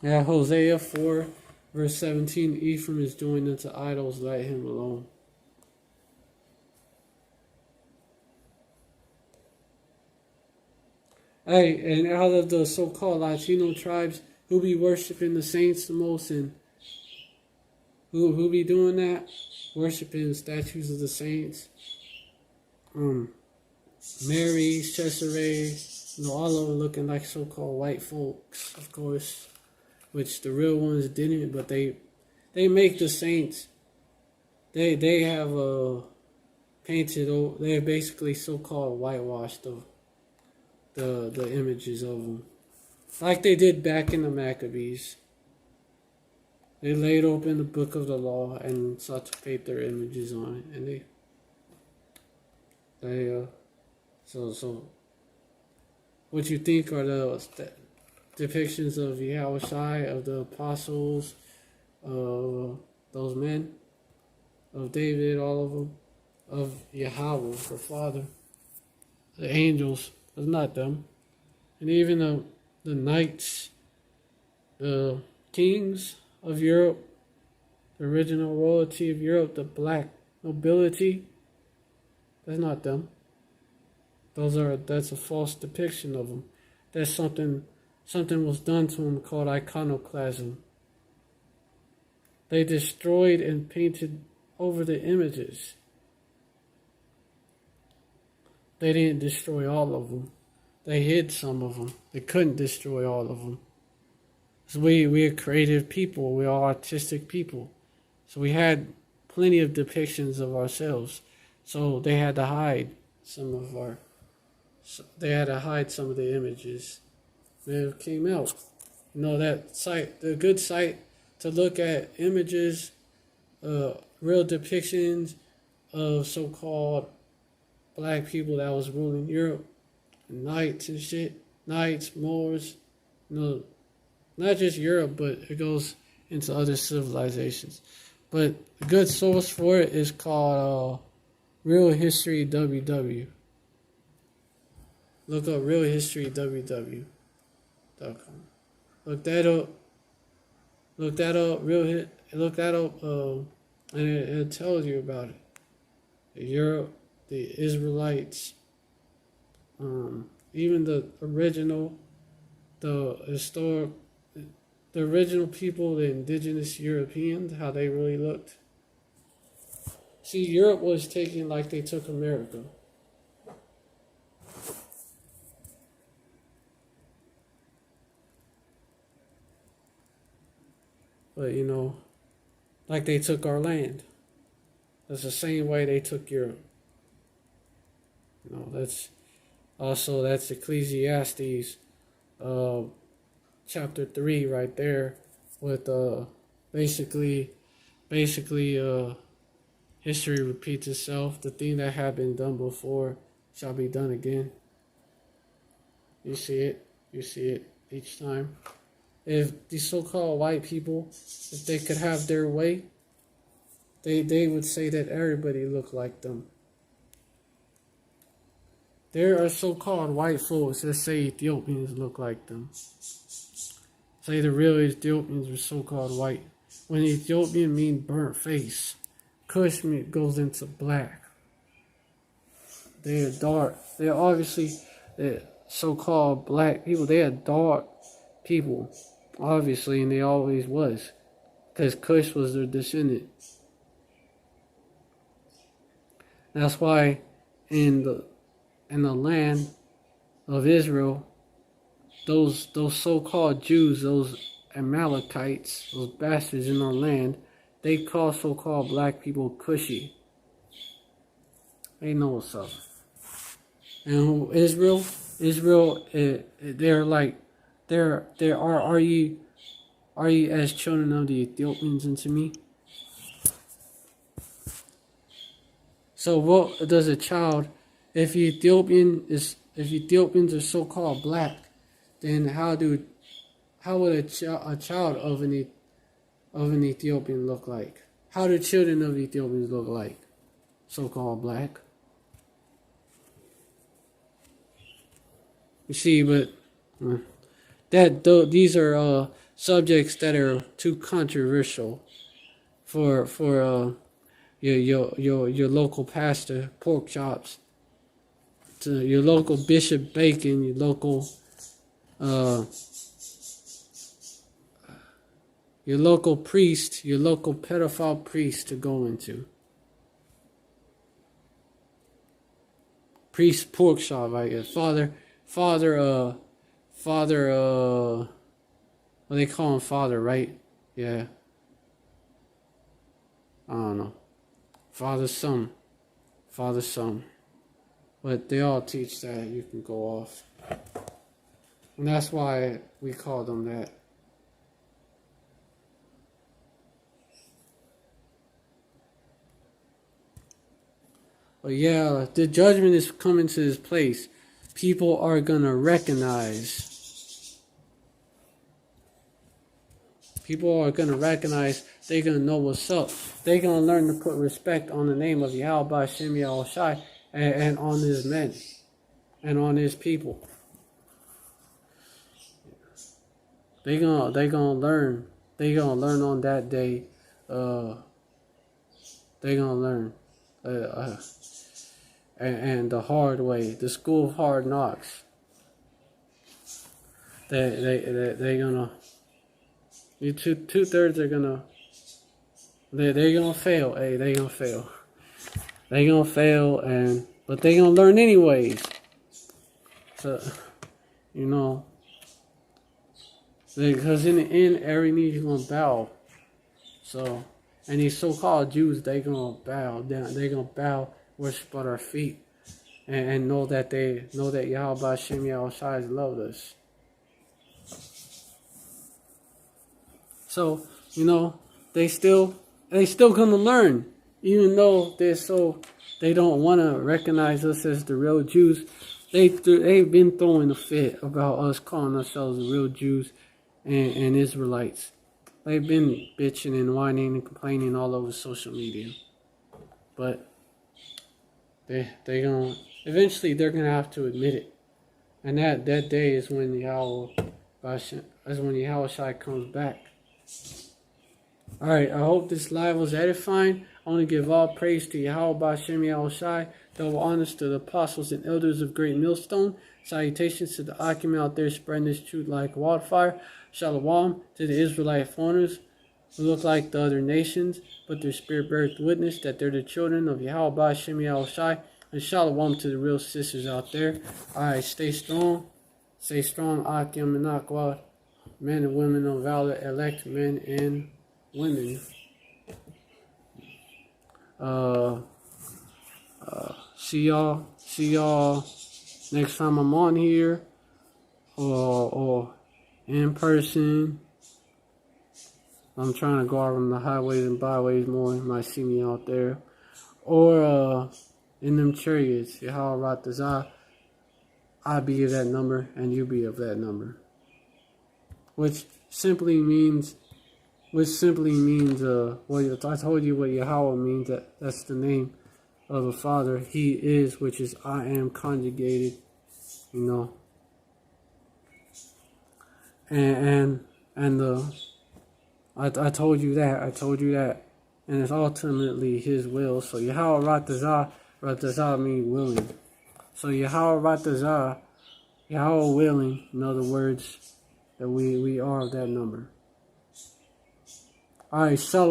Yeah, Hosea 4, verse 17, Ephraim is joined unto idols, let him alone. Hey, and out of the so-called Latino tribes, who be worshiping the saints the most, and who be doing that? Worshiping statues of the saints. Mary, Cesare, all of them looking like so-called white folks, of course, which the real ones didn't, but they make the saints. They have painted. They're basically so-called whitewashed the images of them, like they did back in the Maccabees. They laid open the book of the law and sought to paint their images on it, and so what you think are the depictions of Yahushai, of the apostles, those men, of David, all of them, of Yahweh, the Father, the angels, it's not them, and even the knights, the kings of Europe, the original royalty of Europe, the black nobility, that's not them. That's a false depiction of them. That's something was done to them called iconoclasm. They destroyed and painted over the images. They didn't destroy all of them. They hid some of them. They couldn't destroy all of them. So we are creative people. We are artistic people. So we had plenty of depictions of ourselves. So they had to hide some of the images. It came out. You know, that site, the good site to look at images, real depictions of so-called black people that was ruling Europe, knights and shit, knights, Moors, you know, not just Europe, but it goes into other civilizations. But a good source for it is called Real History WW. Look up realhistoryww.com. Look that up. Look that up. And it tells you about it. Europe, the Israelites, even the original people, the indigenous Europeans, how they really looked. See, Europe was taken like they took America. But, you know, like they took our land. That's the same way they took Europe. You know, that's Ecclesiastes, chapter 3 right there, with basically history repeats itself. The thing that had been done before shall be done again. You see it each time. If these so-called white people, if they could have their way, they would say that everybody looked like them. There are so-called white folks that say Ethiopians look like them. Say the real Ethiopians are so-called white. When Ethiopian means burnt face, Kush goes into black. They are dark. They're obviously so-called black people. They are dark people, obviously, and they always was, because Kush was their descendant. That's why in the land of Israel, those so-called Jews, those Amalekites, those bastards in our land, they call so-called black people Cushy. They know what's up. And Israel, they're like, are you as children of the Ethiopians unto me? So what does a child, if Ethiopians are so called black, then how would a child of an Ethiopian look like? How do children of Ethiopians look like? So called black. You see, but these are subjects that are too controversial for your local pastor pork chops, to your local Bishop Bacon, your local priest, your local pedophile priest to go into. Priest pork chop, I guess. Father, what they call him, Father, right? Yeah. I don't know. Father, Son. But they all teach that you can go off. And that's why we call them that. But yeah, the judgment is coming to this place. People are going to recognize. They're going to know what's up. They're going to learn to put respect on the name of Yahweh Hashem Yahushai and on his men and on his people. They're going to learn. They're going to learn on that day. They're going to learn. And the hard way, the school of hard knocks. They're gonna. Two-thirds are gonna. They're gonna fail. Hey, they're gonna fail. They're gonna fail, but they're gonna learn anyways. So, because in the end, every knee is gonna bow. So, and these so-called Jews, they're gonna bow down. They're gonna bow, worship at our feet, and know that Yahweh Hashem Yahushai has loved us. So, they still gonna learn, even though they don't want to recognize us as the real Jews. They've been throwing a fit about us calling ourselves the real Jews and Israelites. They've been bitching and whining and complaining all over social media. But eventually they're gonna have to admit it. And that day is when Yahushai comes back. Alright, I hope this live was edifying. I want to give all praise to Yahweh Hashem Yahushai, double honors to the apostles and elders of Great Millstone. Salutations to the Akim out there spreading this truth like wildfire. Shalom to the Israelite foreigners who look like the other nations, but their spirit bears witness that they're the children of Yahweh Hashem Yahushai. And shalom to the real sisters out there. Alright, stay strong. Stay strong, Akim and Akwad. Men and women of valor, elect men and women. See y'all next time I'm on here, or in person. I'm trying to go out on the highways and byways more. You might see me out there, or in them chariots. Yahweh Ratazah, I be of that number, and you be of that number. Which simply means, I told you what Yahweh means. That's the name of the Father. He is, which is I am conjugated, And I told you that, and it's ultimately His will. So Yahweh Ratazah means willing. So Yahweh Ratazah, Yahweh willing, in other words, that we are of that number. Alright, shalom.